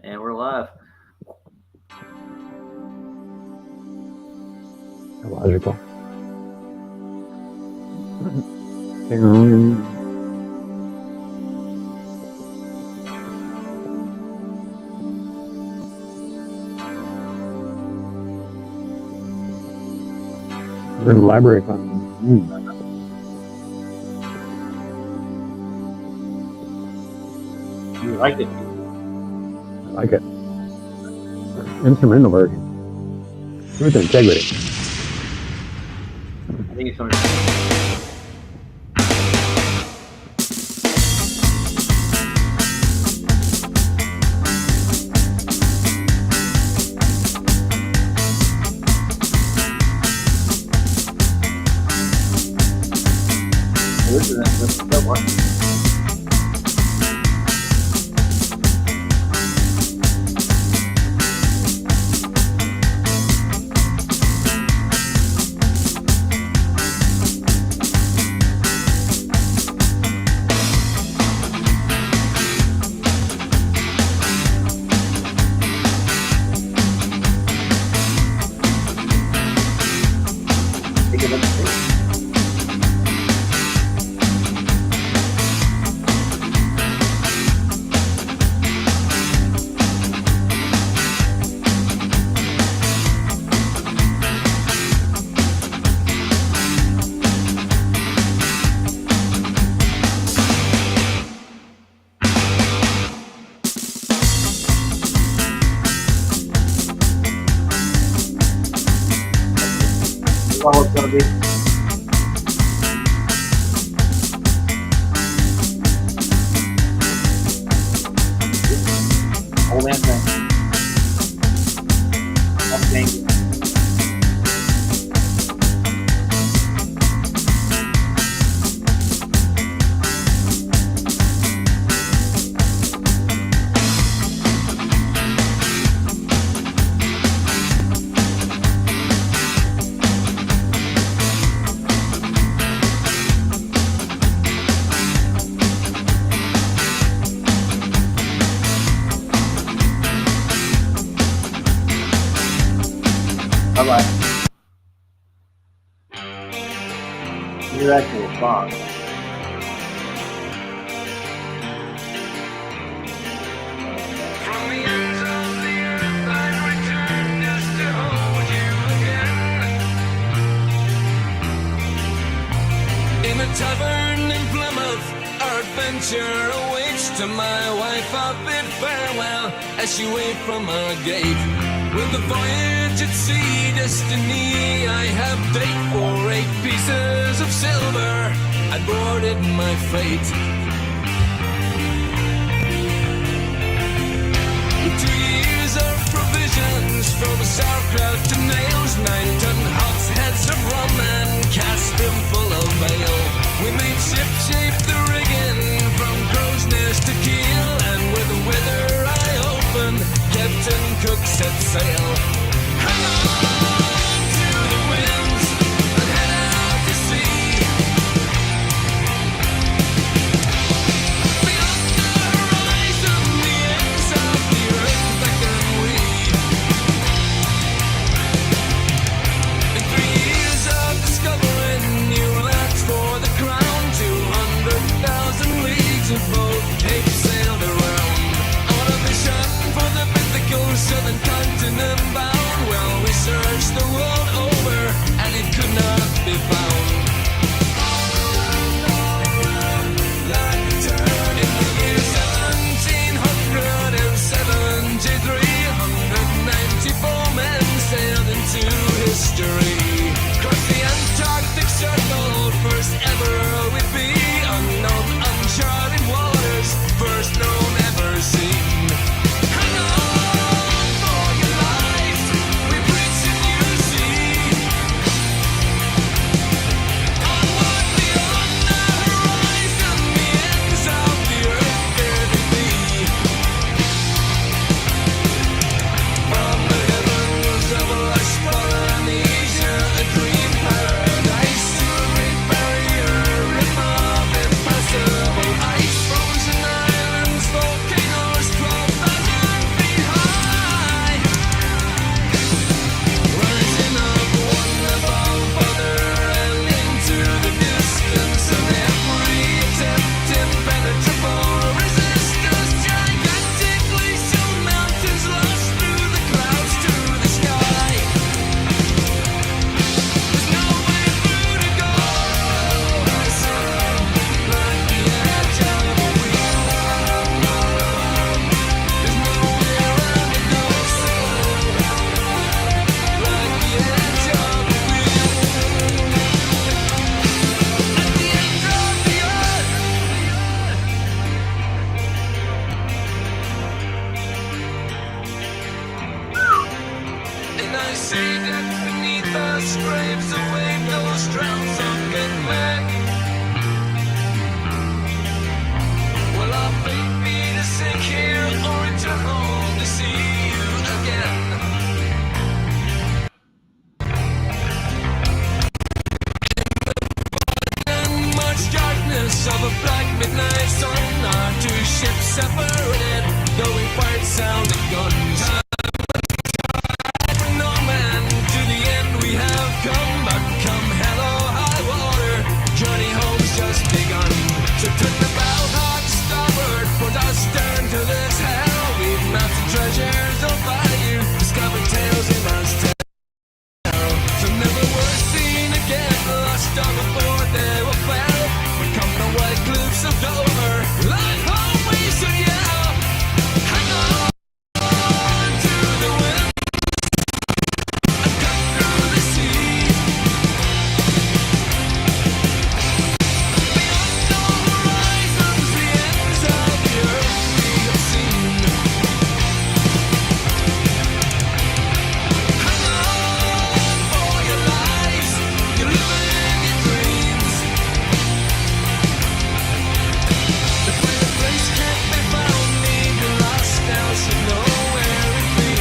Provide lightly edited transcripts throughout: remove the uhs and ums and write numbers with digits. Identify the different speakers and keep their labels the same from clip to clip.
Speaker 1: And we're live.
Speaker 2: Illogical. We're in the library fund.
Speaker 1: You like it?
Speaker 2: I like it. Instrumental version. Truth and integrity.
Speaker 1: I think it's something. This is that one. Take a look at this. All it's gonna be. Whole damn thing. That's dangerous. Bye-bye. Your actual song.
Speaker 3: From the ends of the earth I'd return just to hold you again. In a tavern in Plymouth, our adventure awaits. To my wife I'll bid farewell as she waits from our gate. With the voyage at sea, destiny I have date for 8 pieces of silver. I boarded my fate. 2 years of provisions, from sauerkraut to nails, 9-ton hogsheads of rum and cast them full of ale. We made ship-shape the rigging from crow's nest to keel, and with the weather eye open, Captain Cook set sail. Hang on to the winds and head out to sea. Beyond the horizon, the ends of the earth beckon we. In 3 years of discovering new lands for the crown, 200,000 leagues of both capes sailed around. On a mission for the mythical southern continent bound. say that beneath us graves await those drowned sunken men. Will our fate be to sink here or return home to see you again? In much darkness of a black midnight sun, our two ships separated, though we fight sounding guns. No man, to the end we have come, but come hell or high water, journey home's just begun. So turn the bow hard starboard, put our stern to this hell. We've mapped the treasures of value, discovered tales we must tell. So never were seen again, lost on the board they were fell. We come the white cliffs of Dover, like home we should yell. Hang on to the wind and cut through the sea. Beyond all horizons, the ends of the earth we have seen. Hang on for your lives, you're living your dreams. The final place can't be found, need be lost now, should know where it be.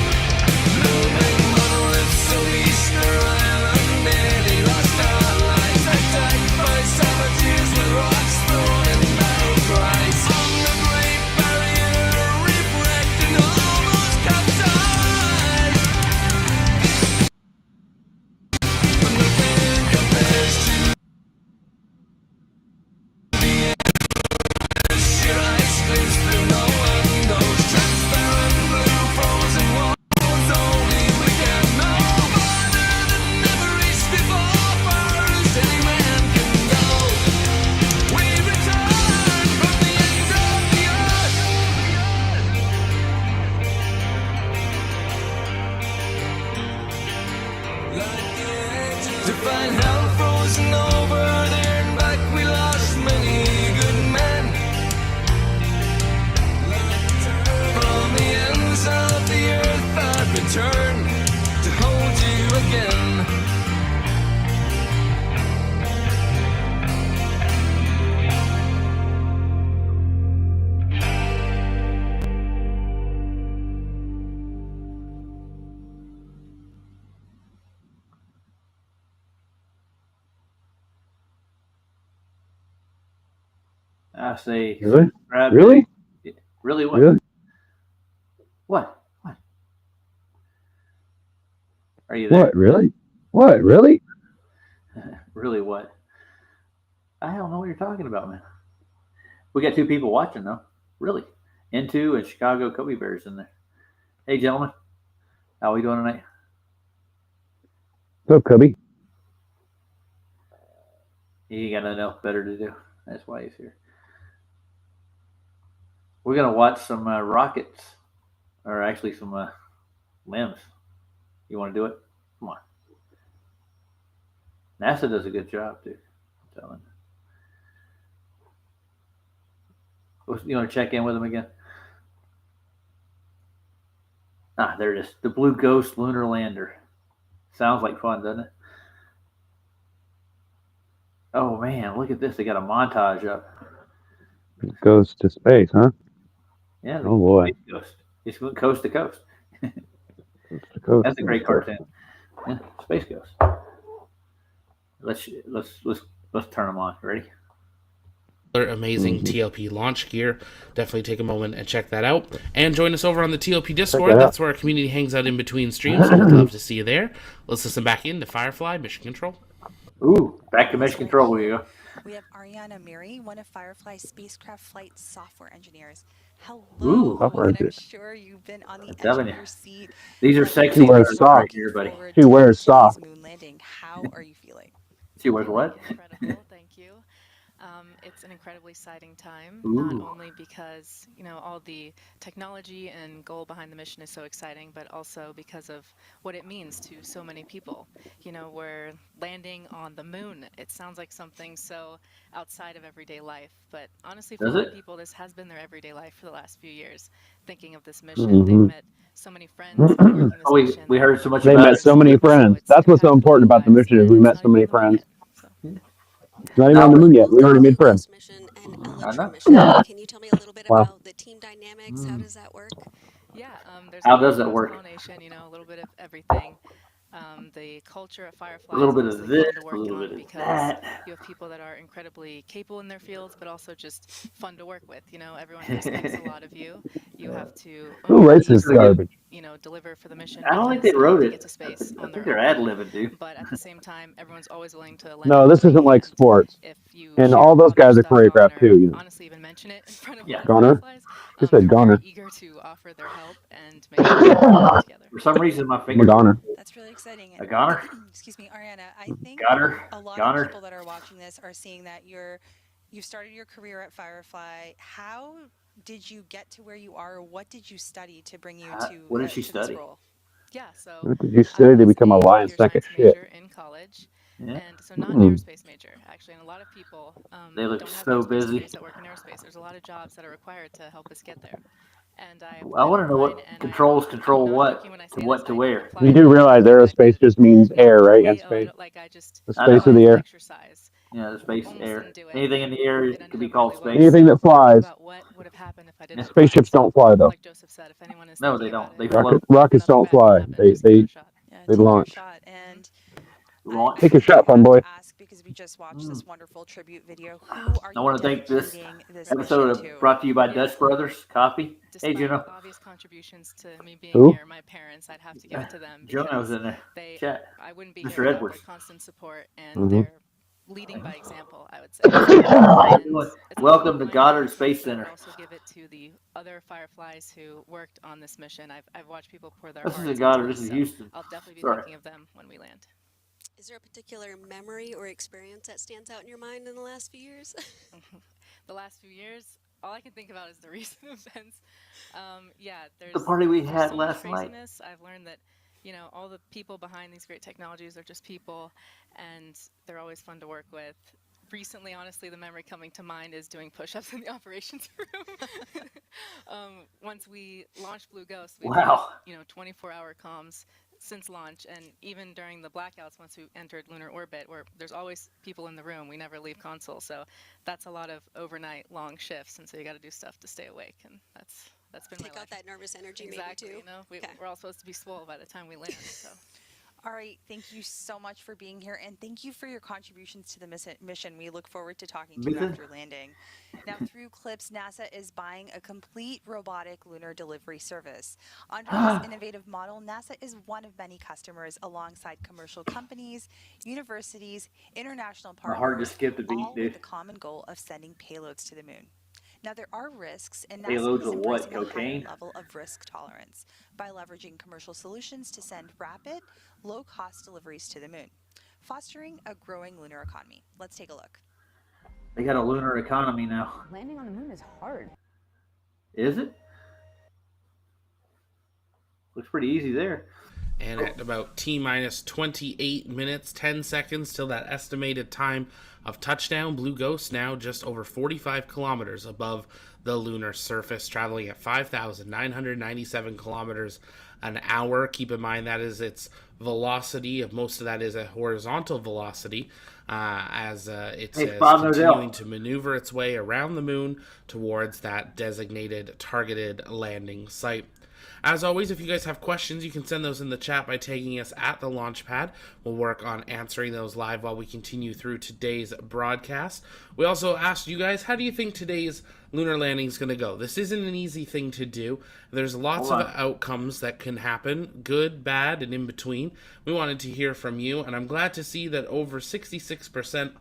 Speaker 3: Looming monoliths of Easter Island, nearly lost our lives, attacked by savages with rocks thrown in battle cries. On the Great Barrier Reef wrecked and almost capsized. But nothing compares to the endless sheer ice cliffs through no end, those transparent blue frozen walls only we can know. Farther than never reached before, far as any man can go. We return from the ends of the earth. To find hell frozen over there and back, we lost many good men. From the ends of the earth I've returned to hold you again.
Speaker 1: I say,
Speaker 2: Really?
Speaker 1: grab
Speaker 2: Really?
Speaker 1: it. Really? What?
Speaker 2: Really?
Speaker 1: What? What? Are you there?
Speaker 2: What? Really? What? Really?
Speaker 1: Really? What? I don't know what you're talking about, man. We got two people watching though. Really? Into and Chicago Kobe Bears in there. Hey, gentlemen, how we doing tonight?
Speaker 2: What's up, Cubby?
Speaker 1: He got nothing else better to do. That's why he's here. We're gonna watch some rockets, or actually some limbs. You want to do it? Come on. NASA does a good job, too. I'm telling you. You want to check in with them again? Ah, there it is. The Blue Ghost Lunar Lander. Sounds like fun, doesn't it? Oh man, look at this. They got a montage up.
Speaker 2: Goes to space, huh?
Speaker 1: Yeah.
Speaker 2: Oh boy.
Speaker 1: Space Ghost. It's going coast to coast.
Speaker 2: Coast to coast.
Speaker 1: That's a great cartoon. Yeah, Space Ghost. Let's turn them on. Ready?
Speaker 4: Other amazing TLP launch gear. Definitely take a moment and check that out. And join us over on the TLP Discord. That's where our community hangs out in between streams. So we'd love to see you there. Let's listen back in to Firefly Mission Control.
Speaker 1: Ooh, back to Mission Control we go.
Speaker 5: We have Ariana Miri, one of Firefly's spacecraft flight software engineers. Hello,
Speaker 2: Ooh, software
Speaker 5: and I'm
Speaker 2: engineer.
Speaker 5: sure you've been on the
Speaker 1: I'm
Speaker 5: edge
Speaker 1: telling
Speaker 5: of
Speaker 1: you.
Speaker 5: your seat.
Speaker 1: These are
Speaker 5: but
Speaker 1: sexy
Speaker 2: She wears
Speaker 1: birds
Speaker 2: socks.
Speaker 1: right here, buddy.
Speaker 5: forward
Speaker 2: She
Speaker 5: to
Speaker 2: wears
Speaker 5: today's
Speaker 2: socks.
Speaker 5: moon landing. How are you feeling?
Speaker 1: She wears what?
Speaker 6: Incredible, thank you. It's an incredibly exciting time,
Speaker 1: Ooh.
Speaker 6: not only because, all the technology and goal behind the mission is so exciting, but also because of what it means to so many people. We're landing on the moon. It sounds like something so outside of everyday life, but honestly, for a
Speaker 1: Does
Speaker 6: lot of
Speaker 1: it?
Speaker 6: people, this has been their everyday life for the last few years. Thinking of this mission, they've met so many friends working this
Speaker 1: Oh, we
Speaker 6: mission.
Speaker 1: we heard so much
Speaker 2: They
Speaker 1: about
Speaker 2: met
Speaker 1: it.
Speaker 2: so many
Speaker 6: So
Speaker 2: friends.
Speaker 6: it's
Speaker 2: That's what's so
Speaker 6: impactful
Speaker 2: important
Speaker 6: their
Speaker 2: about the
Speaker 6: lives,
Speaker 2: mission is
Speaker 6: and
Speaker 2: we
Speaker 6: it's
Speaker 2: met
Speaker 6: not
Speaker 2: so
Speaker 6: even
Speaker 2: many
Speaker 6: on the moon
Speaker 2: friends.
Speaker 6: yet. So.
Speaker 2: It's not even
Speaker 1: Now,
Speaker 2: on the moon yet. We
Speaker 7: Both
Speaker 2: already
Speaker 7: of
Speaker 2: made
Speaker 7: you
Speaker 2: friends.
Speaker 7: host mission and
Speaker 1: I know.
Speaker 7: elytra mission. Can you tell me a little bit
Speaker 2: Wow.
Speaker 7: about the team dynamics? How does that work?
Speaker 6: Yeah, there's a
Speaker 1: How
Speaker 6: lot
Speaker 1: does
Speaker 6: of
Speaker 1: that work?
Speaker 6: cross-pollination, a little bit of everything. The culture at
Speaker 1: A
Speaker 6: Firefly
Speaker 1: little
Speaker 6: is
Speaker 1: bit of
Speaker 6: honestly
Speaker 1: this,
Speaker 6: fun to
Speaker 1: a
Speaker 6: work
Speaker 1: little
Speaker 6: on
Speaker 1: bit of
Speaker 6: because
Speaker 1: that.
Speaker 6: you have people that are incredibly capable in their fields, but also just fun to work with. Everyone expects a lot of you. You have to own
Speaker 2: Who
Speaker 6: your
Speaker 2: writes this
Speaker 6: beats and,
Speaker 2: garbage?
Speaker 6: deliver for the mission
Speaker 1: I don't think
Speaker 6: because
Speaker 1: they wrote
Speaker 6: they
Speaker 1: it.
Speaker 6: get to space
Speaker 1: I
Speaker 6: on
Speaker 1: think
Speaker 6: their
Speaker 1: they're
Speaker 6: own
Speaker 1: ad
Speaker 6: time.
Speaker 1: libbing, dude.
Speaker 6: But at the same time, everyone's always willing to lend a
Speaker 2: No, this isn't
Speaker 6: helping
Speaker 2: like
Speaker 6: hand.
Speaker 2: sports.
Speaker 6: If you
Speaker 2: And
Speaker 6: share
Speaker 2: all those
Speaker 6: about your
Speaker 2: guys are
Speaker 6: stuff on
Speaker 2: choreographed
Speaker 6: or
Speaker 2: too, you know.
Speaker 6: honestly even mention it in front of
Speaker 1: Yeah.
Speaker 6: other
Speaker 2: Goner?
Speaker 6: Fireflies,
Speaker 2: She said
Speaker 6: they're
Speaker 2: goner.
Speaker 6: very eager to offer their help and make sure that we all work together.
Speaker 1: For some reason, my
Speaker 2: I'm a
Speaker 1: fingers.
Speaker 2: goner.
Speaker 5: That's really exciting.
Speaker 1: A goner?
Speaker 5: Excuse me, Ariana. I think
Speaker 1: Got her.
Speaker 5: a lot of
Speaker 1: Got her.
Speaker 5: people that are watching this are seeing that you've started your career at Firefly. How did you get to where you are? What did you study to bring you
Speaker 1: What did she
Speaker 5: to this
Speaker 1: study?
Speaker 5: role?
Speaker 6: Yeah, so
Speaker 2: What did you
Speaker 6: I
Speaker 2: study to
Speaker 6: was
Speaker 2: become a
Speaker 6: a
Speaker 2: lion
Speaker 6: computer
Speaker 2: sack of
Speaker 6: science
Speaker 2: shit?
Speaker 6: major in college,
Speaker 1: Yeah.
Speaker 6: and so not an aerospace major, actually. And a lot of people
Speaker 1: They look
Speaker 6: don't have
Speaker 1: so
Speaker 6: aerospace
Speaker 1: busy.
Speaker 6: degrees that work in aerospace. There's a lot of jobs that are required to help us get there. And I
Speaker 1: I
Speaker 6: applied
Speaker 1: want to know
Speaker 6: online,
Speaker 1: what
Speaker 6: and
Speaker 1: controls
Speaker 6: I'm
Speaker 1: control
Speaker 6: not joking when I say this.
Speaker 1: what to
Speaker 6: I
Speaker 1: wear.
Speaker 2: You
Speaker 6: applied
Speaker 2: do
Speaker 6: not
Speaker 2: realize
Speaker 6: thinking that I
Speaker 2: aerospace
Speaker 6: could
Speaker 2: just means
Speaker 6: make
Speaker 2: air,
Speaker 6: my
Speaker 2: right? And
Speaker 6: way. Oh, I
Speaker 2: space.
Speaker 6: don't like. I just
Speaker 2: The
Speaker 1: I
Speaker 2: space
Speaker 1: know.
Speaker 2: of
Speaker 6: applied
Speaker 2: the
Speaker 6: as an
Speaker 2: air.
Speaker 6: exercise.
Speaker 1: Yeah, the space,
Speaker 6: Almost
Speaker 1: air.
Speaker 6: didn't do it,
Speaker 1: Anything in
Speaker 6: and
Speaker 1: the air
Speaker 6: it ended
Speaker 1: could be
Speaker 6: up
Speaker 1: called
Speaker 6: really well.
Speaker 1: space.
Speaker 2: Anything that
Speaker 6: So I think
Speaker 2: flies.
Speaker 6: about what would have happened if I
Speaker 2: And
Speaker 6: didn't apply.
Speaker 2: spaceships
Speaker 6: So,
Speaker 2: don't fly though.
Speaker 6: like Joseph said, if anyone is
Speaker 1: No,
Speaker 6: thinking
Speaker 1: they
Speaker 6: about
Speaker 1: don't.
Speaker 6: it,
Speaker 1: They float.
Speaker 2: Rockets
Speaker 6: nothing
Speaker 2: don't
Speaker 6: bad can
Speaker 2: fly.
Speaker 6: happen. Just give it a shot.
Speaker 5: Yeah,
Speaker 2: They
Speaker 5: take your
Speaker 2: launch.
Speaker 5: shot. And
Speaker 1: Launch.
Speaker 5: I
Speaker 2: Take a
Speaker 5: really
Speaker 2: shot, fun
Speaker 5: have
Speaker 2: boy.
Speaker 5: to ask because we just watched this wonderful tribute video. Who are
Speaker 1: I
Speaker 5: you
Speaker 1: want to thank this
Speaker 5: dedicating this mission
Speaker 1: episode
Speaker 5: to?
Speaker 1: brought to you by
Speaker 6: Yeah.
Speaker 1: Dutch Brothers Coffee. Hey,
Speaker 6: Despite
Speaker 1: Juno.
Speaker 6: obvious contributions to me being
Speaker 2: Who?
Speaker 6: here, my parents, I'd have to give it to them
Speaker 1: Juno's
Speaker 6: because
Speaker 1: in there.
Speaker 6: they,
Speaker 1: Chat.
Speaker 6: I wouldn't be
Speaker 1: Mr.
Speaker 6: here without
Speaker 1: Edwards.
Speaker 6: their constant support and
Speaker 2: Mhm.
Speaker 6: their leading by example, I would say.
Speaker 1: How you
Speaker 6: And
Speaker 1: doing?
Speaker 6: it's
Speaker 1: Welcome
Speaker 6: also
Speaker 1: to
Speaker 6: my
Speaker 1: Goddard
Speaker 6: encouragement,
Speaker 1: Space
Speaker 6: but I would
Speaker 1: Center.
Speaker 6: also give it to the other Fireflies who worked on this mission. I've watched people pour their
Speaker 1: This
Speaker 6: hearts
Speaker 1: isn't
Speaker 6: into
Speaker 1: Goddard.
Speaker 6: this,
Speaker 1: This is
Speaker 6: so
Speaker 1: Houston.
Speaker 6: I'll definitely be
Speaker 1: Sorry.
Speaker 6: thinking of them when we land.
Speaker 7: Is there a particular memory or experience that stands out in your mind in the last few years?
Speaker 6: The last few years, all I can think about is the recent events. There's
Speaker 1: The party we
Speaker 6: there's
Speaker 1: had
Speaker 6: so much
Speaker 1: last night.
Speaker 6: craziness. I've learned that all the people behind these great technologies are just people, and they're always fun to work with. Recently, honestly, the memory coming to mind is doing push-ups in the operations room. Once we launched Blue Ghost, we
Speaker 1: Wow.
Speaker 6: did 24-hour comms since launch, and even during the blackouts once we entered lunar orbit, where there's always people in the room, we never leave console. So that's a lot of overnight long shifts, and so you got to do stuff to stay awake, and that's been
Speaker 7: Take
Speaker 6: my
Speaker 7: out
Speaker 6: life.
Speaker 7: that nervous energy
Speaker 6: Exactly,
Speaker 7: maybe too. Okay.
Speaker 6: we're all supposed to be swole by the time we land. So.
Speaker 5: All right, thank you so much for being here, and thank you for your contributions to the mission. We look forward to talking to you after landing. Now, through Clips, NASA is buying a complete robotic lunar delivery service. Under this innovative model, NASA is one of many customers alongside commercial companies, universities, international
Speaker 1: My heart
Speaker 5: partners,
Speaker 1: just skipped a beat,
Speaker 5: all
Speaker 1: dude.
Speaker 5: with the common goal of sending payloads to the moon. Now, there are risks, and
Speaker 1: Payloads
Speaker 5: NASA is
Speaker 1: of what?
Speaker 5: embracing a higher
Speaker 1: Cocaine?
Speaker 5: level of risk tolerance by leveraging commercial solutions to send rapid, low-cost deliveries to the moon, fostering a growing lunar economy. Let's take a look.
Speaker 1: They got a lunar economy now.
Speaker 8: Landing on the moon is hard.
Speaker 1: Is it? Looks pretty easy there.
Speaker 4: And at about T-minus 28 minutes, 10 seconds till that estimated time of touchdown, Blue Ghost now just over 45 kilometers above the lunar surface, traveling at 5,997 kilometers an hour. Keep in mind that is its velocity. Of most of that is a horizontal velocity, as it's continuing to maneuver its way around the moon towards that designated targeted landing site. As always, if you guys have questions, you can send those in the chat by tagging us at the launch pad. We'll work on answering those live while we continue through today's broadcast. We also asked you guys, how do you think today's lunar landing is going to go? This isn't an easy thing to do. There's lots of outcomes that can happen, good, bad, and in between. We wanted to hear from you, and I'm glad to see that over 66%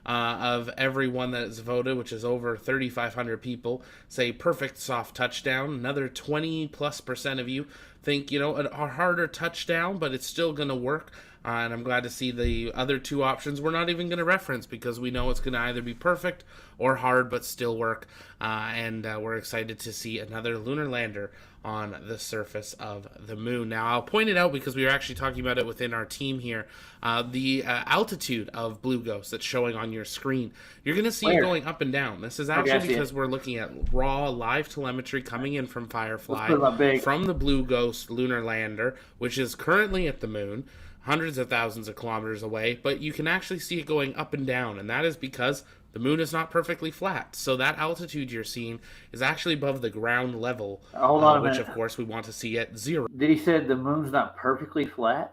Speaker 4: of everyone that has voted, which is over 3,500 people, say perfect soft touchdown. Another 20+% of you think, a harder touchdown, but it's still going to work. And I'm glad to see the other two options we're not even going to reference because we know it's going to either be perfect or hard but still work. And we're excited to see another lunar lander on the surface of the moon. Now, I'll point it out because we were actually talking about it within our team here. The altitude of Blue Ghost that's showing on your screen, you're going to see it going up and down. This is actually because we're looking at raw live telemetry coming in from Firefly from the Blue Ghost lunar lander, which is currently at the moon, hundreds of thousands of kilometers away, but you can actually see it going up and down, and that is because the moon is not perfectly flat. So that altitude you're seeing is actually above the ground level,
Speaker 1: Hold on a
Speaker 4: which
Speaker 1: minute.
Speaker 4: of course we want to see at 0.
Speaker 1: Did he say the moon's not perfectly flat?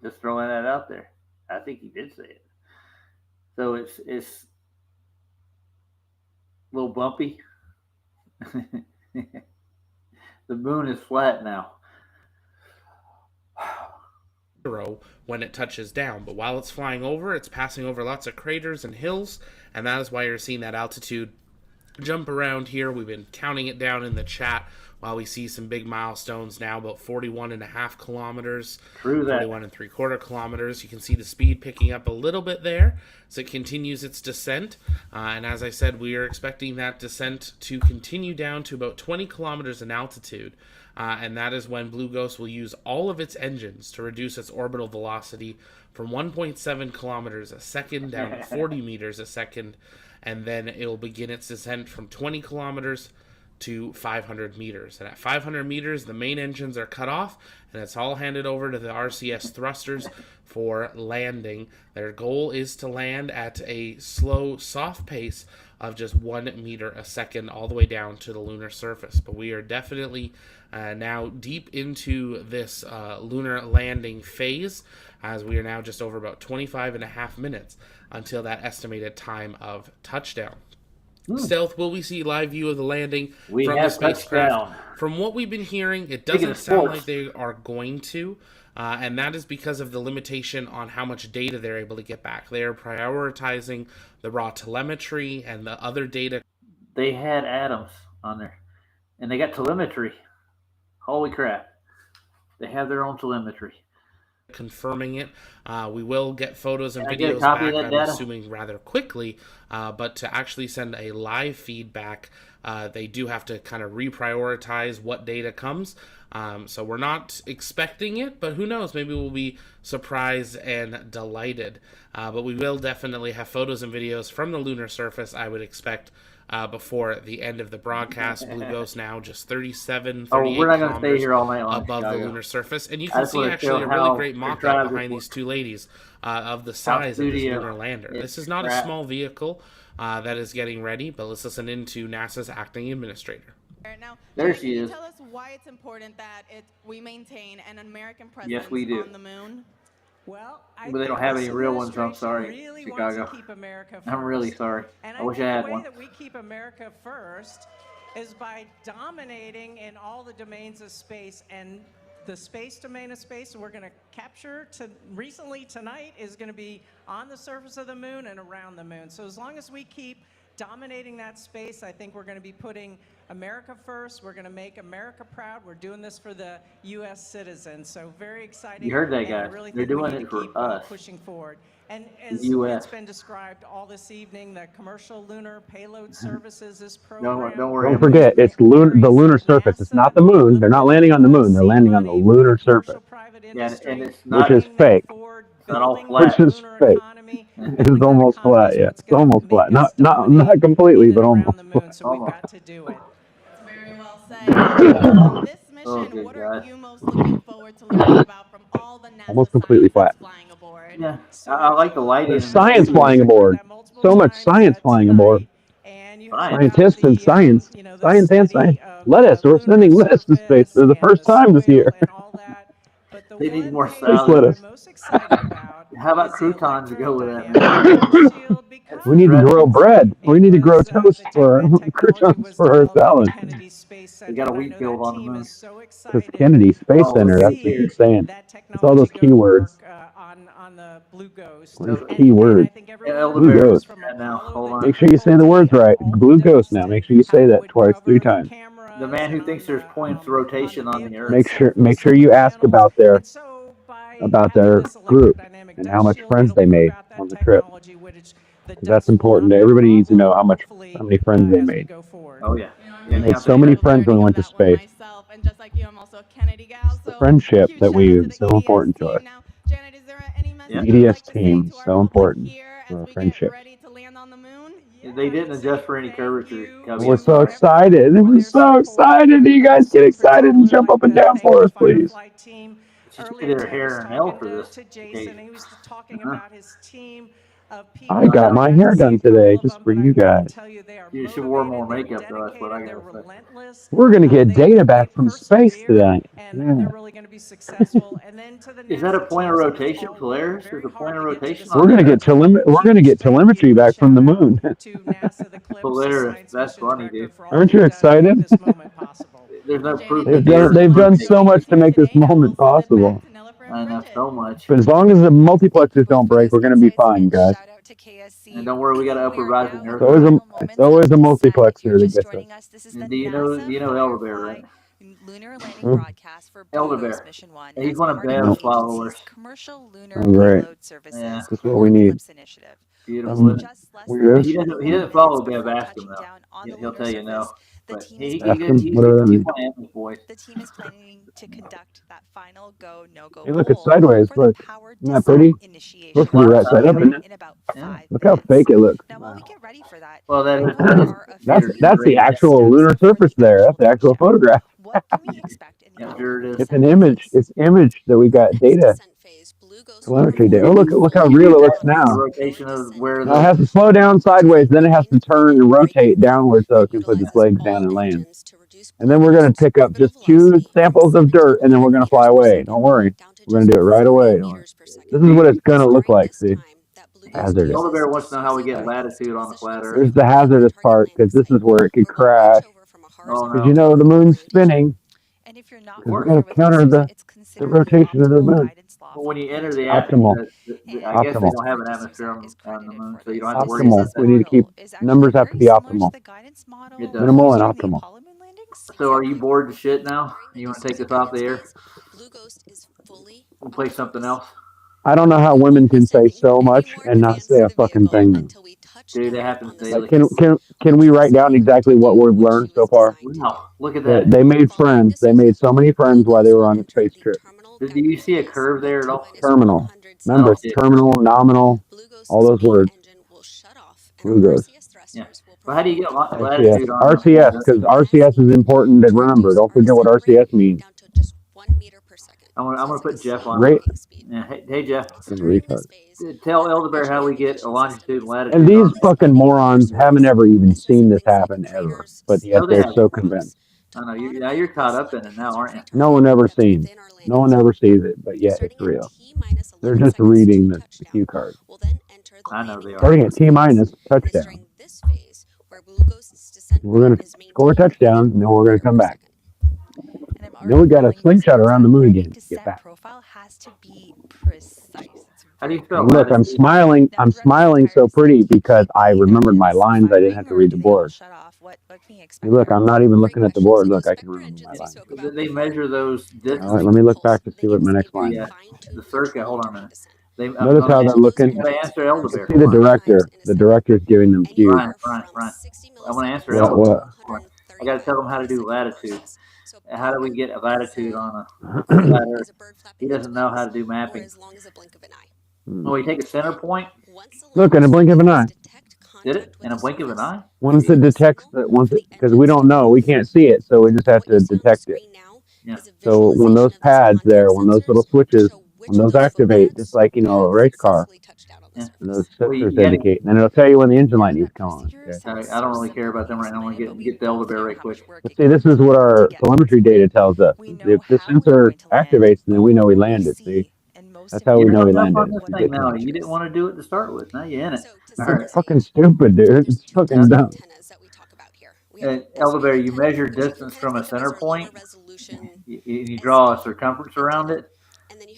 Speaker 1: Just throwing that out there. I think he did say it. So it's a little bumpy. The moon is flat now.
Speaker 4: When it touches down, but while it's flying over, it's passing over lots of craters and hills, and that is why you're seeing that altitude jump around here. We've been counting it down in the chat while we see some big milestones now, about 41.5 kilometers, 41.75 kilometers. You can see the speed picking up a little bit there as it continues its descent. And as I said, we are expecting that descent to continue down to about 20 kilometers in altitude. And that is when Blue Ghost will use all of its engines to reduce its orbital velocity from 1.7 kilometers a second down to 40 meters a second. And then it will begin its descent from 20 kilometers to 500 meters. And at 500 meters, the main engines are cut off, and it's all handed over to the RCS thrusters for landing. Their goal is to land at a slow, soft pace of just 1 meter a second all the way down to the lunar surface. But we are definitely now deep into this lunar landing phase, as we are now just over about 25.5 minutes until that estimated time of touchdown. Stealth, will we see live view of the landing from the spacecraft? From what we've been hearing, it doesn't sound like they are going to, and that is because of the limitation on how much data they're able to get back. They are prioritizing the raw telemetry and the other data.
Speaker 1: They had atoms on there, and they got telemetry. Holy crap. They have their own telemetry.
Speaker 4: Confirming it. We will get photos and videos back, I'm assuming, rather quickly, but to actually send a live feedback, they do have to kind of reprioritize what data comes. So we're not expecting it, but who knows? Maybe we'll be surprised and delighted. But we will definitely have photos and videos from the lunar surface, I would expect, before the end of the broadcast. Blue Ghost now just 38 kilometers
Speaker 1: here all night long,
Speaker 4: above the lunar surface. And you can see actually a really great mock-up behind these two ladies of the size of this lunar lander. This is not a small vehicle that is getting ready, but let's listen into NASA's acting administrator.
Speaker 8: Now,
Speaker 1: there she is.
Speaker 8: Tell us why it's important that we maintain an American presence on the moon.
Speaker 9: Well,
Speaker 1: but they don't have any real ones. I'm sorry,
Speaker 9: really
Speaker 1: Chicago.
Speaker 9: To keep America first.
Speaker 1: I'm really sorry.
Speaker 9: And
Speaker 1: I wish I had one.
Speaker 9: The way that we keep America first is by dominating in all the domains of space, and the space domain of space we're going to capture recently tonight is going to be on the surface of the moon and around the moon. So as long as we keep dominating that space, I think we're going to be putting America first. We're going to make America proud. We're doing this for the U.S. citizens. So very exciting.
Speaker 1: You heard that, guys.
Speaker 9: Really
Speaker 1: they're doing it for us.
Speaker 9: Pushing forward. And as it's been described all this evening, the commercial lunar payload services, this program.
Speaker 1: Don't worry.
Speaker 2: Don't forget, it's the lunar surface. It's not the moon. They're not landing on the moon. They're landing on the lunar surface.
Speaker 1: Yeah, and it's not,
Speaker 2: which is fake.
Speaker 1: Not all flat.
Speaker 2: Which is fake. It's almost flat, yeah. It's almost flat. Not completely, but almost flat.
Speaker 8: So we've got to do it. Very well said. This mission, what are you most looking forward to learning about from all the NASA
Speaker 2: almost completely flat.
Speaker 8: flying aboard?
Speaker 1: Yeah, I like the lighting.
Speaker 2: There's science flying aboard. So much science flying aboard. Scientists and science. Science and science. Lettuce. We're sending lettuce to space for the first time this year.
Speaker 1: They need more
Speaker 2: salad.
Speaker 1: How about croutons to go with that?
Speaker 2: We need to grow bread. We need to grow toast for croutons for our salad.
Speaker 1: We got a wheat field on the moon.
Speaker 2: Because Kennedy Space Center, that's what he's saying. It's all those keywords.
Speaker 9: On the Blue Ghost.
Speaker 2: What is keywords? Blue Ghost.
Speaker 1: Now, hold on.
Speaker 2: Make sure you say the words right. Blue Ghost now. Make sure you say that twice, 3 times.
Speaker 1: The man who thinks there's points rotation on the Earth.
Speaker 2: Make sure you ask about their group and how much friends they made on the trip. Because that's important. Everybody needs to know how many friends they made.
Speaker 1: Oh yeah.
Speaker 2: They made so many friends when we went to space.
Speaker 8: And just like you, I'm also a Kennedy gal.
Speaker 2: The friendship that we is so important to us.
Speaker 8: Now, Janet, is there any message
Speaker 2: The EDS team, so important to our friendship.
Speaker 8: ready to land on the moon?
Speaker 1: They didn't adjust for any curvature.
Speaker 2: We're so excited. We're so excited. You guys get excited and jump up and down for us, please.
Speaker 1: She did her hair and nail for this.
Speaker 2: I got my hair done today just for you guys.
Speaker 1: You should wear more makeup though. That's what I gotta say.
Speaker 2: We're gonna get data back from space tonight. Yeah.
Speaker 1: Is that a point of rotation, Polaris? There's a point of rotation.
Speaker 2: We're gonna get telemetry back from the moon.
Speaker 1: Polaris, that's funny, dude.
Speaker 2: Aren't you excited?
Speaker 1: There's no proof.
Speaker 2: They've done so much to make this moment possible.
Speaker 1: I know so much.
Speaker 2: But as long as the multiplexers don't break, we're gonna be fine, guys.
Speaker 1: And don't worry, we got an upper rising Earth.
Speaker 2: It's always a multiplexer that gets us.
Speaker 1: And do you know Elder Bear, right?
Speaker 5: Lunar landing broadcast for
Speaker 1: Elder Bear.
Speaker 5: Mission 1.
Speaker 1: He's one of Bear's followers.
Speaker 5: Commercial lunar
Speaker 2: Great.
Speaker 5: payload services.
Speaker 1: Yeah.
Speaker 2: That's what we need.
Speaker 5: Initiative.
Speaker 1: Beautiful.
Speaker 2: Weird.
Speaker 1: He doesn't follow Bev. Ask him though. He'll tell you no. But he's
Speaker 2: Ask him, whatever that means.
Speaker 5: The team is planning to conduct that final go no go.
Speaker 2: Hey, look, it's sideways. Look, isn't that pretty? Supposed to be right side up, isn't it? Look how fake it looks.
Speaker 5: Now, while we get ready for that,
Speaker 1: well,
Speaker 2: that's the actual lunar surface there. That's the actual photograph.
Speaker 5: what can we expect in the
Speaker 1: Sure it is.
Speaker 2: It's an image. It's image that we got data. Telemetry data. Oh, look how real it looks now.
Speaker 1: Rotation of where
Speaker 2: Now it has to slow down sideways, then it has to turn and rotate downward so it can put its legs down and land. And then we're going to pick up just 2 samples of dirt, and then we're going to fly away. Don't worry. We're going to do it right away. This is what it's going to look like, see? Hazardous.
Speaker 1: Elder Bear wants to know how we get latitude on the flat Earth.
Speaker 2: There's the hazardous part, because this is where it could crash.
Speaker 1: Oh,
Speaker 2: Because
Speaker 1: no.
Speaker 2: you know the moon's spinning.
Speaker 5: And if you're not
Speaker 2: We're going to counter the rotation of the moon.
Speaker 1: Well, when you enter the
Speaker 2: Optimal.
Speaker 1: atmosphere, I guess they don't have an atmosphere on the moon, so you don't have to worry
Speaker 2: Optimal.
Speaker 1: about
Speaker 2: We
Speaker 1: that.
Speaker 2: need to keep numbers have to be optimal.
Speaker 1: It does.
Speaker 2: Minimal and optimal.
Speaker 1: So are you bored to shit now? You want to take this off the air? We'll play something else.
Speaker 2: I don't know how women can say so much and not say a fucking thing.
Speaker 1: Dude, that happens daily.
Speaker 2: Like, can we write down exactly what we've learned so far?
Speaker 1: Wow, look at that.
Speaker 2: They made friends. They made so many friends while they were on the space trip.
Speaker 1: Do you see a curve there at all?
Speaker 2: Terminal. Remember, terminal, nominal, all those words. Blugos.
Speaker 1: Yeah. Well, how do you get
Speaker 2: RCS.
Speaker 1: latitude on
Speaker 2: RCS, because RCS is important to remember. Don't forget what RCS means.
Speaker 1: I'm gonna put Jeff on.
Speaker 2: Great.
Speaker 1: Yeah, hey Jeff.
Speaker 2: Retard.
Speaker 1: Tell Elder Bear how we get a longitude and latitude.
Speaker 2: And these fucking morons haven't ever even seen this happen ever, but yet they're so convinced.
Speaker 1: I know you're caught up in it now, aren't you?
Speaker 2: No one ever seen. No one ever sees it, but yet it's real. They're just reading the cue card.
Speaker 1: I know they are.
Speaker 2: Starting at T-minus, touchdown. We're going to score a touchdown, and then we're going to come back. Then we got a slingshot around the moon again. Get back.
Speaker 1: How do you spell?
Speaker 2: Look, I'm smiling. I'm smiling so pretty because I remembered my lines. I didn't have to read the board. Hey, look, I'm not even looking at the board. Look, I can remember my lines.
Speaker 1: They measure those distances.
Speaker 2: All right, let me look back to see what my next line is.
Speaker 1: Yeah, the circuit. Hold on a minute.
Speaker 2: Notice how they're looking.
Speaker 1: They answer Elder Bear.
Speaker 2: See the director. The director's giving them cues.
Speaker 1: Ryan. I want to answer Elder Bear. I got to tell them how to do latitude. How do we get a latitude on a flat Earth? He doesn't know how to do mapping. Oh, you take a center point.
Speaker 2: Look, in a blink of an eye.
Speaker 1: Did it in a blink of an eye?
Speaker 2: Once it detects that, because we don't know, we can't see it, so we just have to detect it.
Speaker 1: Yeah.
Speaker 2: So when those pads there, when those little switches, when those activate, just like a race car,
Speaker 1: Yeah.
Speaker 2: those sensors indicate, and it'll tell you when the engine light needs to come on. Okay?
Speaker 1: I don't really care about them right now. I want to get the Elder Bear right quick.
Speaker 2: But see, this is what our telemetry data tells us. If the sensor activates, then we know we landed. See, that's how we know we landed.
Speaker 1: No, you didn't want to do it to start with. Now you're in it.
Speaker 2: It's fucking stupid, dude. It's fucking dumb.
Speaker 1: Elder Bear, you measure distance from a center point. You draw a circumference around it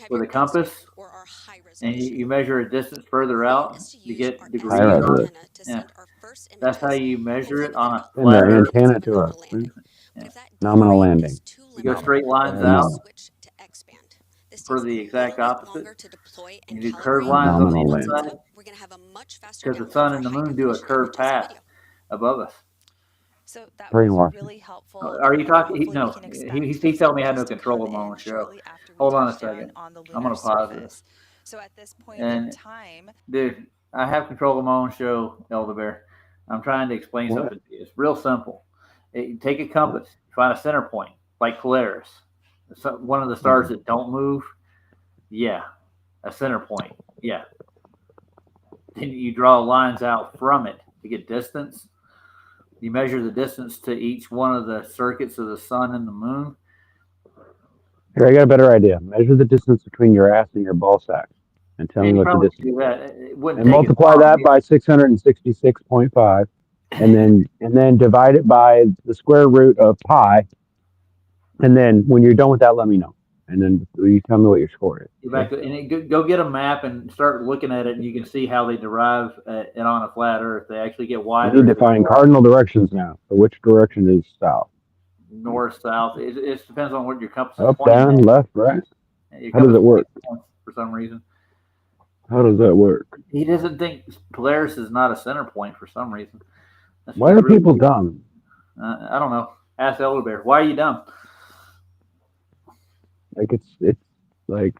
Speaker 1: with a compass, and you measure a distance further out to get degrees on it. Yeah, that's how you measure it on a
Speaker 2: And their antenna to us.
Speaker 7: But if that
Speaker 2: Nominal
Speaker 7: decrement
Speaker 2: landing.
Speaker 7: is too
Speaker 1: You go
Speaker 7: limited,
Speaker 1: straight lines
Speaker 7: we're going
Speaker 1: out
Speaker 7: to switch to expand. This
Speaker 1: for
Speaker 7: takes
Speaker 1: the
Speaker 7: a
Speaker 1: exact
Speaker 7: little bit
Speaker 1: opposite.
Speaker 7: longer to deploy and
Speaker 1: You do curved
Speaker 7: calibrate.
Speaker 1: lines on the
Speaker 2: Nominal
Speaker 1: inside
Speaker 2: landing.
Speaker 7: We're going to have a much faster
Speaker 1: because the
Speaker 7: download
Speaker 1: sun
Speaker 7: for
Speaker 1: and the
Speaker 7: high
Speaker 1: moon do a
Speaker 7: definition
Speaker 1: curved
Speaker 7: images and
Speaker 1: path
Speaker 7: video.
Speaker 1: above us.
Speaker 5: So that was
Speaker 2: Brainwashing.
Speaker 5: really helpful.
Speaker 1: Are you talking?
Speaker 5: Hopefully
Speaker 1: no,
Speaker 5: we can expect
Speaker 1: he told me I had
Speaker 5: images
Speaker 1: no
Speaker 5: to
Speaker 1: control
Speaker 5: come
Speaker 1: of my
Speaker 5: in
Speaker 1: own show.
Speaker 5: shortly after we
Speaker 1: Hold on a
Speaker 5: touch down
Speaker 1: second.
Speaker 5: on the
Speaker 1: I'm
Speaker 5: lunar
Speaker 1: gonna pause
Speaker 5: surface.
Speaker 1: this.
Speaker 5: So at this point in
Speaker 1: And
Speaker 5: time,
Speaker 1: dude, I have control of my own show, Elder Bear. I'm trying to explain
Speaker 2: What?
Speaker 1: something to you. It's real simple. Take a compass, find a center point, like Polaris, one of the stars that don't move. Yeah, a center point. Yeah. Then you draw lines out from it to get distance. You measure the distance to each one of the circuits of the sun and the moon.
Speaker 2: Here, I got a better idea. Measure the distance between your ass and your ball sack, and tell me
Speaker 1: And you
Speaker 2: what the
Speaker 1: probably
Speaker 2: distance.
Speaker 1: do that. It wouldn't
Speaker 2: And
Speaker 1: take as
Speaker 2: multiply
Speaker 1: long.
Speaker 2: that by 666.5, and then divide it by the square root of pi. And then when you're done with that, let me know. And then you tell me what your score is.
Speaker 1: Go back to, and go get a map and start looking at it, and you can see how they derive it on a flat Earth. They actually get
Speaker 2: We
Speaker 1: wider.
Speaker 2: need to find cardinal directions now. So which direction is south?
Speaker 1: North, south. It depends on what your compass is
Speaker 2: Up,
Speaker 1: pointing
Speaker 2: down,
Speaker 1: at.
Speaker 2: left, right.
Speaker 1: Your
Speaker 2: How does
Speaker 1: compass
Speaker 2: it work?
Speaker 1: points for some reason.
Speaker 2: How does that work?
Speaker 1: He doesn't think Polaris is not a center point for some reason.
Speaker 2: Why are people dumb?
Speaker 1: I don't know. Ask Elder Bear. Why are you dumb?
Speaker 2: Like it's like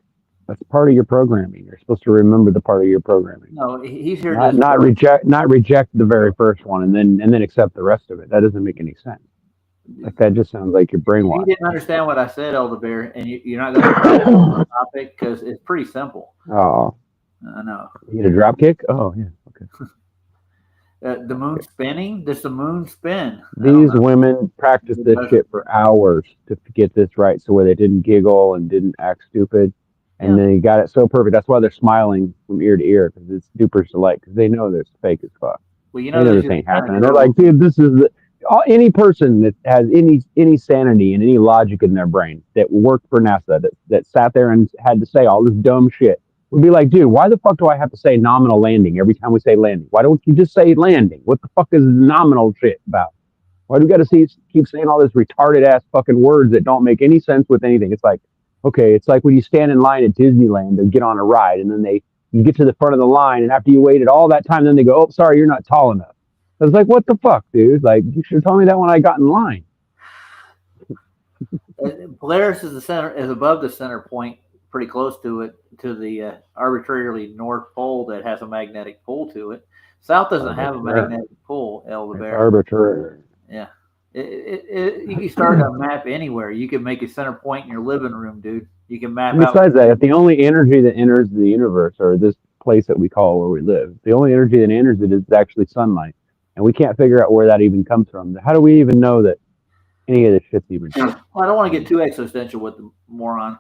Speaker 2: that's part of your programming. You're supposed to remember the part of your programming.
Speaker 1: No, he's here
Speaker 2: Not reject the very first one and then accept the rest of it. That doesn't make any sense. Like that just sounds like you're brainwashed.
Speaker 1: You didn't understand what I said, Elder Bear, and you're not going to drop the topic because it's pretty simple.
Speaker 2: Oh,
Speaker 1: I know.
Speaker 2: You need a drop kick? Oh yeah, okay.
Speaker 1: The moon spinning? Does the moon spin?
Speaker 2: These women practiced this shit for hours to get this right, so where they didn't giggle and didn't act stupid, and then they got it so perfect. That's why they're smiling from ear to ear because it's duper delight because they know this fake as fuck.
Speaker 1: Well, you
Speaker 2: they
Speaker 1: know
Speaker 2: this ain't happening. They're like, dude, this is any person that has any sanity and any logic in their brain that worked for NASA that sat there and had to say all this dumb shit would be like, dude, why the fuck do I have to say nominal landing every time we say landing? Why don't you just say landing? What the fuck is nominal shit about? Why do we got to keep saying all this retarded ass fucking words that don't make any sense with anything? It's like, okay, it's like when you stand in line at Disneyland to get on a ride, and then you get to the front of the line, and after you waited all that time, then they go, oh, sorry, you're not tall enough. I was like, what the fuck, dude? Like, you should have told me that when I got in line.
Speaker 1: Polaris is above the center point, pretty close to it, to the arbitrarily north pole that has a magnetic pull to it. South doesn't have a magnetic pull, Elder Bear.
Speaker 2: Arbitrary.
Speaker 1: Yeah. You can start a map anywhere. You can make a center point in your living room, dude. You can map out.
Speaker 2: Besides that, if the only energy that enters the universe, or this place that we call where we live, the only energy that enters it is actually sunlight. And we can't figure out where that even comes from. How do we even know that any of this shit's even true?
Speaker 1: Well, I don't want to get too existential with the moron.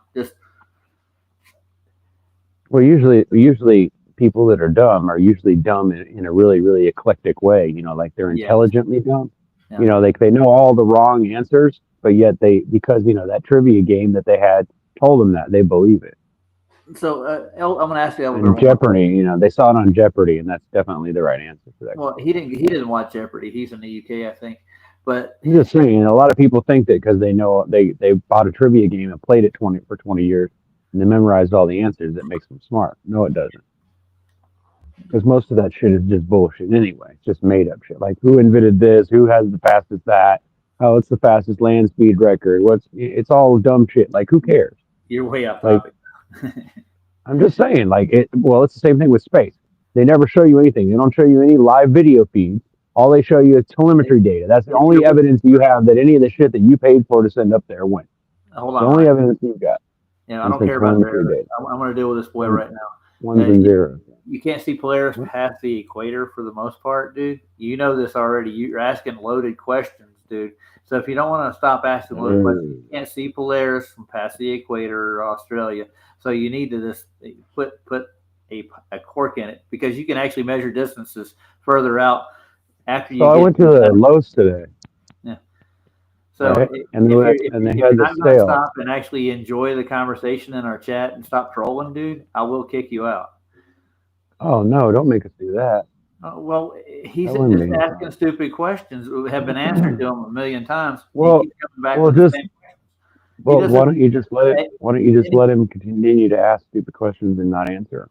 Speaker 2: Well, usually people that are dumb are usually dumb in a really, really eclectic way. You know, like they're intelligently dumb. Yeah. You know, like they know all the wrong answers, but yet because that trivia game that they had told them that, they believe it.
Speaker 1: So I'm going to ask you.
Speaker 2: And Jeopardy, they saw it on Jeopardy, and that's definitely the right answer for that.
Speaker 1: Well, he didn't watch Jeopardy. He's in the UK, I think. But
Speaker 2: I'm just saying, a lot of people think that because they know they bought a trivia game and played it for 20 years, and they memorized all the answers, that makes them smart. No, it doesn't. Because most of that shit is just bullshit anyway. It's just made up shit. Like, who invented this? Who has the fastest that? Oh, it's the fastest land speed record. It's all dumb shit. Like, who cares?
Speaker 1: You're way off topic.
Speaker 2: I'm just saying, it's the same thing with space. They never show you anything. They don't show you any live video feeds. All they show you is telemetry data. That's the only evidence you have that any of the shit that you paid for to send up there went.
Speaker 1: Hold on.
Speaker 2: The only evidence you've got.
Speaker 1: Yeah, I don't care about that. I'm going to deal with this boy right now.
Speaker 2: Ones and zeros.
Speaker 1: You can't see Polaris past the equator for the most part, dude. You know this already. You're asking loaded questions, dude. So if you don't want to stop asking loaded questions, you can't see Polaris from past the equator or Australia. So you need to just put a cork in it, because you can actually measure distances further out after you.
Speaker 2: So I went to the Lowe's today.
Speaker 1: Yeah. So
Speaker 2: right?
Speaker 1: if you're not going to stop and actually enjoy the conversation in our chat and stop trolling, dude, I will kick you out.
Speaker 2: Oh no! Don't make us do that.
Speaker 1: Well, he's
Speaker 2: That wouldn't
Speaker 1: just
Speaker 2: be.
Speaker 1: asking stupid questions that have been answered to him a million times.
Speaker 2: Well,
Speaker 1: He keeps coming back
Speaker 2: well,
Speaker 1: with the
Speaker 2: just
Speaker 1: same questions. He
Speaker 2: well, why
Speaker 1: doesn't.
Speaker 2: don't you just let it?
Speaker 1: eh,
Speaker 2: Why don't you just
Speaker 1: any-
Speaker 2: let him continue to ask stupid questions and not answer?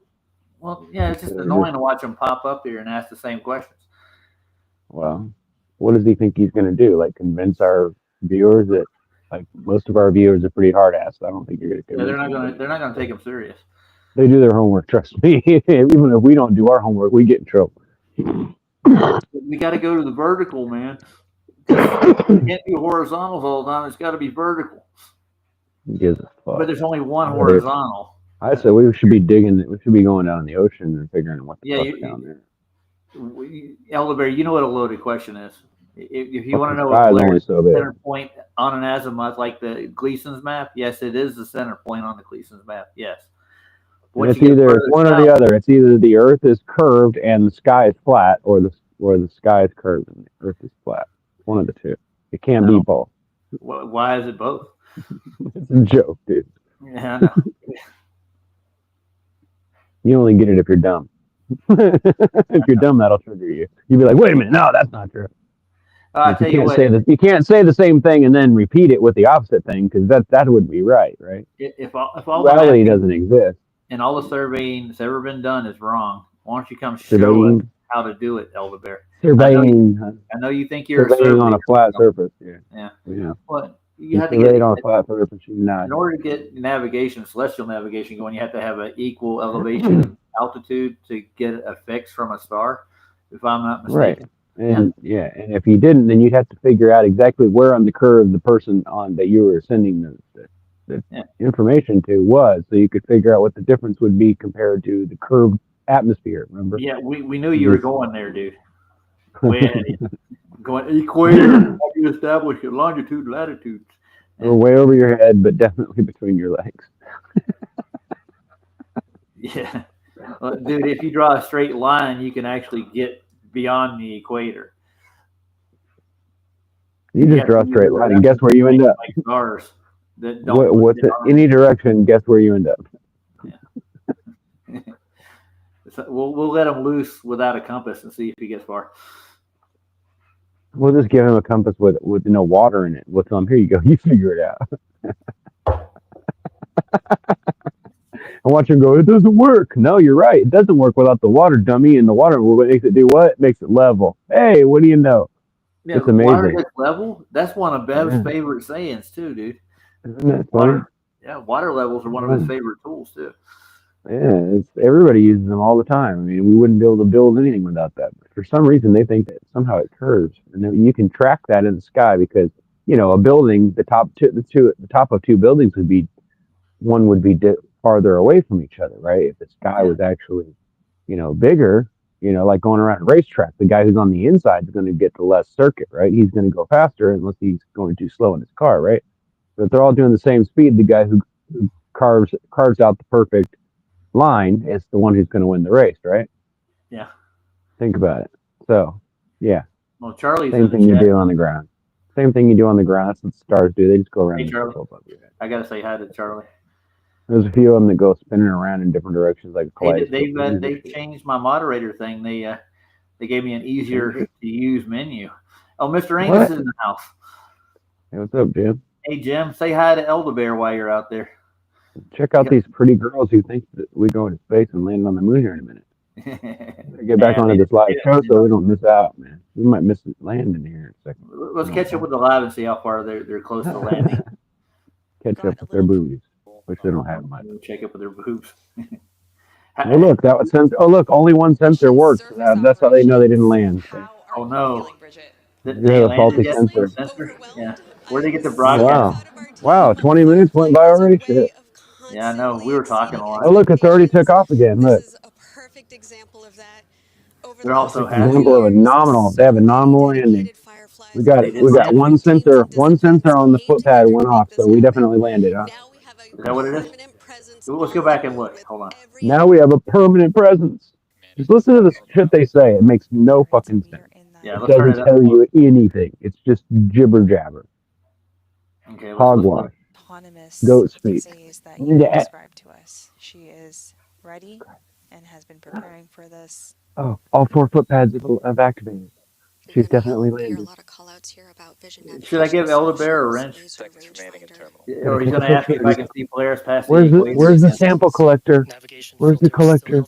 Speaker 1: Well, yeah, it's just
Speaker 2: Instead of
Speaker 1: annoying
Speaker 2: just
Speaker 1: to watch him pop up here and ask the same questions.
Speaker 2: well, what does he think he's going to do? Like convince our viewers that like most of our viewers are pretty hard ass. I don't think you're going to
Speaker 1: Yeah,
Speaker 2: convince anybody.
Speaker 1: they're not gonna take him serious.
Speaker 2: They do their homework. Trust me. Even if we don't do our homework, we get in trouble.
Speaker 1: We got to go to the vertical, man. Because you can't do horizontals all the time. It's got to be vertical.
Speaker 2: Who gives a
Speaker 1: But
Speaker 2: fuck?
Speaker 1: there's only one
Speaker 2: Whether it's,
Speaker 1: horizontal.
Speaker 2: I said we should be digging. We should be going down in the ocean and figuring out what the
Speaker 1: Yeah,
Speaker 2: fuck's down there.
Speaker 1: Elderberry, you know what a loaded question is. If you want to
Speaker 2: Fucking
Speaker 1: know
Speaker 2: sky
Speaker 1: what
Speaker 2: is only
Speaker 1: Blair's
Speaker 2: so big.
Speaker 1: center point on an azimuth, like the Gleason's map, yes, it is the center point on the Gleason's map. Yes.
Speaker 2: And it's either one or the other. It's either the Earth is curved and the sky is flat, or the sky is curved and the Earth is flat. One of the two. It can't be both.
Speaker 1: Why is it both?
Speaker 2: It's a joke, dude.
Speaker 1: Yeah, I know.
Speaker 2: You only get it if you're dumb. If you're dumb, that'll trigger you. You'd be like, "Wait a minute, no, that's not true."
Speaker 1: I tell you what,
Speaker 2: you can't say the same thing and then repeat it with the opposite thing because that would be right?
Speaker 1: if all
Speaker 2: Reality doesn't exist.
Speaker 1: And all the surveying that's ever been done is wrong. Why don't you come show us how to do it, Elder Bear?
Speaker 2: Surveying.
Speaker 1: I know you think you're
Speaker 2: surveying on a flat surface. Yeah.
Speaker 1: But you have to
Speaker 2: get on a flat surface.
Speaker 1: In order to get navigation, celestial navigation going, you have to have an equal elevation altitude to get a fix from a star. If I'm not mistaken.
Speaker 2: Right. And and if you didn't, then you'd have to figure out exactly where on the curve the person on that you were sending the information to was, so you could figure out what the difference would be compared to the curved atmosphere. Remember?
Speaker 1: Yeah, we knew you were going there, dude. Way ahead of you. Going equator, how do you establish your longitude, latitude?
Speaker 2: Or way over your head, but definitely between your legs.
Speaker 1: Yeah, dude. If you draw a straight line, you can actually get beyond the equator.
Speaker 2: You just draw a straight line, and guess where you end up?
Speaker 1: Like stars that don't
Speaker 2: any direction, guess where you end up?
Speaker 1: Yeah. So we'll let him loose without a compass and see if he gets far.
Speaker 2: We'll just give him a compass with no water in it. With here you go. You figure it out. And watch him go, it doesn't work. No, you're right. It doesn't work without the water, dummy. And the water makes it do what? It makes it level. Hey, what do you know?
Speaker 1: Yeah,
Speaker 2: it's amazing.
Speaker 1: Water gets level. That's one of Bev's favorite sayings too, dude.
Speaker 2: Isn't that funny?
Speaker 1: Water levels are one of his favorite tools too.
Speaker 2: Yeah, everybody uses them all the time. I mean, we wouldn't be able to build anything without that. But for some reason, they think that somehow it curves, and then you can track that in the sky because a building, the top of two buildings would be farther away from each other, right? If the sky was actually, bigger, like going around a racetrack, the guy who's on the inside is going to get the less circuit, right? He's going to go faster unless he's going too slow in his car, right? But if they're all doing the same speed, the guy who carves out the perfect line is the one who's going to win the race, right?
Speaker 1: Yeah.
Speaker 2: Think about it. So, yeah.
Speaker 1: Well, Charlie's
Speaker 2: same thing you do on the ground. Same thing you do on the ground. That's what stars do. They just go around.
Speaker 1: Hey, Charlie. I gotta say hi to Charlie.
Speaker 2: There's a few of them that go spinning around in different directions, like
Speaker 1: they've changed my moderator thing. They gave me an easier to use menu. Oh, Mr. Angus is in the house.
Speaker 2: Hey, what's up, Jim?
Speaker 1: Hey, Jim. Say hi to Elder Bear while you're out there.
Speaker 2: Check out these pretty girls who think that we go into space and land on the moon here in a minute. Get back onto this live show so we don't miss out, man. We might miss landing here in a second.
Speaker 1: Let's catch up with the live and see how far they're close to landing.
Speaker 2: Catch up with their boobies, which they don't have much.
Speaker 1: Check up with their boobs.
Speaker 2: Oh look, that was sensor. Oh look, only one sensor works. That's how they know they didn't land.
Speaker 1: Oh no,
Speaker 2: they have a faulty sensor.
Speaker 1: Yeah, where'd they get the broadcast?
Speaker 2: Wow, 20 minutes went by already. Shit.
Speaker 1: Yeah, I know. We were talking a lot.
Speaker 2: Oh look, it's already took off again. Look.
Speaker 7: This is a perfect example of that.
Speaker 1: They're also
Speaker 2: example of a nominal. They have a nominal landing. We got one sensor. One sensor on the footpad went off, so we definitely landed. Huh?
Speaker 1: Is that what it is? Let's go back and look. Hold on.
Speaker 2: Now we have a permanent presence. Just listen to the shit they say. It makes no fucking sense.
Speaker 1: Yeah,
Speaker 2: it doesn't tell you anything. It's just jibber jabber.
Speaker 1: Okay.
Speaker 2: Hogwash. Goat speak.
Speaker 5: Described to us. She is ready and has been preparing for this
Speaker 2: Oh, all 4 footpads have activated. She's definitely
Speaker 7: There are a
Speaker 2: landed.
Speaker 7: lot of callouts here about vision
Speaker 1: Should I give
Speaker 7: navigation
Speaker 1: Elder Bear a
Speaker 7: solutions,
Speaker 1: wrench?
Speaker 7: laser rangefinder.
Speaker 1: Or he's
Speaker 2: Take a
Speaker 1: going to ask me if
Speaker 2: picture.
Speaker 1: I can see Polaris past the equator?
Speaker 2: Where's the sample collector? Where's the collector?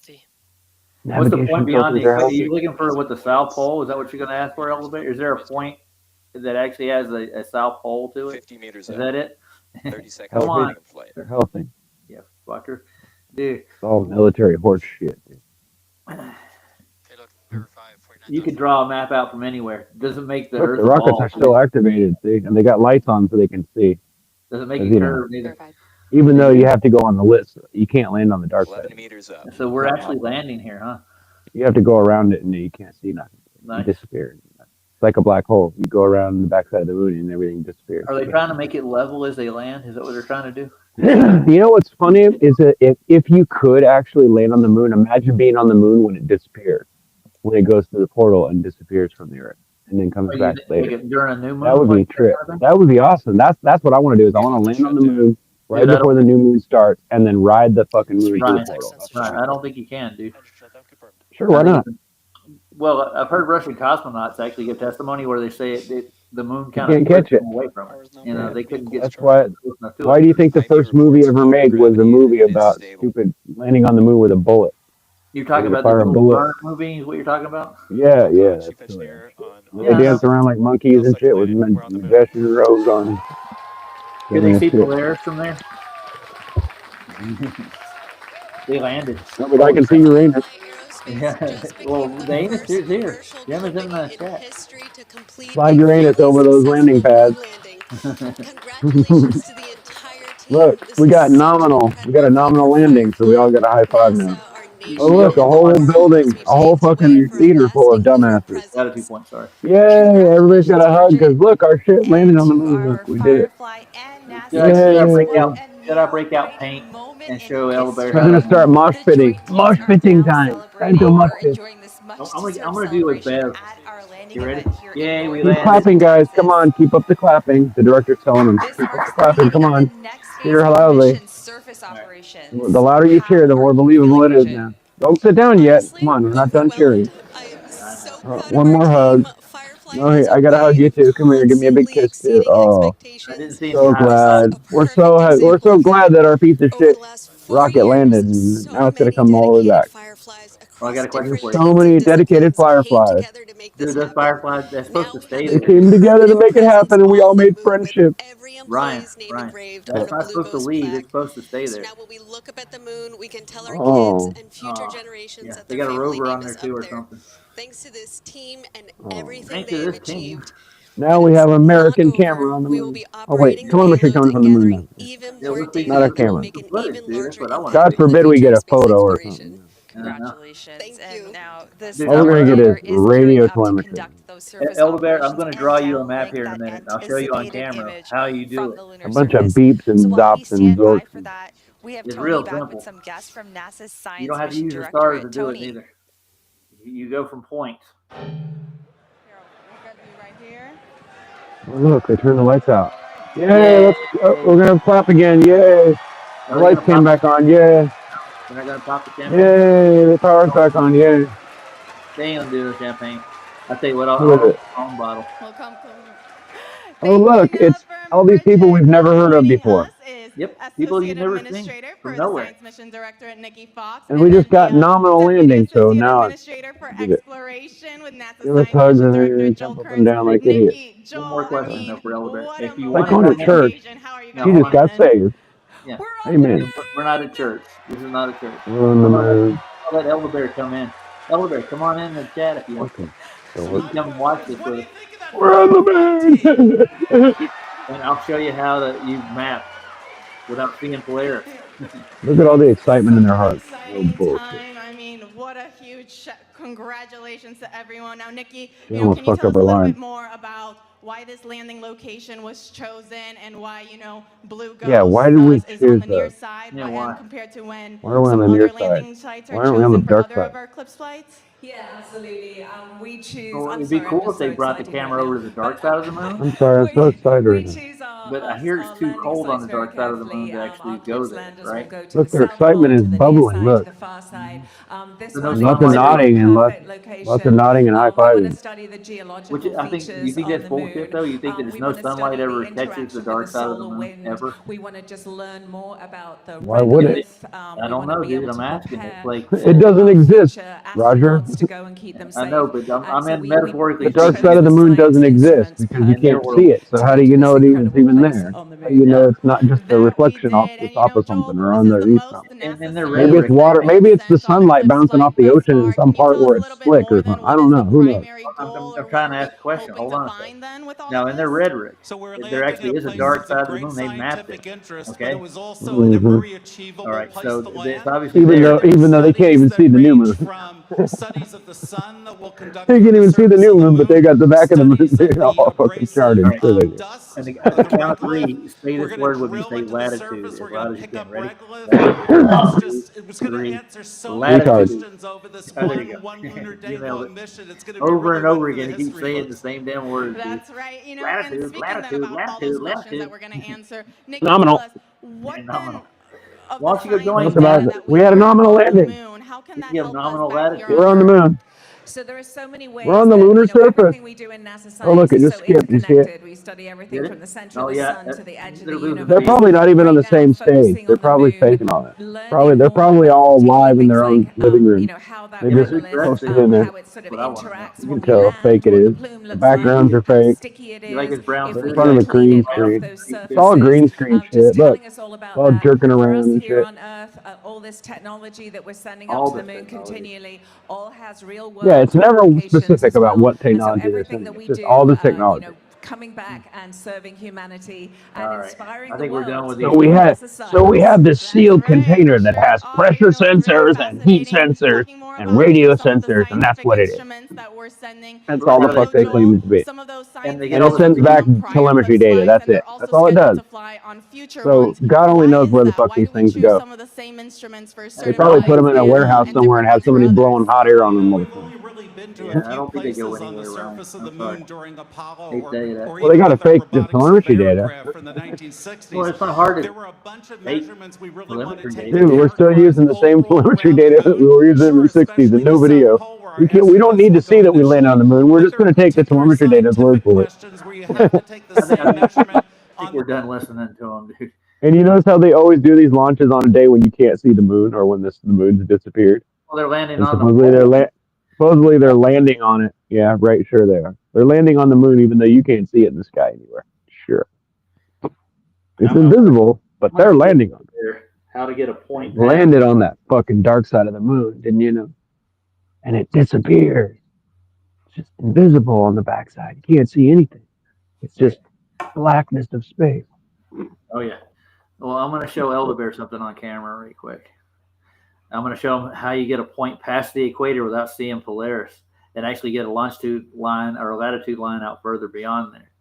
Speaker 1: What's the point
Speaker 2: Navigation
Speaker 1: beyond the
Speaker 2: filters are
Speaker 1: equator? Are
Speaker 2: healthy.
Speaker 1: you looking for what the south pole? Is that what you're going to ask for, Elder Bear? Is there a point that actually has a south pole to it? Is that it? Come on.
Speaker 2: They're healthy.
Speaker 1: Yeah, fucker. Dude.
Speaker 2: It's all military horse shit. Dude.
Speaker 1: You could draw a map out from anywhere. Does it make the
Speaker 2: Look,
Speaker 1: Earth
Speaker 2: the rockets
Speaker 1: ball?
Speaker 2: are still activated, see? And they got lights on so they can see.
Speaker 1: Does it make it curve either?
Speaker 2: Even though you have to go on the list, you can't land on the dark side.
Speaker 1: So we're actually landing here, huh?
Speaker 2: You have to go around it and you can't see nothing.
Speaker 1: Nice.
Speaker 2: You disappear. It's like a black hole. You go around the backside of the moon and everything disappears.
Speaker 1: Are they trying to make it level as they land? Is that what they're trying to do?
Speaker 2: You know what's funny is that if you could actually land on the moon, imagine being on the moon when it disappears, when it goes through the portal and disappears from the Earth and then comes back later.
Speaker 1: During a new moon?
Speaker 2: That would be a trip. That would be awesome. That's what I want to do. Is I want to land on the moon right before the new moon starts and then ride the fucking moon through the portal.
Speaker 1: Right. I don't think you can, dude.
Speaker 2: Sure, why not?
Speaker 1: Well, I've heard Russian cosmonauts actually give testimony where they say the moon kind
Speaker 2: of
Speaker 1: can't catch it away from it. You know, they couldn't get.
Speaker 2: That's why. Why do you think the first movie ever made was a movie about stupid landing on the moon with a bullet?
Speaker 1: You're talking about the Burn movie? Is what you're talking about?
Speaker 2: Yeah. That's they dance around like monkeys and shit with magician robes on.
Speaker 1: Can they see Polaris from there? They landed.
Speaker 2: No, but I can see Uranus.
Speaker 1: Yeah. Well, the anus is here. Jim is in the chat.
Speaker 2: Slide Uranus over those landing pads. Look, we got a nominal landing, so we all got a high five now. Oh look, a whole building, a whole fucking theater full of dumbasses.
Speaker 1: Got a 2 points, sorry.
Speaker 2: Yay, everybody's got a hug because look, our shit landed on the moon. Look, we did it.
Speaker 1: Should I break out paint and show Elder Bear?
Speaker 2: We're gonna start mosh pitting. Mosh pitting time. Time to mosh pit.
Speaker 1: I'm gonna do it, Bev. You ready? Yay, we
Speaker 2: Keep
Speaker 1: landed.
Speaker 2: clapping, guys. Come on, keep up the clapping. The director's telling them, keep up the clapping. Come on. Cheer loudly. The louder you cheer, the more believable it is now. Don't sit down yet. Come on, we're not done cheering. One more hug. No, hey, I gotta hug you too. Come here, give me a big kiss too. Oh, so glad. We're so glad that our piece of shit rocket landed, and now it's gonna come all the way back.
Speaker 1: Well, I got a question for you.
Speaker 2: So many dedicated fireflies.
Speaker 1: Dude, those fireflies, they're supposed to stay
Speaker 2: They
Speaker 1: there.
Speaker 2: came together to make it happen, and we all made friendship.
Speaker 1: Ryan, that's not supposed to leave. It's supposed to stay there.
Speaker 7: Now when we look up at the moon, we can tell our kids and future generations that
Speaker 1: they
Speaker 7: their
Speaker 1: got a
Speaker 7: family
Speaker 1: rover
Speaker 7: name
Speaker 1: on there
Speaker 7: is
Speaker 1: too
Speaker 7: up
Speaker 1: or
Speaker 7: there.
Speaker 1: something.
Speaker 7: Thanks to this team and everything
Speaker 1: Thanks
Speaker 7: they
Speaker 1: to
Speaker 7: have
Speaker 1: this team.
Speaker 7: achieved.
Speaker 2: Now we have American camera on the moon. Oh wait, telemetry coming from the moon now.
Speaker 7: Even
Speaker 1: Yeah,
Speaker 7: more
Speaker 1: let's see
Speaker 7: data
Speaker 2: Not a
Speaker 7: that will
Speaker 2: camera.
Speaker 7: make an
Speaker 1: Footage,
Speaker 7: even
Speaker 1: dude. That's
Speaker 7: larger
Speaker 1: what I want.
Speaker 2: God forbid we get a photo or
Speaker 7: exploration.
Speaker 2: something.
Speaker 5: Congratulations.
Speaker 7: Thank you.
Speaker 5: And now this
Speaker 1: Dude,
Speaker 2: All we're gonna get is radio
Speaker 5: to
Speaker 2: telemetry.
Speaker 5: conduct those surface
Speaker 1: Elder Bear, I'm
Speaker 5: operations
Speaker 1: going to
Speaker 5: and
Speaker 1: draw you a map
Speaker 5: downlink
Speaker 1: here in a
Speaker 5: that
Speaker 1: minute. I'll show you on
Speaker 5: anticipated
Speaker 1: camera
Speaker 5: image
Speaker 1: how you do
Speaker 5: from
Speaker 1: it.
Speaker 5: the lunar
Speaker 2: A bunch of
Speaker 5: surface.
Speaker 2: beeps and
Speaker 5: So while we
Speaker 2: dops and
Speaker 5: stand by
Speaker 2: zorks.
Speaker 5: for that, we have
Speaker 1: It's
Speaker 5: Tony
Speaker 1: real
Speaker 5: back
Speaker 1: simple.
Speaker 5: with some guests from NASA's Science
Speaker 1: You don't have to
Speaker 5: Mission
Speaker 1: use the stars to
Speaker 5: Directorate.
Speaker 1: do it
Speaker 5: Tony.
Speaker 1: either. You go from points.
Speaker 2: Oh, look, they turned the lights out. Yay! We're gonna clap again. Yay! The lights came back on. Yay!
Speaker 1: We're not going to pop the champagne.
Speaker 2: Yay! The power's back on. Yay!
Speaker 1: They ain't going to do the champagne. I'll tell you what, I'll
Speaker 2: Who is
Speaker 1: own
Speaker 2: it?
Speaker 1: my own bottle.
Speaker 2: Oh look, it's all these people we've never heard of before.
Speaker 1: Yep, people you've never seen from nowhere.
Speaker 8: Mission Director at Nikki Fox.
Speaker 2: And we just got nominal landing, so now
Speaker 8: Administrator for Exploration with NASA
Speaker 2: give us
Speaker 8: Science
Speaker 2: hugs
Speaker 8: Mission
Speaker 2: and
Speaker 8: Director
Speaker 2: then
Speaker 8: Joel
Speaker 2: jump up and
Speaker 8: Kearns.
Speaker 2: down like idiots.
Speaker 8: Nikki,
Speaker 1: One
Speaker 8: Joel,
Speaker 1: more question though for Elder Bear. If you
Speaker 2: Like
Speaker 1: want
Speaker 2: going to church.
Speaker 8: How are you
Speaker 2: She just got saved.
Speaker 1: Yeah.
Speaker 2: Amen.
Speaker 1: We're not at church. This is not a church.
Speaker 2: We're on the moon.
Speaker 1: I'll let Elder Bear come in. Elder Bear, come on in the chat if you want.
Speaker 2: Okay.
Speaker 1: You can come and watch this with us.
Speaker 2: We're on the moon.
Speaker 1: And I'll show you how to use maps without seeing Polaris.
Speaker 2: Look at all the excitement in their hearts. Oh, bullshit.
Speaker 8: I mean, what a huge congratulations to everyone. Now, Nikki,
Speaker 2: She
Speaker 8: can
Speaker 2: almost
Speaker 8: you
Speaker 2: fucked
Speaker 8: tell
Speaker 2: up
Speaker 8: us a
Speaker 2: her
Speaker 8: little
Speaker 2: line.
Speaker 8: bit more about why this landing location was chosen and why, Blue Ghost
Speaker 2: Yeah, why did we
Speaker 8: is on
Speaker 2: choose
Speaker 8: the near
Speaker 2: that?
Speaker 8: side
Speaker 1: Yeah, why?
Speaker 8: compared to when
Speaker 2: Why are we on
Speaker 8: some
Speaker 2: the near
Speaker 8: other
Speaker 2: side?
Speaker 8: landing sites
Speaker 2: Why
Speaker 8: are
Speaker 2: aren't we on
Speaker 8: chosen
Speaker 2: the
Speaker 8: for
Speaker 2: dark
Speaker 8: other
Speaker 2: side?
Speaker 8: of our Eclipse flights?
Speaker 10: Yeah, absolutely. We choose.
Speaker 1: Well,
Speaker 10: I'm
Speaker 1: it'd be
Speaker 10: sorry,
Speaker 1: cool
Speaker 10: I'm
Speaker 1: if they
Speaker 10: just so
Speaker 1: brought the
Speaker 10: excited
Speaker 1: camera
Speaker 10: right
Speaker 1: over
Speaker 10: now.
Speaker 1: to the dark side of the moon.
Speaker 2: I'm sorry, I'm so excited right
Speaker 10: We
Speaker 2: now.
Speaker 10: choose
Speaker 1: But I hear it's too cold on the dark side of the moon to actually go there, right?
Speaker 2: Look, their excitement is bubbling. Look,
Speaker 1: So no
Speaker 2: lots of
Speaker 1: sunlight ever.
Speaker 2: nodding and lots of nodding and high fiving.
Speaker 1: Which I think, do you think that's bullshit though? You think that there's no sunlight ever catches the dark side of the moon ever?
Speaker 8: We want to just learn more about the
Speaker 2: Why
Speaker 8: red
Speaker 2: would
Speaker 1: If
Speaker 2: it?
Speaker 1: it- I don't know, dude. I'm asking. It's like
Speaker 2: It doesn't exist, Roger.
Speaker 8: to go and keep them
Speaker 1: I
Speaker 8: safe.
Speaker 1: know, but I'm in metaphorically
Speaker 2: The dark
Speaker 1: speaking.
Speaker 2: side of the moon doesn't exist because you
Speaker 1: In their
Speaker 2: can't
Speaker 1: world.
Speaker 2: see it. So how do you know it's even there? How do you know it's not just a reflection off the top of something or on the east something?
Speaker 1: And their
Speaker 2: Maybe it's
Speaker 1: rhetoric.
Speaker 2: water. Maybe it's the sunlight bouncing off the ocean in some part where it's slick or something. I don't know. Who knows?
Speaker 1: I'm trying to ask a question. Hold on a second.
Speaker 8: Then with all
Speaker 1: Now,
Speaker 8: of
Speaker 1: in their
Speaker 8: this?
Speaker 1: rhetoric,
Speaker 3: So we're
Speaker 1: if there
Speaker 3: landing
Speaker 1: actually
Speaker 3: in a
Speaker 1: is a
Speaker 3: place
Speaker 1: dark
Speaker 3: that's of
Speaker 1: side of the
Speaker 3: great
Speaker 1: moon, they mapped it.
Speaker 3: scientific interest,
Speaker 1: Okay.
Speaker 3: but it was also in a very achievable
Speaker 1: All right.
Speaker 3: place
Speaker 1: So
Speaker 3: to
Speaker 1: it's
Speaker 3: land.
Speaker 1: obviously
Speaker 2: Even
Speaker 1: there.
Speaker 2: though they can't even see the new moon.
Speaker 3: From studies of the sun that we'll conduct
Speaker 2: They
Speaker 3: from
Speaker 2: can't
Speaker 3: the
Speaker 2: even see the
Speaker 3: surface
Speaker 2: new
Speaker 3: of the
Speaker 2: moon, but they got the back of the moon
Speaker 3: studies of
Speaker 2: all
Speaker 3: the
Speaker 2: fucking
Speaker 3: abrasive
Speaker 2: charted.
Speaker 1: All right.
Speaker 2: Sure they do.
Speaker 3: dust
Speaker 1: And
Speaker 3: of
Speaker 1: at the
Speaker 3: the
Speaker 1: count of
Speaker 3: regolith.
Speaker 1: three, say
Speaker 3: We're
Speaker 1: this
Speaker 3: going
Speaker 1: word
Speaker 3: to
Speaker 1: with me.
Speaker 3: drill
Speaker 1: Say
Speaker 3: into the
Speaker 1: latitude
Speaker 3: surface.
Speaker 1: as
Speaker 3: We're
Speaker 1: loud
Speaker 3: going
Speaker 1: as
Speaker 3: to
Speaker 1: you
Speaker 3: pick
Speaker 1: can.
Speaker 3: up
Speaker 1: Ready?
Speaker 3: regolith. It was going to
Speaker 1: Three.
Speaker 3: answer so many
Speaker 1: Latitude.
Speaker 3: questions over this
Speaker 1: Oh, there you go.
Speaker 3: one lunar day
Speaker 1: You nailed
Speaker 3: long
Speaker 1: it.
Speaker 3: mission. It's going to be
Speaker 1: Over
Speaker 3: really
Speaker 1: and
Speaker 3: one
Speaker 1: over
Speaker 3: for the
Speaker 1: again. He keeps
Speaker 3: history
Speaker 1: saying the
Speaker 3: books.
Speaker 1: same damn words. Dude.
Speaker 8: That's right. And
Speaker 1: Latitude,
Speaker 8: speaking then
Speaker 1: latitude,
Speaker 8: about all those
Speaker 1: latitude,
Speaker 8: questions that
Speaker 1: latitude.
Speaker 8: we're going to answer, Nick,
Speaker 2: Nominal.
Speaker 8: tell us what
Speaker 1: Nominal.
Speaker 8: then of
Speaker 1: Why
Speaker 8: the
Speaker 1: don't you go join
Speaker 8: science
Speaker 2: That's about
Speaker 8: data
Speaker 2: it.
Speaker 8: that
Speaker 2: We had a
Speaker 8: have
Speaker 2: nominal
Speaker 8: on the
Speaker 2: landing.
Speaker 8: moon, how can
Speaker 1: You
Speaker 8: that
Speaker 1: give
Speaker 8: help us
Speaker 1: nominal
Speaker 8: back here
Speaker 1: latitude.
Speaker 2: We're on the
Speaker 8: Earth?
Speaker 2: moon.
Speaker 8: So there are so many ways
Speaker 2: We're on the
Speaker 8: that,
Speaker 2: lunar surface.
Speaker 8: everything we do in NASA science
Speaker 2: Oh, look, it
Speaker 8: is
Speaker 2: just
Speaker 8: so
Speaker 2: skipped. You see it?
Speaker 8: interconnected. We study everything
Speaker 1: Did
Speaker 8: from
Speaker 1: it?
Speaker 8: the center
Speaker 1: Oh
Speaker 8: of the
Speaker 1: yeah.
Speaker 8: sun to the edge of the
Speaker 1: There was a
Speaker 8: universe.
Speaker 2: They're probably not even on
Speaker 8: Right
Speaker 2: the
Speaker 8: now,
Speaker 2: same stage.
Speaker 8: focusing
Speaker 2: They're
Speaker 8: on the
Speaker 2: probably
Speaker 8: moon,
Speaker 2: faking on it.
Speaker 8: learning
Speaker 2: They're
Speaker 8: more
Speaker 2: probably
Speaker 8: about
Speaker 2: all
Speaker 8: particularly
Speaker 2: live in
Speaker 8: things
Speaker 2: their own
Speaker 8: like,
Speaker 2: living room.
Speaker 8: how that
Speaker 2: They
Speaker 1: Yeah,
Speaker 2: just
Speaker 1: who's
Speaker 8: regolith,
Speaker 2: posted in there.
Speaker 8: how it sort of
Speaker 1: What I want to know.
Speaker 8: interacts
Speaker 2: You
Speaker 8: when
Speaker 2: can
Speaker 8: we
Speaker 2: tell how
Speaker 8: land,
Speaker 2: fake it
Speaker 8: what the
Speaker 2: is.
Speaker 8: plume
Speaker 2: The
Speaker 8: looks like,
Speaker 2: backgrounds are
Speaker 8: how
Speaker 2: fake.
Speaker 8: sticky it
Speaker 1: You like
Speaker 8: is,
Speaker 1: his brown
Speaker 8: if
Speaker 2: They're
Speaker 8: we
Speaker 2: in
Speaker 1: suit?
Speaker 2: front of
Speaker 8: can
Speaker 2: a
Speaker 8: clean
Speaker 2: green
Speaker 8: it off
Speaker 2: screen.
Speaker 8: those
Speaker 2: It's all
Speaker 8: surfaces.
Speaker 2: green screen
Speaker 8: Just
Speaker 2: shit. Look,
Speaker 8: telling us all about
Speaker 2: all
Speaker 8: that.
Speaker 2: jerking
Speaker 8: For
Speaker 2: around
Speaker 8: us
Speaker 2: and
Speaker 8: here
Speaker 2: shit.
Speaker 8: on Earth, all this technology that we're sending
Speaker 1: All
Speaker 8: up to the
Speaker 1: this
Speaker 8: moon
Speaker 1: technology.
Speaker 8: continually all has real world
Speaker 2: Yeah, it's never
Speaker 8: applications
Speaker 2: specific
Speaker 8: as
Speaker 2: about
Speaker 8: well.
Speaker 2: what
Speaker 8: And so
Speaker 2: technology they're
Speaker 8: everything
Speaker 2: sending.
Speaker 8: that
Speaker 2: It's
Speaker 8: we
Speaker 2: just
Speaker 8: do,
Speaker 2: all the technology.
Speaker 8: coming back and serving humanity and
Speaker 1: All right.
Speaker 8: inspiring
Speaker 1: I
Speaker 8: the
Speaker 1: think we're done
Speaker 8: world
Speaker 1: with
Speaker 8: to
Speaker 1: these
Speaker 2: So we
Speaker 8: use
Speaker 2: had
Speaker 8: NASA
Speaker 2: so we have
Speaker 8: science.
Speaker 2: this
Speaker 8: That's
Speaker 2: sealed
Speaker 8: right, we
Speaker 2: container that
Speaker 8: sure
Speaker 2: has
Speaker 8: are.
Speaker 2: pressure
Speaker 8: It's really
Speaker 2: sensors and heat
Speaker 8: fascinating
Speaker 2: sensors
Speaker 8: talking more
Speaker 2: and
Speaker 8: about
Speaker 2: radio
Speaker 8: some of the
Speaker 2: sensors, and that's
Speaker 8: scientific
Speaker 2: what it is.
Speaker 8: instruments that we're sending.
Speaker 2: That's
Speaker 1: Well,
Speaker 2: all
Speaker 1: that's
Speaker 2: the
Speaker 1: how
Speaker 8: You
Speaker 1: they
Speaker 2: fuck
Speaker 8: know,
Speaker 2: they claim
Speaker 8: Joel,
Speaker 2: it to be.
Speaker 8: some of those
Speaker 1: and
Speaker 8: science
Speaker 1: they get
Speaker 2: And
Speaker 1: all
Speaker 2: it
Speaker 8: missions
Speaker 1: this
Speaker 8: have
Speaker 2: sends
Speaker 8: been
Speaker 2: back
Speaker 8: on prior
Speaker 2: telemetry
Speaker 8: Cribs
Speaker 2: data.
Speaker 8: flights,
Speaker 2: That's
Speaker 8: and
Speaker 2: it.
Speaker 8: they're
Speaker 2: That's
Speaker 8: also
Speaker 2: all it
Speaker 8: scheduled
Speaker 2: does.
Speaker 8: to fly on future
Speaker 2: So
Speaker 8: ones.
Speaker 2: God only
Speaker 8: Why
Speaker 2: knows
Speaker 8: is
Speaker 2: where the
Speaker 8: that?
Speaker 2: fuck
Speaker 8: Why
Speaker 2: these
Speaker 8: do we
Speaker 2: things
Speaker 8: choose
Speaker 2: go.
Speaker 8: some of the same instruments for
Speaker 2: They
Speaker 8: certain
Speaker 2: probably put them
Speaker 8: flights
Speaker 2: in a warehouse
Speaker 8: and
Speaker 2: somewhere and
Speaker 8: different
Speaker 2: have
Speaker 8: ones for
Speaker 2: somebody blowing
Speaker 8: others?
Speaker 2: hot air on them
Speaker 3: We've
Speaker 2: motherfuckers.
Speaker 3: only really been to
Speaker 1: Yeah,
Speaker 3: a
Speaker 1: I
Speaker 3: few
Speaker 1: don't think they go
Speaker 3: places on the
Speaker 1: anywhere, Ryan.
Speaker 3: surface of
Speaker 1: I'm
Speaker 3: the
Speaker 1: sorry.
Speaker 3: moon during Apollo
Speaker 1: Hate to tell you that.
Speaker 3: or
Speaker 2: Well, they
Speaker 3: even
Speaker 2: got to
Speaker 3: with our
Speaker 2: fake the
Speaker 3: robotic
Speaker 2: telemetry
Speaker 3: surveyor
Speaker 2: data.
Speaker 3: craft from the
Speaker 1: Well,
Speaker 3: 1960s.
Speaker 1: it's not hard to
Speaker 3: There were a bunch of
Speaker 1: fake
Speaker 3: measurements we really want to
Speaker 1: telemetry
Speaker 3: take
Speaker 1: data.
Speaker 3: to
Speaker 2: Dude, we're still
Speaker 3: characterize
Speaker 2: using the same
Speaker 3: overall
Speaker 2: telemetry
Speaker 3: around the
Speaker 2: data we
Speaker 3: moon.
Speaker 2: were using in
Speaker 3: Sure,
Speaker 2: the 60s and
Speaker 3: especially
Speaker 2: no
Speaker 3: the South
Speaker 2: video.
Speaker 3: Pole where our
Speaker 2: We don't
Speaker 3: astronauts
Speaker 2: need
Speaker 3: will
Speaker 2: to see
Speaker 3: go
Speaker 2: that we landed
Speaker 3: initially.
Speaker 2: on the moon. We're
Speaker 3: But
Speaker 2: just
Speaker 3: there are
Speaker 2: going to take the
Speaker 3: particular
Speaker 2: telemetry data's word
Speaker 3: scientific
Speaker 2: for it.
Speaker 3: questions where you have to take the
Speaker 1: I think,
Speaker 3: same measurement
Speaker 1: I think
Speaker 3: on
Speaker 1: we're done listening to them, dude.
Speaker 2: And you notice how they always do these launches on a day when you can't see the moon or when the moon's disappeared.
Speaker 1: Well, they're landing
Speaker 2: And
Speaker 1: on the
Speaker 2: supposedly they're landing on it. Yeah, right. Sure they are. They're landing on the moon even though you can't see it in the sky anywhere. Sure, it's
Speaker 1: I'm gonna
Speaker 2: invisible, but they're landing on it.
Speaker 1: there how to get a point.
Speaker 2: Landed on that fucking dark side of the moon, didn't you know? And it disappears. It's just invisible on the backside. You can't see anything. It's just blackness of space.
Speaker 1: Oh yeah. Well, I'm gonna show Elderbear something on camera really quick. I'm gonna show him how you get a point past the equator without seeing Polaris, and actually get a longitude line or a latitude line out further beyond there.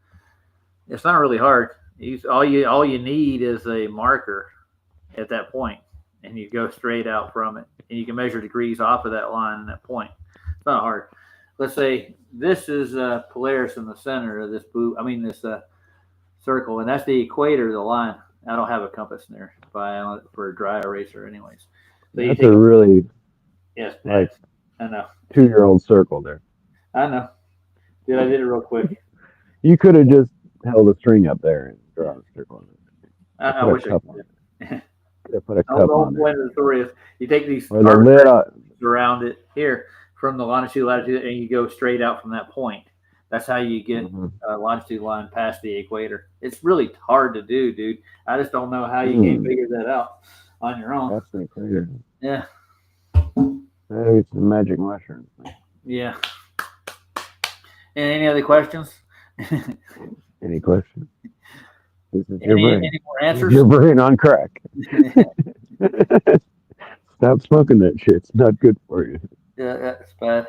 Speaker 1: It's not really hard. All you need is a marker at that point, and you go straight out from it, and you can measure degrees off of that line and that point. It's not hard. Let's say this is Polaris in the center of this this circle, and that's the equator, the line. I don't have a compass there for a dry eraser, anyways. So
Speaker 2: That's a really
Speaker 1: yes,
Speaker 2: like
Speaker 1: I know
Speaker 2: 2-year-old circle there.
Speaker 1: I know, dude. I did it real quick.
Speaker 2: You could have just held a string up there and drawn a circle on it.
Speaker 1: I wish I
Speaker 2: could. Put a
Speaker 1: The
Speaker 2: cup
Speaker 1: whole
Speaker 2: on
Speaker 1: point
Speaker 2: there.
Speaker 1: of the story is you take these
Speaker 2: Or the lid
Speaker 1: around it here from the longitude, latitude, and you go straight out from that point. That's how you get a longitude line past the equator. It's really hard to do, dude. I just don't know how you can't figure that out on your own.
Speaker 2: That's the equator.
Speaker 1: Yeah.
Speaker 2: Maybe it's the magic mushroom.
Speaker 1: Yeah. And any other questions?
Speaker 2: Any questions? This is your brain.
Speaker 1: Any more answers?
Speaker 2: Your brain on crack. Stop smoking that shit. It's not good for you.
Speaker 1: Yeah, that's bad.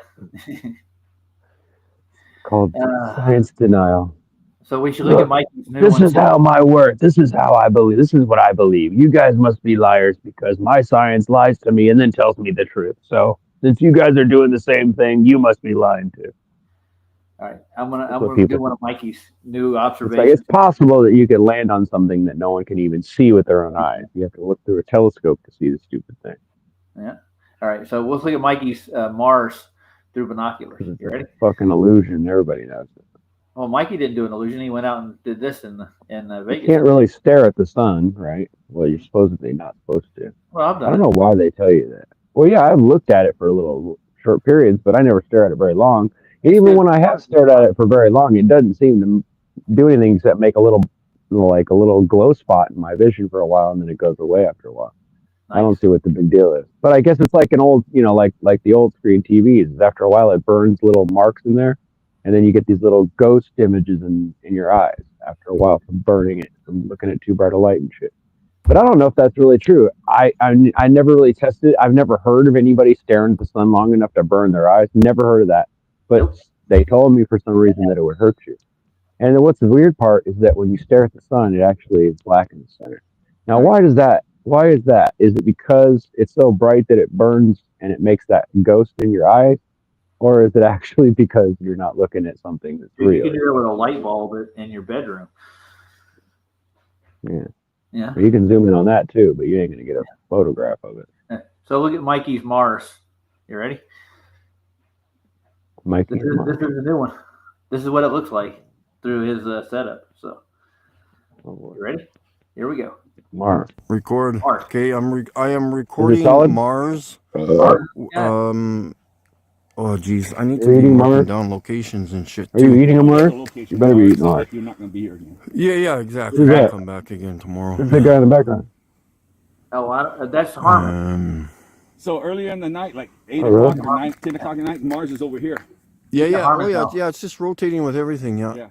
Speaker 2: Called science denial.
Speaker 1: So we should look at Mikey's new
Speaker 2: This
Speaker 1: one.
Speaker 2: is how my work. This is how I believe. This is what I believe. You guys must be liars because my science lies to me and then tells me the truth. So since you guys are doing the same thing, you must be lying too.
Speaker 1: All right, I'm gonna
Speaker 2: what
Speaker 1: do
Speaker 2: people.
Speaker 1: one of Mikey's new
Speaker 2: It's like
Speaker 1: observations.
Speaker 2: it's possible that you could land on something that no one can even see with their own eyes. You have to look through a telescope to see the stupid thing.
Speaker 1: Yeah. All right, so we'll look at Mikey's Mars through binoculars.
Speaker 2: Because it's
Speaker 1: You ready?
Speaker 2: a fucking illusion. Everybody knows it.
Speaker 1: Well, Mikey didn't do an illusion. He went out and did this in
Speaker 2: You
Speaker 1: Vegas.
Speaker 2: can't really stare at the sun, right? Well, you're supposedly not supposed to.
Speaker 1: Well, I've
Speaker 2: I
Speaker 1: done
Speaker 2: don't
Speaker 1: it.
Speaker 2: know why they tell you that. Well, yeah, I've looked at it for a little short periods, but I never stare at it very long. And even when I have stared at it for very long, it doesn't seem to do anything except make a little glow spot in my vision for a while, and then it goes away after a while. I don't
Speaker 1: Nice.
Speaker 2: see what the big deal is. But I guess it's like an old, like the old screen TVs. After a while, it burns little marks in there, and then you get these little ghost images in your eyes after a while from burning it, from looking at too bright a light and shit. But I don't know if that's really true. I never really tested it. I've never heard of anybody staring at the sun long enough to burn their eyes. Never heard of that. But
Speaker 1: Nope.
Speaker 2: they told me for some reason that it would hurt you. And then what's the weird part is that when you stare at the sun, it actually is black in the center. Now, why is that? Why is that? Is it because it's so bright that it burns and it makes that ghost in your eye? Or is it actually because you're not looking at something that's
Speaker 1: You
Speaker 2: real?
Speaker 1: can do it with a light bulb in your bedroom.
Speaker 2: Yeah.
Speaker 1: Yeah.
Speaker 2: You can zoom in on that too, but you ain't going to get a photograph of it.
Speaker 1: So look at Mikey's Mars. You ready?
Speaker 2: Mikey,
Speaker 1: This is the new one. This is what it looks like through his setup. So, you ready? Here we go.
Speaker 2: Mars.
Speaker 10: Record.
Speaker 1: Mars.
Speaker 10: Okay, I am
Speaker 2: solid?
Speaker 10: recording Mars.
Speaker 1: Yeah.
Speaker 10: Oh geez, I need
Speaker 2: You're
Speaker 10: to be
Speaker 2: eating
Speaker 10: marking
Speaker 2: Mars?
Speaker 10: down locations and shit
Speaker 2: Are you
Speaker 10: too.
Speaker 2: eating a Mars? You better be eating Mars.
Speaker 11: You're not going to be here again.
Speaker 10: Yeah, exactly.
Speaker 2: Who's
Speaker 10: I'll
Speaker 2: that?
Speaker 10: come back again tomorrow.
Speaker 2: Who's the guy in the background?
Speaker 1: Oh, that's Harmon.
Speaker 11: So earlier in the night, like 8
Speaker 2: Oh, really?
Speaker 11: o'clock or 9, 10 o'clock at night, Mars is over here.
Speaker 10: Yeah.
Speaker 1: Harmon
Speaker 10: Oh yeah,
Speaker 1: Belt.
Speaker 10: yeah. It's just rotating with everything. Yeah.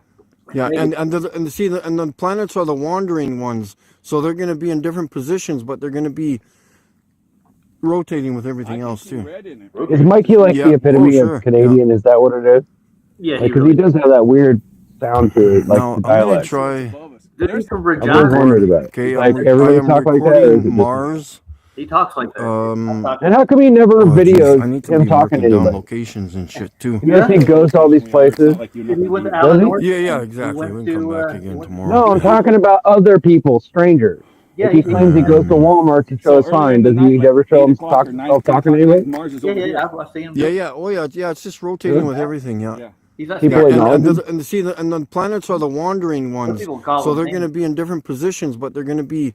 Speaker 11: Yeah.
Speaker 10: And the planets are the wandering ones, so they're going to be in different positions, but they're going to be rotating with everything else
Speaker 11: See
Speaker 10: too.
Speaker 11: red in it.
Speaker 2: Is Mikey like
Speaker 10: Yeah.
Speaker 2: the epitome
Speaker 10: Oh, sure.
Speaker 2: of Canadian? Is that what it is?
Speaker 1: Yeah,
Speaker 2: Because
Speaker 1: really
Speaker 2: he does have that weird sound to it, like
Speaker 10: Now
Speaker 2: the
Speaker 10: I'm going
Speaker 2: dialect.
Speaker 10: to try.
Speaker 11: Above us.
Speaker 1: Did he from
Speaker 2: I've always
Speaker 1: Regina?
Speaker 2: wondered about it.
Speaker 10: Okay,
Speaker 2: Like
Speaker 10: I
Speaker 2: everybody
Speaker 10: am
Speaker 2: talk like that? Or is it
Speaker 10: recording
Speaker 2: just-
Speaker 10: Mars.
Speaker 1: He talks like that.
Speaker 2: And how come he never
Speaker 10: Oh, geez,
Speaker 2: videos
Speaker 10: I need to
Speaker 2: him
Speaker 10: be
Speaker 2: talking to
Speaker 10: marking down
Speaker 2: anybody?
Speaker 10: locations and shit too.
Speaker 2: You guys think goes to all these places?
Speaker 11: Like you're
Speaker 1: Did
Speaker 11: not
Speaker 1: he
Speaker 11: going
Speaker 1: went
Speaker 11: to
Speaker 1: to
Speaker 11: be
Speaker 2: Does
Speaker 1: Alan
Speaker 2: he?
Speaker 1: North?
Speaker 10: Yeah,
Speaker 1: He
Speaker 10: exactly.
Speaker 1: went
Speaker 10: We can come
Speaker 1: to,
Speaker 10: back again
Speaker 1: went-
Speaker 10: tomorrow.
Speaker 2: No, I'm talking about other people, strangers.
Speaker 1: Yeah,
Speaker 2: If he
Speaker 1: he-
Speaker 2: claims he goes to Walmart to show a sign, does he ever show himself talking to anybody?
Speaker 11: Mars is
Speaker 1: Yeah,
Speaker 11: over here.
Speaker 1: I've seen him. do it.
Speaker 10: Yeah. Oh yeah. It's just rotating
Speaker 2: Really?
Speaker 10: with everything. Yeah.
Speaker 11: Yeah.
Speaker 1: He's not
Speaker 2: People
Speaker 1: scared.
Speaker 2: acknowledge him?
Speaker 10: And the planets are the wandering ones,
Speaker 1: people call
Speaker 10: so
Speaker 1: them
Speaker 10: they're going to
Speaker 1: names.
Speaker 10: be in different positions, but they're going to be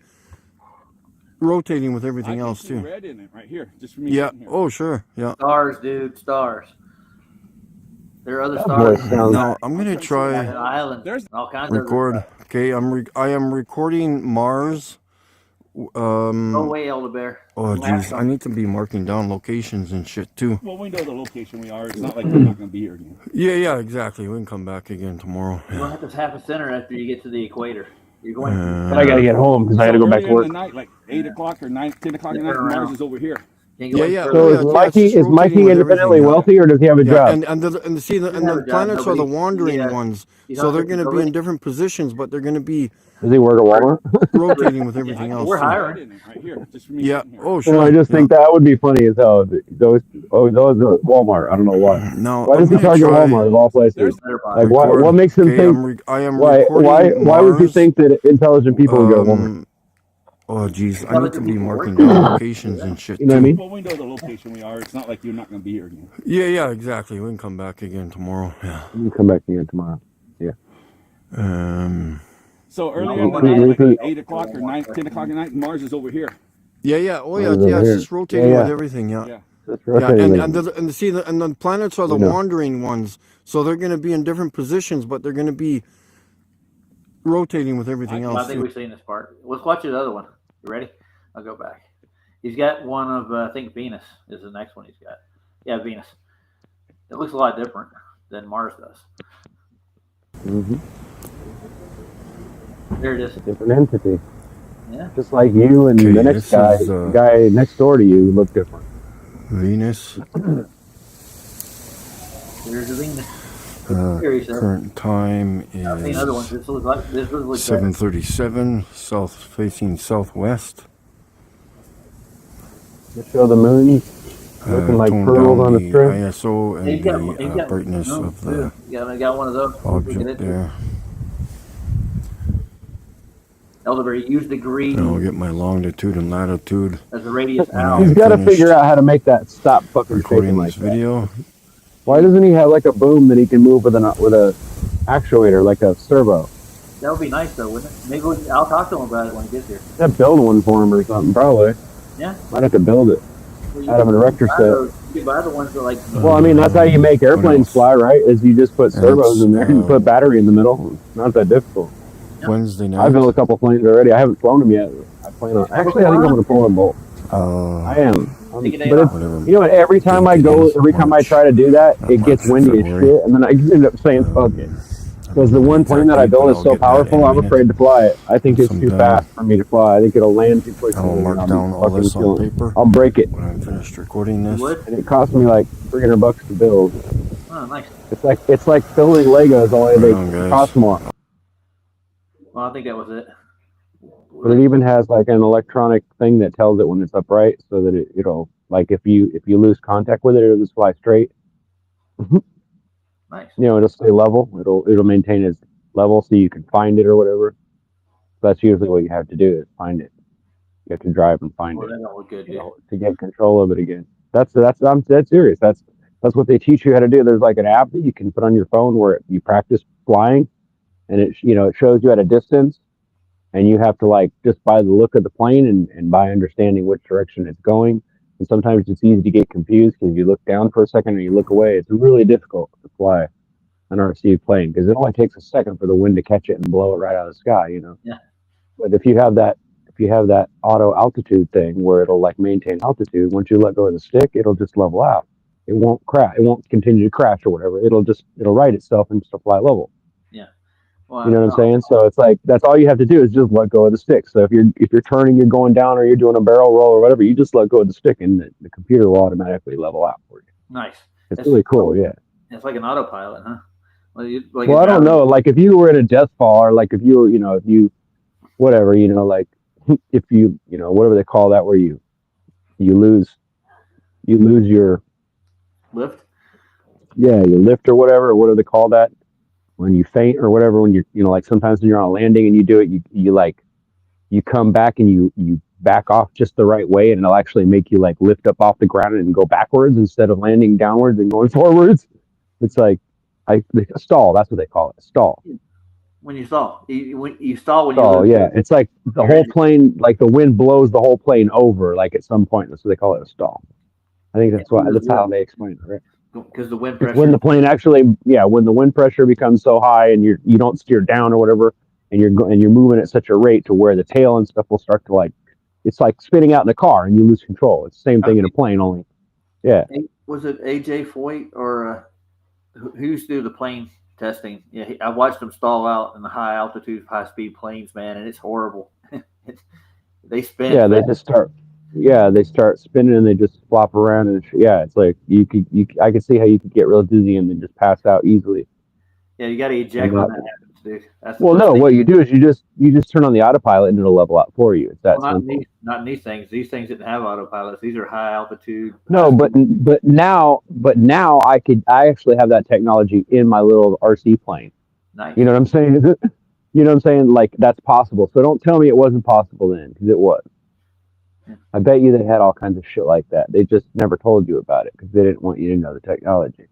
Speaker 10: rotating with everything
Speaker 11: I can
Speaker 10: else
Speaker 11: see
Speaker 10: too.
Speaker 11: red in it right here, just for me.
Speaker 10: Yeah.
Speaker 11: sitting here.
Speaker 10: Oh sure. Yeah.
Speaker 1: Stars, dude, stars. There are other
Speaker 2: That
Speaker 1: stars.
Speaker 2: voice sounds-
Speaker 10: Now I'm going to
Speaker 1: And
Speaker 10: try
Speaker 1: islands.
Speaker 11: There's-
Speaker 1: and all kinds of
Speaker 10: record.
Speaker 1: other stuff.
Speaker 10: Okay, I am recording Mars.
Speaker 1: Go away, Elder Bear.
Speaker 10: Oh
Speaker 1: We'll have
Speaker 10: geez, I
Speaker 1: some.
Speaker 10: need to be marking down locations and shit too.
Speaker 11: Well, we know the location we are. It's not like you're not going to be here again.
Speaker 10: Yeah, exactly. We can come back again tomorrow.
Speaker 1: You'll have to have a center after you get to the equator. You're going.
Speaker 2: But I gotta get home because I had to go back to
Speaker 11: earlier
Speaker 2: work.
Speaker 11: in the night, like 8 o'clock or 9, 10 o'clock at night,
Speaker 1: Turn
Speaker 11: Mars
Speaker 1: around.
Speaker 11: is over here.
Speaker 1: Can't go any
Speaker 10: Yeah.
Speaker 1: further.
Speaker 2: So
Speaker 10: Oh,
Speaker 2: is
Speaker 10: yeah, it's
Speaker 2: Mikey
Speaker 10: just rotating
Speaker 2: Mikey
Speaker 10: with
Speaker 2: independently
Speaker 10: everything, yeah.
Speaker 2: wealthy, or does he have a
Speaker 10: Yeah,
Speaker 2: job?
Speaker 10: and the
Speaker 1: have a job,
Speaker 10: planets are the
Speaker 1: nobody-
Speaker 10: wandering
Speaker 1: yeah.
Speaker 10: ones,
Speaker 1: He's
Speaker 10: so
Speaker 1: not
Speaker 10: they're going to be in
Speaker 1: nobody-
Speaker 10: different positions, but they're going to be
Speaker 2: Does he work at Walmart?
Speaker 10: rotating with everything else.
Speaker 1: We're
Speaker 10: too.
Speaker 1: hiring.
Speaker 11: Red in it right here, just for me.
Speaker 10: Yeah.
Speaker 11: sitting here.
Speaker 10: Oh
Speaker 2: Well,
Speaker 10: sure.
Speaker 2: I just
Speaker 10: yeah.
Speaker 2: think that would be funny as hell. Those are Walmart. I don't know why.
Speaker 10: Now
Speaker 2: Why
Speaker 10: I'm
Speaker 2: does he
Speaker 10: gonna
Speaker 2: target
Speaker 10: try
Speaker 2: Walmart of all places?
Speaker 11: There's-
Speaker 1: Better buy.
Speaker 2: Like what makes him
Speaker 10: Okay,
Speaker 2: think?
Speaker 10: I am
Speaker 2: Why
Speaker 10: recording
Speaker 2: would he
Speaker 10: Mars.
Speaker 2: think that intelligent people would go to Walmart?
Speaker 10: Oh geez, I
Speaker 1: Well,
Speaker 10: need to be
Speaker 1: people
Speaker 10: marking
Speaker 1: work.
Speaker 10: down locations and shit
Speaker 2: You know what I
Speaker 10: too.
Speaker 2: mean?
Speaker 11: Well, we know the location we are. It's not like you're not going to be here again.
Speaker 10: Yeah, exactly. We can come back again tomorrow. Yeah.
Speaker 2: You can come back again tomorrow.
Speaker 11: So earlier in the
Speaker 2: Repeat,
Speaker 11: night, like
Speaker 2: repeat.
Speaker 11: 8 o'clock or 9, 10 o'clock at night, Mars is over here.
Speaker 10: Yeah. Oh yeah.
Speaker 2: Over
Speaker 10: Yeah. It's
Speaker 2: here.
Speaker 10: just rotating
Speaker 2: Yeah.
Speaker 10: with everything. Yeah.
Speaker 11: Yeah.
Speaker 2: That's
Speaker 10: Yeah,
Speaker 2: rotating.
Speaker 10: and the planets are the
Speaker 2: We know.
Speaker 10: wandering ones, so they're going to be in different positions, but they're going to be rotating with everything
Speaker 1: I
Speaker 10: else
Speaker 1: think
Speaker 10: too.
Speaker 1: we've seen this part. Let's watch the other one. You ready? I'll go back. He's got one of, I think Venus is the next one he's got. Yeah, Venus. It looks a lot different than Mars does.
Speaker 2: Mm-hmm.
Speaker 1: There it is.
Speaker 2: Different entity.
Speaker 1: Yeah.
Speaker 2: Just like you and
Speaker 10: Okay,
Speaker 2: the next
Speaker 10: this
Speaker 2: guy,
Speaker 10: is,
Speaker 2: the guy next door to you look different.
Speaker 10: Venus.
Speaker 1: There's the Venus. Here he says.
Speaker 10: Current time
Speaker 1: I've seen other ones.
Speaker 10: is
Speaker 1: This looks like better.
Speaker 10: 7:37. Facing southwest.
Speaker 2: Just show the moon. Looking like
Speaker 10: tone
Speaker 2: pearls
Speaker 10: down
Speaker 2: on a
Speaker 10: the
Speaker 2: string.
Speaker 10: ISO and
Speaker 1: He's
Speaker 10: the
Speaker 1: got
Speaker 10: brightness
Speaker 1: no,
Speaker 10: of the
Speaker 1: got one of those.
Speaker 10: object there.
Speaker 1: Elderberry, use degree.
Speaker 10: And I'll get my longitude and latitude.
Speaker 1: As a radius out.
Speaker 2: He's got to figure out how to make that stop fucking
Speaker 10: recording
Speaker 2: shaking like
Speaker 10: this video.
Speaker 2: that. Why doesn't he have like a boom that he can move with a actuator, like a servo?
Speaker 1: That would be nice though, wouldn't it? Maybe I'll talk to him about it when he gets here.
Speaker 2: I'd build one for him or something, probably.
Speaker 1: Yeah.
Speaker 2: Might have to build it out of an erector set.
Speaker 1: You can buy the ones that like.
Speaker 2: Well, I mean, that's how you make airplanes fly, right? Is you just put servos in there and put battery in the middle. It's not that difficult.
Speaker 10: Wednesday night.
Speaker 2: I've built a couple planes already. I haven't flown them yet. I plan on. Actually, I think I'm going to pull them both. I am. But it's, you know what? Every time I try to do that, it gets windy as shit, and then I end up saying fuck it. Because the one plane that I built is so powerful, I'm afraid to fly it. I think it's too fast for me to fly. I think it'll land too quickly.
Speaker 10: I'll mark down all this on paper.
Speaker 2: I'll break it.
Speaker 10: When I'm finished recording this.
Speaker 2: And it cost me like $300 to build.
Speaker 1: Oh, nice.
Speaker 2: It's like building Legos, only they cost more.
Speaker 1: Well, I think that was it.
Speaker 2: But it even has like an electronic thing that tells it when it's upright, so that it'll like if you lose contact with it, it'll just fly straight.
Speaker 1: Nice.
Speaker 2: You know, it'll stay level. It'll maintain its level so you can find it or whatever. That's usually what you have to do is find it. You have to drive and find it.
Speaker 1: That don't look good,
Speaker 2: To get control of it again. I'm dead serious. That's what they teach you how to do. There's like an app that you can put on your phone where you practice flying, and it shows you at a distance, and you have to like just by the look of the plane and by understanding which direction it's going. And sometimes it's easy to get confused because you look down for a second and you look away. It's really difficult to fly an RC plane because it only takes a second for the wind to catch it and blow it right out of the sky,
Speaker 1: Yeah.
Speaker 2: But if you have that auto altitude thing where it'll like maintain altitude, once you let go of the stick, it'll just level out. It won't crash. It won't continue to crash or whatever. It'll right itself and just fly level.
Speaker 1: Yeah. Well,
Speaker 2: you know what I'm saying? So it's like that's all you have to do is just let go of the stick. So if you're turning, you're going down, or you're doing a barrel roll or whatever, you just let go of the stick, and the computer will automatically level out for you.
Speaker 1: Nice.
Speaker 2: It's really cool. Yeah.
Speaker 1: It's like an autopilot, huh?
Speaker 2: Well, I don't know. Like if you were in a death fall, or like if you were, if you, whatever, like if you, whatever they call that, where you lose your
Speaker 1: lift.
Speaker 2: Yeah, you lift or whatever. Or what do they call that? When you faint or whatever, when you're, like sometimes when you're on a landing and you do it, you come back and you back off just the right way, and it'll actually make you like lift up off the ground and go backwards instead of landing downwards and going forwards. It's like a stall. That's what they call it. Stall.
Speaker 1: When you stall, you stall.
Speaker 2: Yeah, it's like the whole plane, like the wind blows the whole plane over, like at some point. That's what they call it, a stall. I think that's how they explain it, right?
Speaker 1: Because the wind pressure.
Speaker 2: When the plane actually, when the wind pressure becomes so high and you don't steer down or whatever, and you're moving at such a rate to where the tail and stuff will start to like, it's like spinning out in a car and you lose control. It's the same thing in a plane, only. Yeah.
Speaker 1: Was it AJ Foyt or who used to do the plane testing? Yeah, I watched them stall out in the high altitude, high speed planes, man, and it's horrible. They spin.
Speaker 2: Yeah, they just start. Yeah, they start spinning and they just flop around, and it's like I could see how you could get real dizzy and then just pass out easily.
Speaker 1: Yeah, you got to eject when that happens, dude.
Speaker 2: Well, no, what you do is you just turn on the autopilot and it'll level out for you. It's that simple.
Speaker 1: Not in these things. These things didn't have autopilots. These are high altitude.
Speaker 2: No, but now I actually have that technology in my little RC plane.
Speaker 1: Nice.
Speaker 2: You know what I'm saying? You know what I'm saying? Like that's possible. So don't tell me it wasn't possible then, because it was. I bet you they had all kinds of shit like that. They just never told you about it because they didn't want you to know the technology.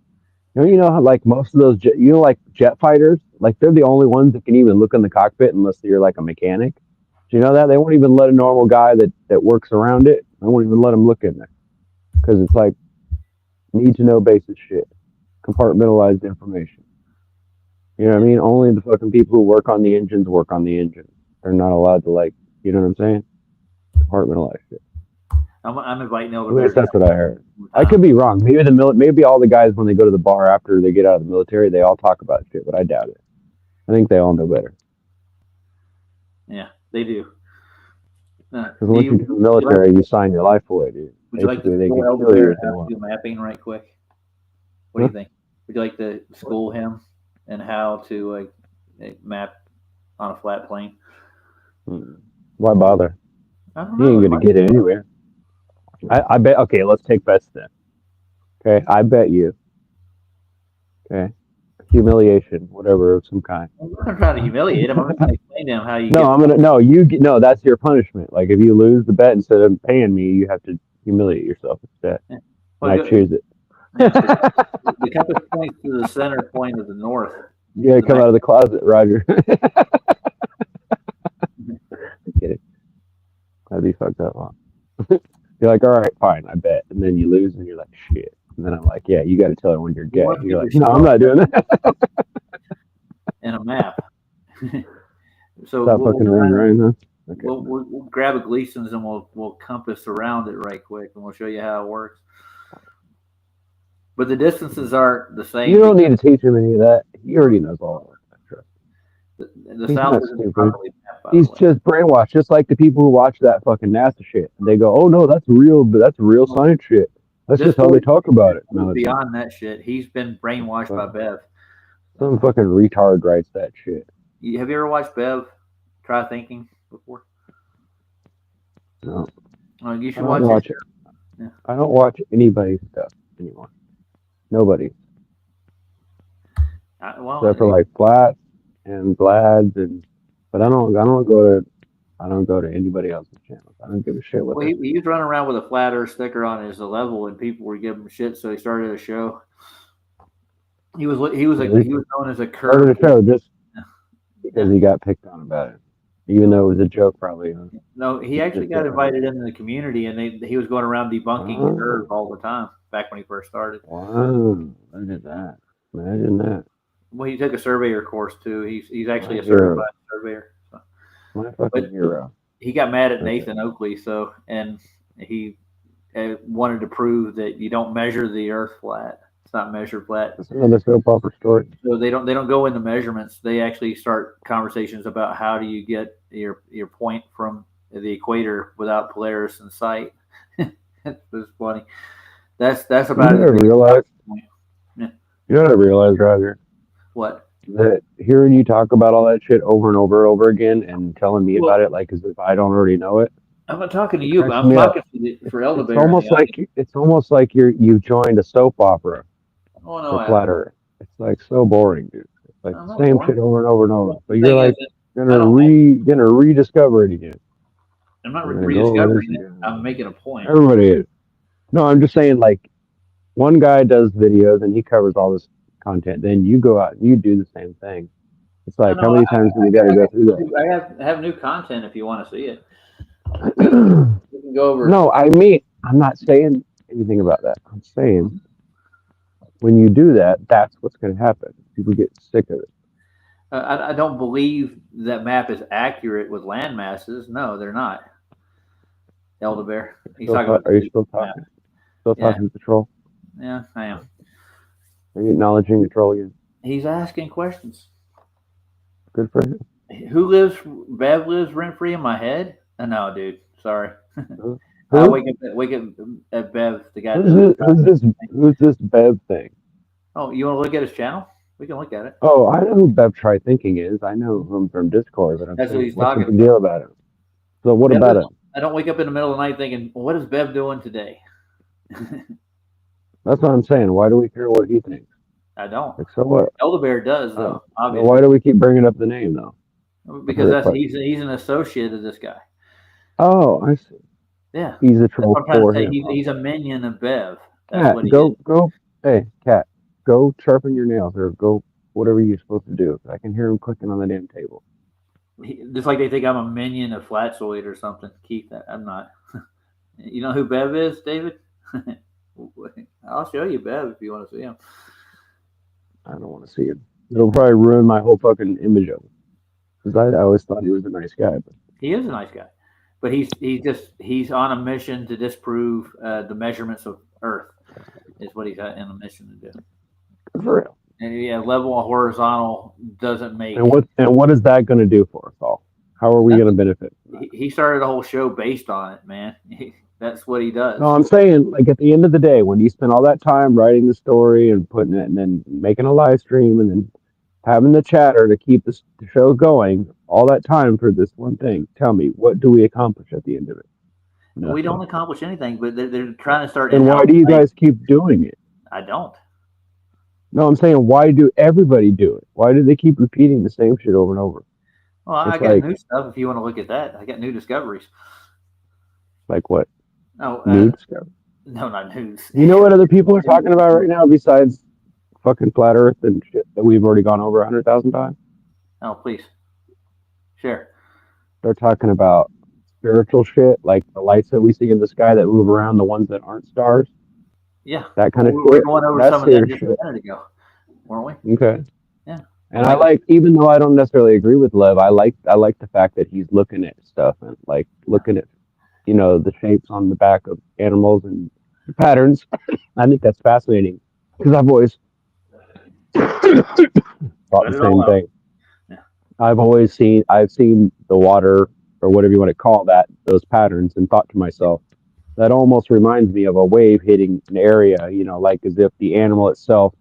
Speaker 2: You know how like most of those, like jet fighters, like they're the only ones that can even look in the cockpit unless you're like a mechanic. Do you know that? They won't even let a normal guy that works around it. They won't even let him look in there because it's like need to know basis shit, compartmentalized information. You know what I mean? Only the fucking people who work on the engines work on the engine. They're not allowed to like, you know what I'm saying? Compartmentalized shit.
Speaker 1: I'm inviting
Speaker 2: At least that's what I heard. I could be wrong. Maybe all the guys when they go to the bar after they get out of the military, they all talk about shit, but I doubt it. I think they all know better.
Speaker 1: Yeah, they do.
Speaker 2: Because once you do the military, you sign your life away, dude.
Speaker 1: Would you like to
Speaker 2: they
Speaker 1: school
Speaker 2: can kill you if they
Speaker 1: do
Speaker 2: want.
Speaker 1: mapping right quick? What do you think? Would you like to school him and how to map on a flat plane?
Speaker 2: Why bother?
Speaker 1: I don't
Speaker 2: He
Speaker 1: know.
Speaker 2: ain't gonna get it anywhere. I bet. Okay, let's take bets then. Okay, I bet you. Okay, humiliation, whatever of some kind.
Speaker 1: I'm not trying to humiliate him. I'm just going to explain to him how you
Speaker 2: No,
Speaker 1: get.
Speaker 2: I'm gonna no. No. That's your punishment. Like if you lose the bet instead of paying me, you have to humiliate yourself instead, and
Speaker 1: Well,
Speaker 2: I choose it.
Speaker 1: yeah, the compass points to the center point of the north.
Speaker 2: You gotta come out of the closet, Roger. Get it? That'd be fucked up, huh? You're like, all right, fine, I bet, and then you lose, and you're like, shit. And then I'm like, yeah, you got to tell her when you're gay. You're like, no, I'm not doing that.
Speaker 1: And a map. So
Speaker 2: stop fucking around, huh? Okay.
Speaker 1: We'll grab a Gleason's and we'll compass around it right quick, and we'll show you how it works. But the distances aren't the same.
Speaker 2: You don't need to teach him any of that. He already knows all of
Speaker 1: it. The South isn't properly mapped, by
Speaker 2: He's
Speaker 1: the way.
Speaker 2: just brainwashed, just like the people who watch that fucking NASA shit. They go, "Oh no, that's real science shit. That's just how they talk about it." No,
Speaker 1: beyond that shit, he's been brainwashed by Bev.
Speaker 2: Some fucking retard writes that shit.
Speaker 1: Have you ever watched Bev Try Thinking before?
Speaker 2: No.
Speaker 1: Oh, you should watch it.
Speaker 2: Yeah. I don't watch anybody's stuff anymore. Nobody. Except for like Flats and Vlads but I don't go to anybody else's channels. I don't give a shit what.
Speaker 1: Well, he was running around with a flat Earth sticker on his level, and people were giving him shit, so he started a show. He was known as a curve.
Speaker 2: Started a show just because he got picked on about it, even though it was a joke, probably.
Speaker 1: No, he actually got invited into the community, and he was going around debunking curve all the time back when he first started.
Speaker 2: Wow, look at that! Imagine that.
Speaker 1: Well, he took a surveyor course too. He's actually a certified surveyor. So.
Speaker 2: My fucking hero.
Speaker 1: He got mad at Nathan Oakley, and he wanted to prove that you don't measure the Earth flat. It's not measured flat.
Speaker 2: That's another soap opera story.
Speaker 1: So they don't go into measurements. They actually start conversations about how do you get your point from the equator without Polaris in sight. It's funny. That's about it.
Speaker 2: You know what I realized, Roger?
Speaker 1: What?
Speaker 2: That hearing you talk about all that shit over and over again and telling me about it like as if I don't already know it.
Speaker 1: I'm not talking to you, but I'm talking for Elder Bear.
Speaker 2: It's almost like you've joined a soap opera.
Speaker 1: Oh no,
Speaker 2: Flat Earth. It's like so boring, dude. It's like the same shit over and over and over. But you're like gonna rediscover it again.
Speaker 1: I'm not rediscovering it. I'm making a point.
Speaker 2: Everybody is. No, I'm just saying, like, one guy does videos and he covers all this content. Then you go out and you do the same thing. It's like, how many times do we got to go through that?
Speaker 1: I have new content if you want to see it. We can go over.
Speaker 2: No, I mean, I'm not saying anything about that. I'm saying when you do that, that's what's going to happen. People get sick of it.
Speaker 1: I don't believe that map is accurate with land masses. No, they're not. Elder Bear.
Speaker 2: Are you still talking? Still talking to Troll?
Speaker 1: Yeah, I am.
Speaker 2: Are you acknowledging the Troll again?
Speaker 1: He's asking questions.
Speaker 2: Good for him.
Speaker 1: Bev lives rent free in my head? No, dude. Sorry.
Speaker 2: I
Speaker 1: wake up at Bev, the guy.
Speaker 2: Who's this Bev thing?
Speaker 1: Oh, you want to look at his channel? We can look at it.
Speaker 2: Oh, I know who Bev Try Thinking is. I know him from Discord, but
Speaker 1: that's what he's
Speaker 2: what's
Speaker 1: talking
Speaker 2: the deal about it? So what about it?
Speaker 1: I don't wake up in the middle of the night thinking, what is Bev doing today?
Speaker 2: That's what I'm saying. Why do we care what he thinks?
Speaker 1: I don't.
Speaker 2: Like, so what?
Speaker 1: Elder Bear does, though. Obviously.
Speaker 2: Why do we keep bringing up the name, though?
Speaker 1: Because he's an associate of this guy.
Speaker 2: Oh, I see.
Speaker 1: Yeah.
Speaker 2: He's a troll for him.
Speaker 1: He's a minion of Bev.
Speaker 2: Cat, go. Hey, Cat, go sharpen your nails or go whatever you're supposed to do. I can hear him clicking on the damn table.
Speaker 1: Just like they think I'm a minion of Flatzoid or something. Keith, I'm not. You know who Bev is, David? I'll show you Bev if you want to see him.
Speaker 2: I don't want to see him. It'll probably ruin my whole fucking image of him. Because I always thought he was a nice guy. But
Speaker 1: he is a nice guy. But he's on a mission to disprove the measurements of Earth is what he's in a mission to do.
Speaker 2: For real.
Speaker 1: And level and horizontal doesn't make.
Speaker 2: And what is that going to do for us all? How are we going to benefit?
Speaker 1: He started a whole show based on it, man. That's what he does.
Speaker 2: No, I'm saying, like, at the end of the day, when you spend all that time writing the story and putting it, and then making a live stream, and then having the chatter to keep the show going, all that time for this one thing, tell me, what do we accomplish at the end of it?
Speaker 1: Nothing. We don't accomplish anything, but they're trying to start.
Speaker 2: And why do you guys keep doing it?
Speaker 1: I don't.
Speaker 2: No, I'm saying, why do everybody do it? Why do they keep repeating the same shit over and over?
Speaker 1: Well, I
Speaker 2: It's
Speaker 1: got
Speaker 2: like
Speaker 1: new stuff if you want to look at that. I got new discoveries.
Speaker 2: what?
Speaker 1: Oh,
Speaker 2: New discovery?
Speaker 1: no, not news.
Speaker 2: You know what other people are talking about right now besides fucking flat Earth and shit that we've already gone over 100,000 times?
Speaker 1: Oh, please. Share.
Speaker 2: They're talking about spiritual shit, like the lights that we see in the sky that move around, the ones that aren't stars,
Speaker 1: Yeah.
Speaker 2: that kind
Speaker 1: Well,
Speaker 2: of
Speaker 1: we were
Speaker 2: shit.
Speaker 1: going over
Speaker 2: That's
Speaker 1: some of that
Speaker 2: serious
Speaker 1: just
Speaker 2: shit.
Speaker 1: a minute ago, weren't we?
Speaker 2: Okay.
Speaker 1: Yeah.
Speaker 2: And I like, even though I don't necessarily agree with Lev, I like the fact that he's looking at stuff and like looking at, the shapes on the back of animals and the patterns. I think that's fascinating because I've always thought
Speaker 1: Let
Speaker 2: the
Speaker 1: it
Speaker 2: same
Speaker 1: all out.
Speaker 2: thing.
Speaker 1: Yeah.
Speaker 2: I've seen the water or whatever you want to call that, those patterns, and thought to myself, that almost reminds me of a wave hitting an area, like as if the animal itself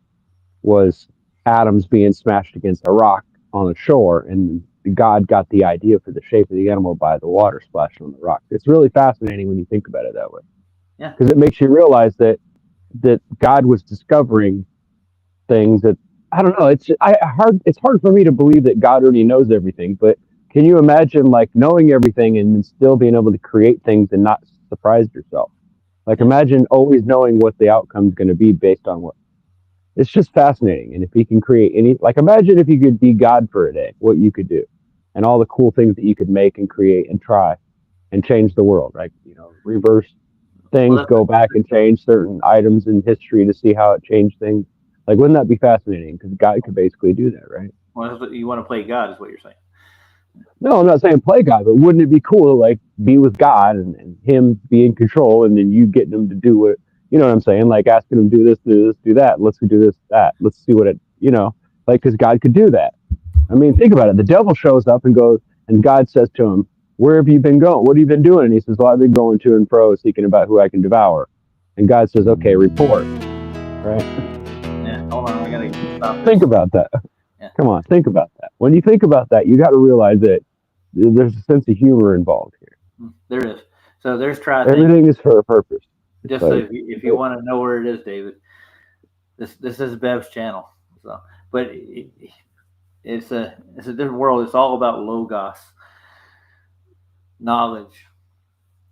Speaker 2: was atoms being smashed against a rock on the shore, and God got the idea for the shape of the animal by the water splashing on the rock. It's really fascinating when you think about it that way,
Speaker 1: Yeah.
Speaker 2: because it makes you realize that God was discovering things that I don't know. It's hard for me to believe that God already knows everything, but can you imagine like knowing everything and still being able to create things and not surprise yourself? Like imagine always knowing what the outcome's going to be based on what. It's just fascinating. And if he can create like imagine if you could be God for a day, what you could do, and all the cool things that you could make and create and try and change the world, right? Reverse things,
Speaker 1: Well,
Speaker 2: go back and change certain items in history to see how it changed things. Like, wouldn't that be fascinating? Because God could basically do that, right?
Speaker 1: you want to play God, is what you're saying.
Speaker 2: No, I'm not saying play God, but wouldn't it be cool to like be with God and him be in control, and then you getting him to do what what I'm saying? Like asking him do this, do that. Let's do this, that. Let's see what it like because God could do that. I mean, think about it. The devil shows up and goes, and God says to him, "Where have you been going? What have you been doing?" And he says, "Well, I've been going to and fro, seeking about who I can devour." And God says, "Okay, report." Right?
Speaker 1: Yeah. Hold on, I gotta stop this.
Speaker 2: Think about that.
Speaker 1: Yeah.
Speaker 2: Come on, think about that. When you think about that, you got to realize that there's a sense of humor involved here.
Speaker 1: There is. So there's try.
Speaker 2: Everything is for a purpose.
Speaker 1: Just like, so if you want to know where it is, David, this is Bev's channel. So, but it's a different world. It's all about logos, knowledge.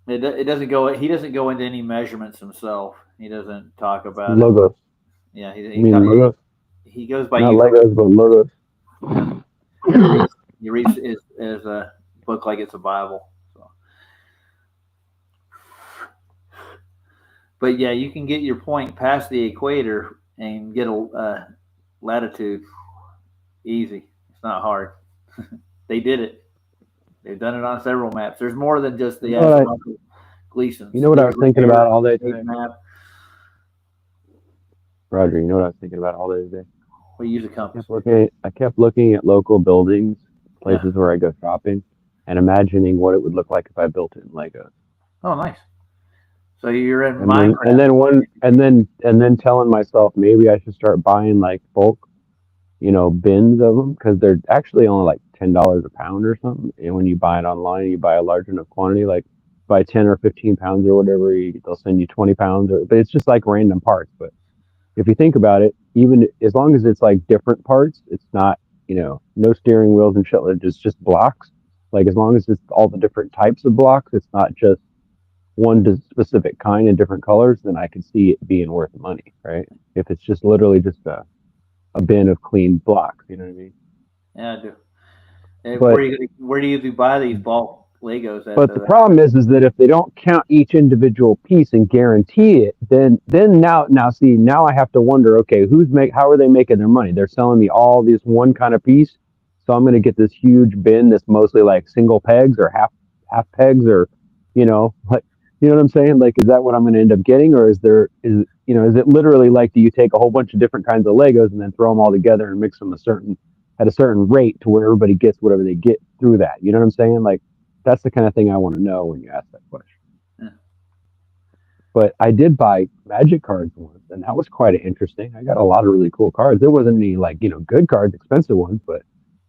Speaker 1: It doesn't go. He doesn't go into any measurements himself. He doesn't talk about
Speaker 2: logos.
Speaker 1: Yeah,
Speaker 2: logos?
Speaker 1: He goes by
Speaker 2: not Legos, but logos.
Speaker 1: Yeah. He reads his book like it's a Bible. So. But yeah, you can get your point past the equator and get a latitude easy. It's not hard. They did it. They've done it on several maps. There's more than just the astronomical Gleasons.
Speaker 2: You know what I was thinking about all day today?
Speaker 1: Map.
Speaker 2: Roger, you know what I was thinking about all day today?
Speaker 1: We use a compass.
Speaker 2: I kept looking at local buildings, places where I go shopping, and imagining what it would look like if I built it in Legos.
Speaker 1: Oh, nice. So you're in
Speaker 2: Minecraft. And then telling myself maybe I should start buying like bulk, bins of them, because they're actually only like $10 a pound or something. And when you buy it online, you buy a large enough quantity, like buy 10 or 15 pounds or whatever, they'll send you 20 pounds. But it's just like random parts. But if you think about it, even as long as it's like different parts, it's not, no steering wheels and shit. It's just blocks. Like as long as it's all the different types of blocks, it's not just one specific kind in different colors, then I can see it being worth money, right? If it's just literally just a bin of clean blocks, you know what I mean?
Speaker 1: Yeah, I do. But, where do you buy these bulk Legos at?
Speaker 2: But the problem is that if they don't count each individual piece and guarantee it, then now I have to wonder, okay, how are they making their money? They're selling me all this one kind of piece, so I'm going to get this huge bin that's mostly like single pegs or half pegs, or like, you know what I'm saying? Like, is that what I'm going to end up getting, or is it literally like, do you take a whole bunch of different kinds of Legos and then throw them all together and mix them at a certain rate to where everybody gets whatever they get through that? You know what I'm saying? Like, that's the kind of thing I want to know when you ask that question. Yeah. But I did buy Magic cards once, and that was quite interesting. I got a lot of really cool cards. There wasn't any like good cards, expensive ones, but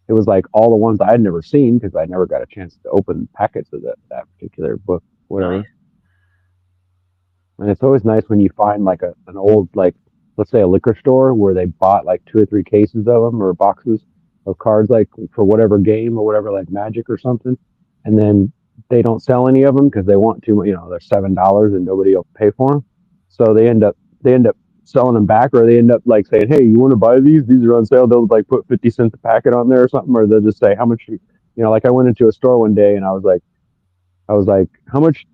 Speaker 2: it was like all the ones I had never seen because I never got a chance to open packets of that particular book, whatever. Nice. And it's always nice when you find like an old like let's say a liquor store where they bought like 2 or 3 cases of them or boxes of cards, like for whatever game or whatever, like Magic or something, and then they don't sell any of them because they want to, they're $7 and nobody will pay for them. So they end up selling them back, or they end up like saying, "Hey, you want to buy these? These are on sale." They'll like put 50 cents a packet on there or something, or they'll just say how much. Like I went into a store one day and I was like, how much,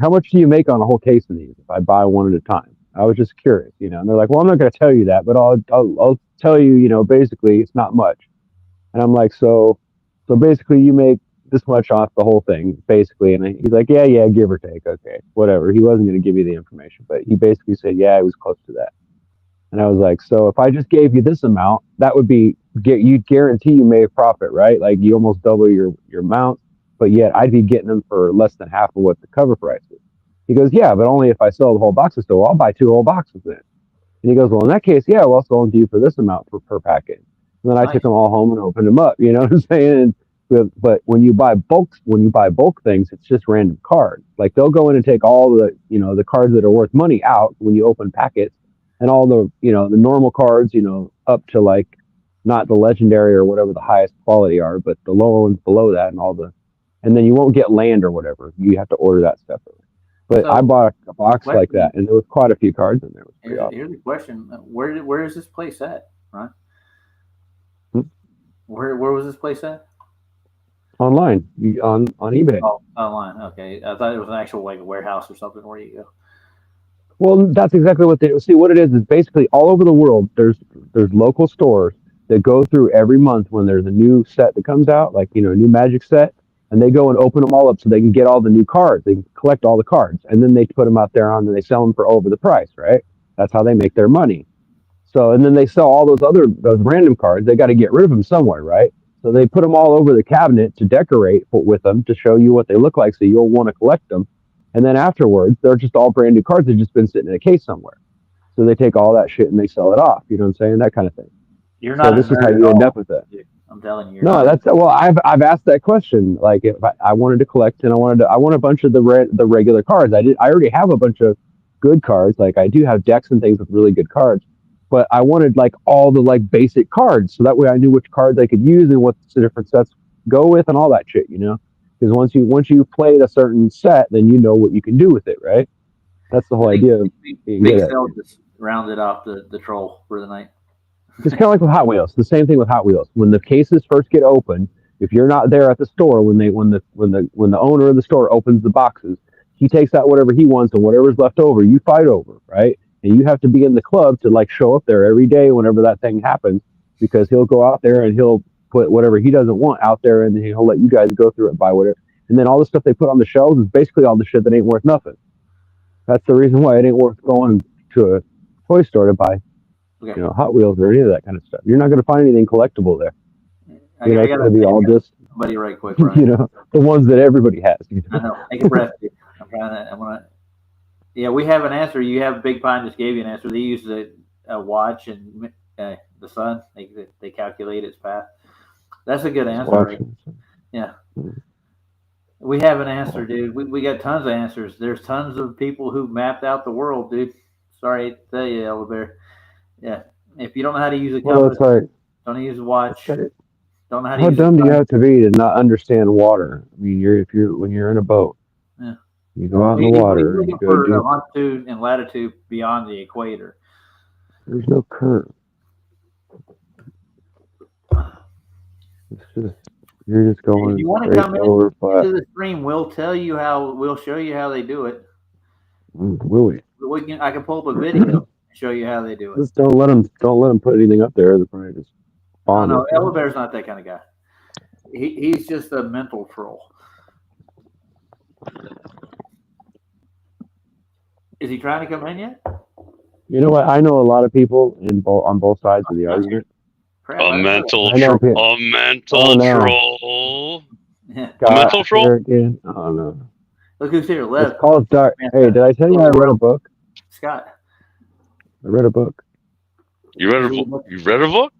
Speaker 2: how much do you make on a whole case of these if I buy one at a time? I was just curious, and they're like, well, I'm not going to tell you that, but I'll tell you, basically it's not much. And I'm like, so basically you make this much off the whole thing, basically. And he's like, yeah, give or take. Okay, whatever. He wasn't going to give you the information, but he basically said, yeah, it was close to that. And I was like, so if I just gave you this amount, that would be, you'd guarantee you made a profit, right? Like you almost double your amount, but yet I'd be getting them for less than half of what the cover price is. He goes, yeah, but only if I sell the whole boxes. So I'll buy 2 whole boxes then. And he goes, well, in that case, yeah, well, I'll sell them to you for this amount per packet. And then I took them all home and opened them up. You know what I'm saying? But when you buy bulk things, it's just random cards. Like they'll go in and take all the the cards that are worth money out when you open packets, and all the the normal cards up to like not the legendary or whatever the highest quality are, but the lower ones below that, and then you won't get land or whatever. You have to order that separately. But I bought a box like that, and there was quite a few cards in there. It was pretty awesome.
Speaker 1: Here's the question: Where is this place at, Ron? Where was this place at?
Speaker 2: Online, on eBay.
Speaker 1: Oh, online. Okay, I thought it was an actual like warehouse or something where you go.
Speaker 2: Well, that's exactly what they see. What it is basically all over the world. There's local stores that go through every month when there's a new set that comes out, like a new Magic set, and they go and open them all up so they can get all the new cards. They can collect all the cards, and then they put them out there and they sell them for over the price, right? That's how they make their money. So, and then they sell all those random cards. They got to get rid of them somewhere, right? So they put them all over the cabinet to decorate with them to show you what they look like, so you'll want to collect them. And then afterwards, they're just all brand new cards. They've just been sitting in a case somewhere. So they take all that shit and they sell it off. You know what I'm saying? That kind of thing.
Speaker 1: You're not.
Speaker 2: So this is how you end up with that.
Speaker 1: I'm telling you.
Speaker 2: No, I've asked that question. Like if I wanted to collect and I want a bunch of the regular cards. I already have a bunch of good cards. Like I do have decks and things with really good cards. But I wanted like all the like basic cards, so that way I knew which cards I could use and what the different sets go with and all that shit, Because once you played a certain set, then you know what you can do with it, right? That's the whole idea of being good at it.
Speaker 1: Just rounded off the troll for the night.
Speaker 2: It's kind of like with Hot Wheels. The same thing with Hot Wheels. When the cases first get opened, if you're not there at the store when the owner of the store opens the boxes, he takes out whatever he wants and whatever's left over, you fight over, right? And you have to be in the club to like show up there every day whenever that thing happens, because he'll go out there and he'll put whatever he doesn't want out there, and he'll let you guys go through it, buy whatever. And then all the stuff they put on the shelves is basically all the shit that ain't worth nothing. That's the reason why it ain't worth going to a toy store to buy, Hot Wheels or any of that kind of stuff. You're not going to find anything collectable there.
Speaker 1: I
Speaker 2: it's going to be all just
Speaker 1: somebody right quick, Brian.
Speaker 2: The ones that everybody has.
Speaker 1: I know. Take a breath, dude. I'm gonna. Yeah, we have an answer. You have Big Pine just gave you an answer. They use a watch and the sun. They calculate its path. That's a good answer. Right? Yeah. We have an answer, dude. We got tons of answers. There's tons of people who mapped out the world, dude. Sorry to tell you, Elevator. Yeah. If you don't know how to use a compass, don't use a watch. Don't know how to
Speaker 2: How
Speaker 1: use
Speaker 2: dumb do you have to be to not understand water? I mean, when you're in a boat.
Speaker 1: Yeah.
Speaker 2: You go out in the water.
Speaker 1: You go for longitude and latitude beyond the equator.
Speaker 2: There's no curve. It's just you're just going.
Speaker 1: If you want to come into the stream, we'll show you how they do it.
Speaker 2: Will we?
Speaker 1: I can pull up a video and show you how they do it.
Speaker 2: Just don't let them put anything up there. They're probably just bomb.
Speaker 1: No, Elevator's not that kind of guy. He's just a mental troll. Is he trying to come in yet?
Speaker 2: You know what? I know a lot of people on both sides of the argument.
Speaker 12: A mental troll.
Speaker 1: Yeah.
Speaker 12: A mental troll?
Speaker 2: Again. Oh no.
Speaker 1: Look who's here. Lev.
Speaker 2: It's called Dark. Hey, did I tell you I read a book?
Speaker 1: Scott.
Speaker 2: I read a book.
Speaker 12: You read a book? You read a book?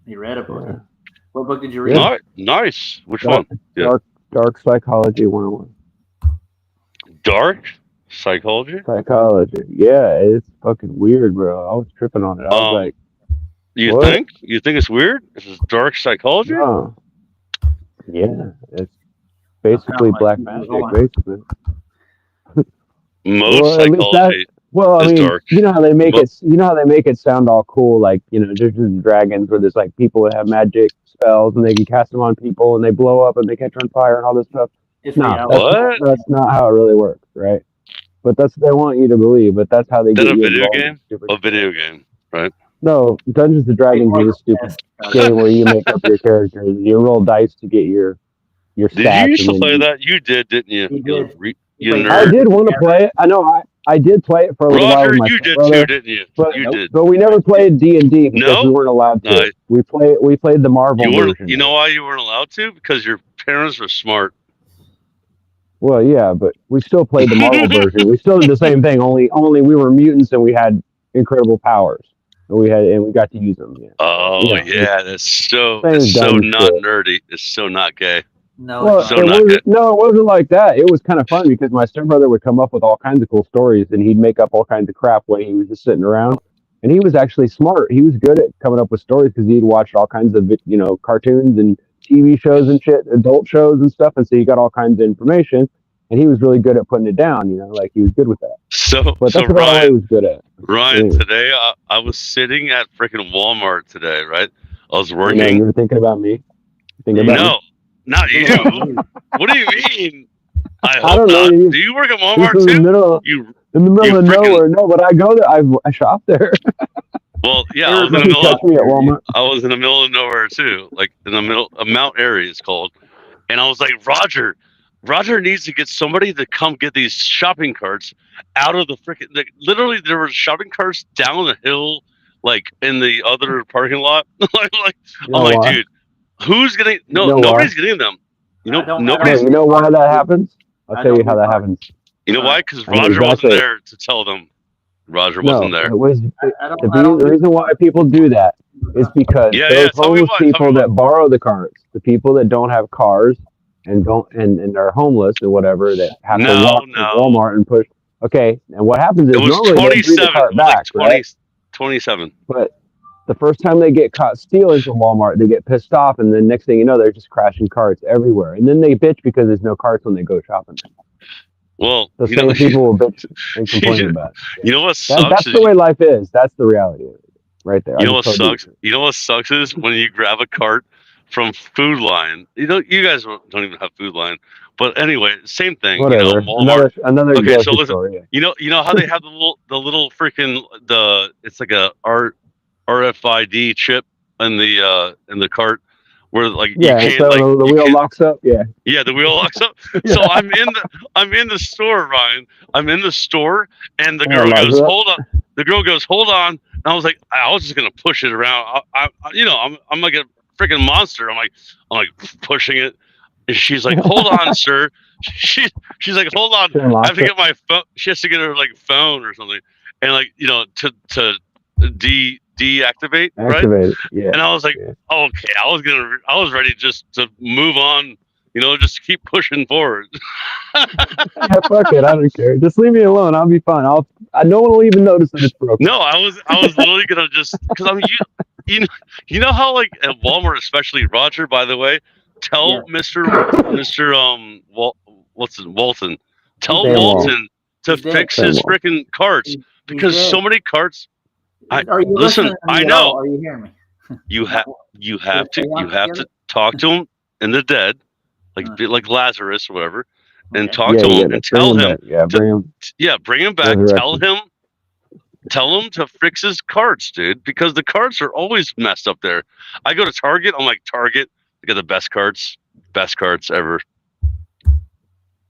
Speaker 1: He read a book.
Speaker 2: Yeah.
Speaker 1: What book did you read?
Speaker 12: Nice. Which one?
Speaker 2: Dark Psychology 101.
Speaker 12: Dark Psychology?
Speaker 2: Psychology. Yeah, it's fucking weird, bro. I was tripping on it. I was like,
Speaker 12: you
Speaker 2: what?
Speaker 12: think? You think it's weird? This is dark psychology?
Speaker 2: No. Yeah, it's basically black magic, basically.
Speaker 12: Most psychology
Speaker 2: I mean,
Speaker 12: dark.
Speaker 2: you know how they make it sound all cool, like, you know, Dungeons and Dragons, where there's like people that have magic spells and they can cast them on people and they blow up and they catch on fire and all this stuff. No, that's not how it really works, right? But that's what they want you to believe. But that's how they get you involved.
Speaker 12: A video game, right?
Speaker 2: No, Dungeons and Dragons is a stupid game where you make up your characters. You roll dice to get your stats.
Speaker 12: Did you used to play that? You did, didn't you? You nerd.
Speaker 2: I did want to play it. I know. I did play it for a little while with my
Speaker 12: too,
Speaker 2: brother,
Speaker 12: didn't you?
Speaker 2: But,
Speaker 12: you did.
Speaker 2: But we never played D&D because we weren't allowed to.
Speaker 12: No.
Speaker 2: We played the Marvel version.
Speaker 12: You know why you weren't allowed to? Because your parents were smart.
Speaker 2: Well, yeah, but we still played the Marvel version. We still did the same thing. Only we were mutants and we had incredible powers. And we got to use them. Yeah.
Speaker 12: Oh yeah, that's so not nerdy. It's so not gay.
Speaker 2: No, it wasn't like that. It was kind of fun because my stepbrother would come up with all kinds of cool stories and he'd make up all kinds of crap when he was just sitting around. And he was actually smart. He was good at coming up with stories because he'd watched all kinds of, you know, cartoons and TV shows and shit, adult shows and stuff. And so he got all kinds of information and he was really good at putting it down, you know, like he was good with that. But that's about all he was good at.
Speaker 12: Ryan, today I was sitting at freaking Walmart today, right? I was working.
Speaker 2: You know, you were thinking about me?
Speaker 12: No. Not you. What do you mean? I hope
Speaker 2: don't
Speaker 12: not.
Speaker 2: know.
Speaker 12: Do you work at Walmart too?
Speaker 2: In the middle of nowhere. No, but I go there. I shop there.
Speaker 12: Well, yeah, I was in the middle of nowhere too, like in the middle of Mount Airy, it's called. And I was like, Roger needs to get somebody to come get these shopping carts out of the freaking. Literally, there were shopping carts down the hill, like in the other parking lot. I'm like, dude. Who's getting? Nobody's getting them. You know, nobody's.
Speaker 2: You know why that happens? I'll tell you how that happens.
Speaker 12: You know why? Because Roger wasn't there to tell them. Roger wasn't there.
Speaker 2: It was the reason why people do that is because those homeless people that borrow the carts, the people that don't have cars and are homeless or whatever, that have to walk to Walmart and push. Okay, and what happens is normally they bring the cart back, right?
Speaker 12: 27.
Speaker 2: But the first time they get caught stealing from Walmart, they get pissed off, and then next thing you know, they're just crashing carts everywhere. And then they bitch because there's no carts when they go shopping.
Speaker 12: Well,
Speaker 2: the same people will bitch and complain about it.
Speaker 12: You know what sucks?
Speaker 2: That's the way life is. That's the reality of it, right there.
Speaker 12: You know what sucks? You know what sucks is when you grab a cart from Food Line. You know, you guys don't even have Food Line. But anyway, same thing.
Speaker 2: Whatever.
Speaker 12: You know, Walmart.
Speaker 2: Another
Speaker 12: okay, so listen,
Speaker 2: story, yeah.
Speaker 12: You know how they have the little freaking it's like a RFID chip in the cart where like you can't,
Speaker 2: so the wheel locks up. Yeah,
Speaker 12: the wheel locks up. So I'm in the store, Ryan. I'm in the store, and the girl goes, "Hold on." The girl goes, "Hold on." And I was like, I was just gonna push it around. I'm like a freaking monster. I'm like pushing it, and she's like, "Hold on, sir." She's like, "Hold on." I have to get my phone. She has to get her like phone or something, and like to deactivate, right?
Speaker 2: Yeah.
Speaker 12: And I was like, okay, I was ready just to move on, just keep pushing forward.
Speaker 2: Yeah, fuck it, I don't care. Just leave me alone. I'll be fine. No one will even notice that it's broken.
Speaker 12: No, I was literally gonna just because I'm you know how like at Walmart especially, Roger, by the way, tell Mr. Walton, tell Walton to fix his freaking carts because so many carts. Listen, I know.
Speaker 1: Are you hearing me?
Speaker 12: You have to talk to him in the dead, like Lazarus or whatever, and talk to him and tell him. Bring him back. Tell him to fix his carts, dude, because the carts are always messed up there. I go to Target. I'm like, Target, they got the best carts ever.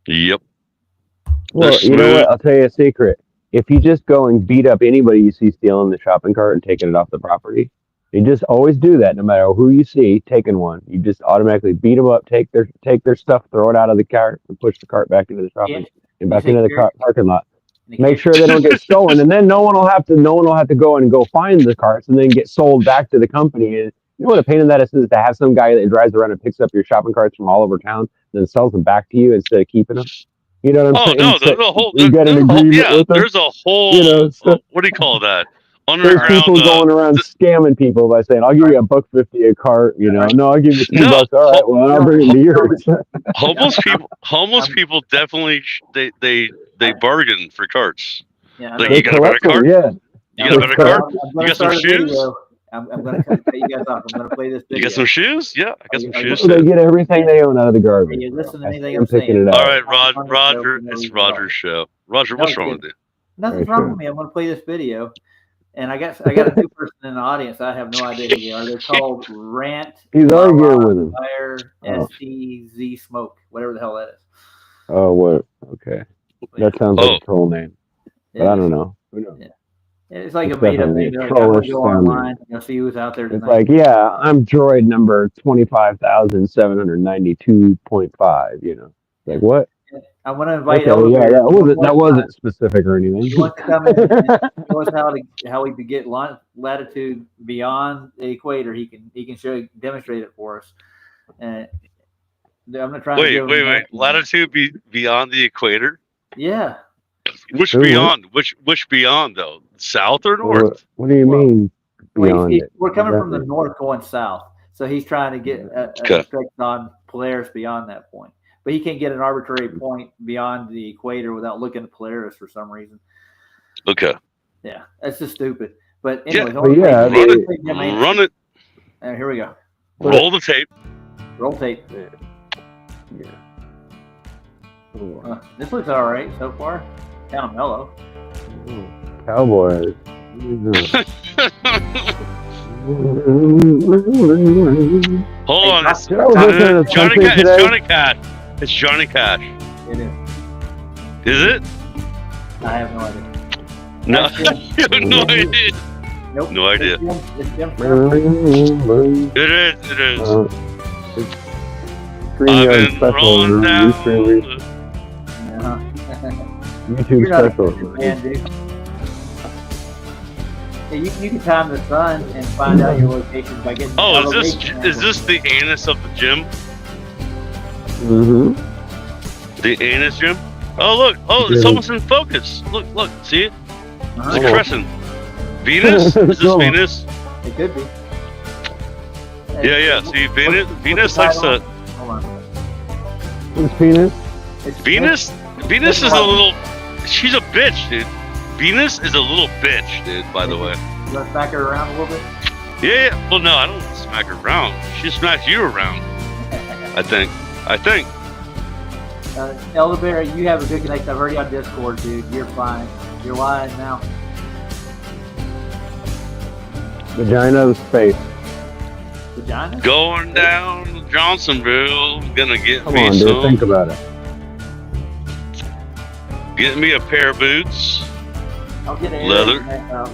Speaker 12: Yep.
Speaker 2: Well, you know what? I'll tell you a secret. If you just go and beat up anybody you see stealing the shopping cart and taking it off the property, you just always do that. No matter who you see taking one, you just automatically beat them up, take their stuff, throw it out of the cart, and push the cart back into the shopping and back into the parking lot. Make sure they don't get stolen, and then no one will have to go and go find the carts and then get sold back to the company. And you know what a pain in that is to have some guy that drives around and picks up your shopping carts from all over town and then sells them back to you instead of keeping them. You know what I'm saying?
Speaker 12: no,
Speaker 2: So
Speaker 12: there's a whole.
Speaker 2: you got an agreement
Speaker 12: Yeah,
Speaker 2: with them.
Speaker 12: there's a whole.
Speaker 2: You know, so
Speaker 12: What do you call that?
Speaker 2: there's
Speaker 12: Underground.
Speaker 2: people going around scamming people by saying, "I'll give you $1.50 a cart." You know, no, I'll give you $2. All right, well, I'll bring them to yours.
Speaker 12: Homeless people definitely they bargain for carts.
Speaker 1: Yeah,
Speaker 12: Like,
Speaker 2: They
Speaker 12: you got a better
Speaker 2: collect them,
Speaker 12: cart?
Speaker 2: yeah.
Speaker 12: You got a better cart?
Speaker 1: I'm
Speaker 12: You
Speaker 1: gonna
Speaker 12: got some
Speaker 1: start a
Speaker 12: shoes?
Speaker 1: video. I'm gonna cut you guys off. I'm gonna play this video.
Speaker 12: You got some shoes? Yeah, I got some shoes.
Speaker 2: They get everything they own out of the garbage.
Speaker 1: You listen to
Speaker 2: I
Speaker 1: anything
Speaker 2: see
Speaker 1: I'm
Speaker 2: them picking
Speaker 1: saying.
Speaker 2: it
Speaker 12: All
Speaker 2: out.
Speaker 12: right, Roger. It's Roger's show. Roger, what's wrong with you?
Speaker 1: Nothing's wrong with me. I'm gonna play this video, and I got a new person in the audience. I have no idea who they are. They're called Rant.
Speaker 2: He's arguing with him.
Speaker 1: Fire STZ Smoke, whatever the hell that is.
Speaker 2: Oh, what? Okay, that sounds like a troll name, but I don't know. Who knows?
Speaker 1: Yeah. It's like
Speaker 2: It's
Speaker 1: a made up
Speaker 2: definitely
Speaker 1: name.
Speaker 2: a
Speaker 1: Like, I'm gonna
Speaker 2: trollish
Speaker 1: go
Speaker 2: sounding.
Speaker 1: online, see who's out there tonight.
Speaker 2: It's like, yeah, I'm droid number 25,792.5 You know, like what?
Speaker 1: I'm gonna invite.
Speaker 2: Okay, yeah, that wasn't specific or anything.
Speaker 1: He wants to come in and show us how we could get latitude beyond the equator. He can demonstrate it for us. And I'm gonna try.
Speaker 12: Wait. Latitude beyond the equator?
Speaker 1: Yeah.
Speaker 12: Which beyond? Which beyond though? South or north?
Speaker 2: What do you mean beyond it?
Speaker 1: We're coming from the north going south, so he's trying to get a restriction on Polaris beyond that point. But he can't get an arbitrary point beyond the equator without looking at Polaris for some reason.
Speaker 12: Okay.
Speaker 1: Yeah, that's just stupid. But anyway,
Speaker 12: run it.
Speaker 1: Here we go.
Speaker 12: Roll the tape.
Speaker 1: Roll tape. Yeah. This looks all right so far. Kind of mellow.
Speaker 2: Cowboys.
Speaker 12: Hold on. It's Johnny Cash.
Speaker 1: It is.
Speaker 12: Is it?
Speaker 1: I have no idea.
Speaker 12: No, you have no idea.
Speaker 1: Nope.
Speaker 12: No idea.
Speaker 1: It's Jim.
Speaker 12: It is.
Speaker 2: I've been rolling down. YouTube special.
Speaker 1: Man, dude. Yeah, you can time the sun and find out your location by getting.
Speaker 12: Oh, is this the anus of the gym?
Speaker 2: Mm-hmm.
Speaker 12: The anus gym? Oh, look. Oh, it's almost in focus. Look. See it? It's a crescent. Venus? Is this Venus?
Speaker 1: It could be.
Speaker 12: Yeah. See, Venus likes to.
Speaker 1: Hold on.
Speaker 2: What's Venus?
Speaker 12: Venus is a little. She's a bitch, dude. Venus is a little bitch, dude. By the way.
Speaker 1: You want to smack her around a little bit?
Speaker 12: Yeah. Well, no, I don't smack her around. She smacks you around. I think.
Speaker 1: Elder Bear, you have a good connection. I've already on Discord, dude. You're fine. You're lying now.
Speaker 2: Vagina of space.
Speaker 1: Vagina?
Speaker 12: Going down to Johnsonville, gonna get
Speaker 2: Come
Speaker 12: me
Speaker 2: on,
Speaker 12: some.
Speaker 2: dude. Think about it.
Speaker 12: Get me a pair of boots.
Speaker 1: I'll get it.
Speaker 12: Leather.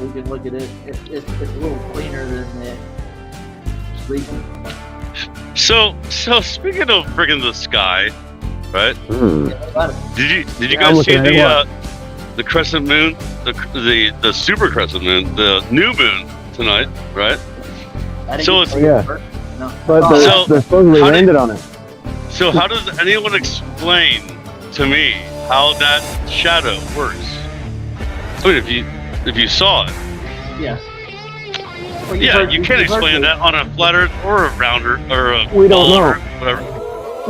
Speaker 1: We can look at it. It's a little cleaner than the sleeping.
Speaker 12: So speaking of friggin' the sky, right? Did you guys see the crescent moon, the super crescent moon, the new moon tonight, right? So it's
Speaker 2: But they're supposedly landed on it.
Speaker 12: So how does anyone explain to me how that shadow works? I mean, if you saw it.
Speaker 1: Yeah. Well,
Speaker 12: you can't explain that on a flat Earth or a round Earth or a
Speaker 2: We don't know.
Speaker 12: Earth, whatever.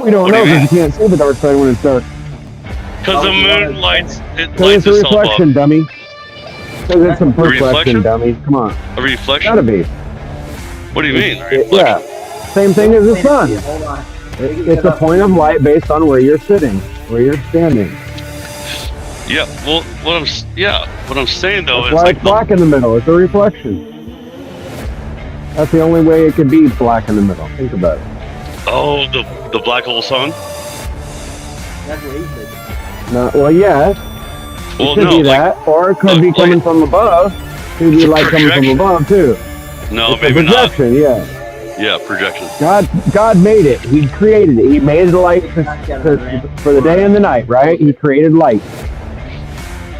Speaker 2: We don't know because you can't see the dark side when it's dark.
Speaker 12: Because the moon lights
Speaker 2: Because it's a
Speaker 12: itself
Speaker 2: reflection,
Speaker 12: up.
Speaker 2: dummy. Because it's a reflection, dummy. Come on.
Speaker 12: A reflection?
Speaker 2: Gotta be.
Speaker 12: What do you mean?
Speaker 2: Yeah. Same thing as the sun.
Speaker 1: Hold on.
Speaker 2: It's a point of light based on where you're sitting, where you're standing.
Speaker 12: Yeah. Well, what I'm saying though
Speaker 2: That's
Speaker 12: is
Speaker 2: why
Speaker 12: like
Speaker 2: it's black in the middle. It's a reflection. That's the only way it can be black in the middle. Think about it.
Speaker 12: Oh, the black hole sun.
Speaker 1: That's what he said.
Speaker 2: No, well, yeah.
Speaker 12: Well,
Speaker 2: it could be that, or it could be coming from above. It could be light coming from above too.
Speaker 12: No,
Speaker 2: it's
Speaker 12: maybe
Speaker 2: a projection,
Speaker 12: not.
Speaker 2: Yeah.
Speaker 12: Yeah, projection.
Speaker 2: God made it. He created it. He made the light for the day and the night, right? He created light.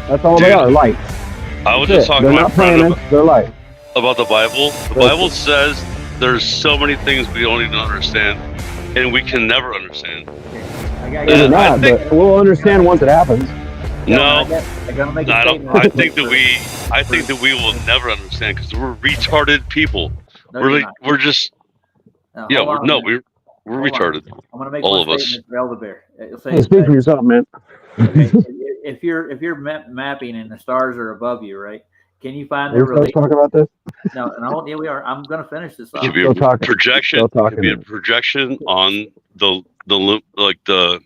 Speaker 2: That's all they are, lights.
Speaker 12: I was
Speaker 2: That's
Speaker 12: just talking
Speaker 2: They're
Speaker 12: to my
Speaker 2: not
Speaker 12: friend
Speaker 2: planets, they're light.
Speaker 12: about the Bible. The Bible says there's so many things we don't even understand, and we can never understand.
Speaker 2: Maybe not, but we'll understand once it happens.
Speaker 12: No,
Speaker 1: I gotta make a
Speaker 12: I don't.
Speaker 1: statement.
Speaker 12: I think that we will never understand because we're retarded people.
Speaker 1: No, you're not.
Speaker 12: We're just
Speaker 1: Hold on a minute.
Speaker 12: we're
Speaker 1: Hold on.
Speaker 12: retarded.
Speaker 1: I'm gonna make
Speaker 12: all
Speaker 1: one
Speaker 12: of us.
Speaker 1: statement for Elder Bear. It'll say,
Speaker 2: Hey, speak for yourself, man.
Speaker 1: okay, if you're mapping and the stars are above you, right? Can you find the
Speaker 2: Are we supposed to talk about this?
Speaker 1: No, and yeah, we are. I'm gonna finish this off.
Speaker 12: Could be a projection. Could be a projection on the like the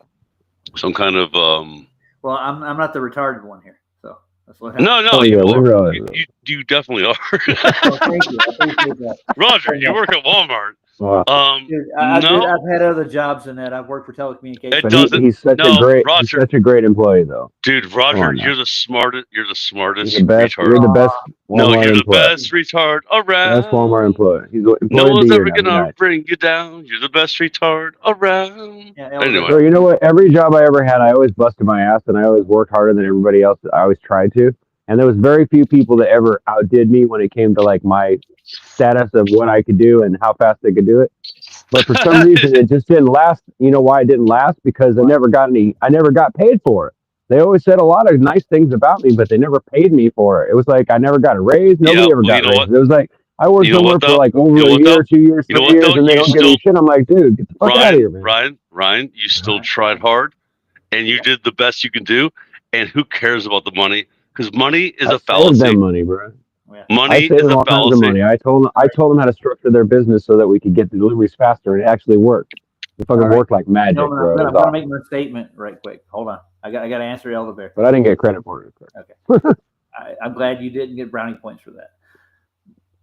Speaker 12: some kind of
Speaker 1: Well, I'm not the retarded one here, so that's what.
Speaker 12: No, you definitely are.
Speaker 1: Well, thank you. I appreciate that.
Speaker 12: Roger, you work at Walmart.
Speaker 1: Dude, I've had other jobs in that. I've worked for telecommunications.
Speaker 2: He's such a great employee, though.
Speaker 12: Dude, Roger, you're the smartest. You're the smartest.
Speaker 2: You're the best.
Speaker 12: Retard.
Speaker 2: You're the best.
Speaker 12: No, you're
Speaker 2: employee.
Speaker 12: the best retard around.
Speaker 2: Best Walmart employee. He's employee
Speaker 12: no one's ever
Speaker 2: gonna
Speaker 12: gonna bring you down. You're the best retard around.
Speaker 1: Yeah,
Speaker 12: anyway,
Speaker 2: so you know what? Every job I ever had, I always busted my ass, and I always worked harder than everybody else. I always tried to, and there was very few people that ever outdid me when it came to like my status of what I could do and how fast I could do it. But for some reason, it just didn't last. You know why it didn't last? Because I never got paid for it. They always said a lot of nice things about me, but they never paid me for it. It was like I never got a raise. Nobody ever got raises. It was like I worked somewhere for like over a year, 2 years, 3 years, and they don't give me shit. I'm like, dude, get the fuck out of here, man.
Speaker 12: Ryan, you still tried hard, and you did the best you can do. And who cares about the money? Because money is a fallacy.
Speaker 2: Them money, bro.
Speaker 12: Money is a fallacy.
Speaker 2: Money. I told them how to structure their business so that we could get the deliveries faster, and it actually worked. It fucking worked like magic, bro.
Speaker 1: I'm gonna make my statement right quick. Hold on, I got to answer Elder Bear.
Speaker 2: But I didn't get credit for it.
Speaker 1: Okay, I'm glad you didn't get brownie points for that.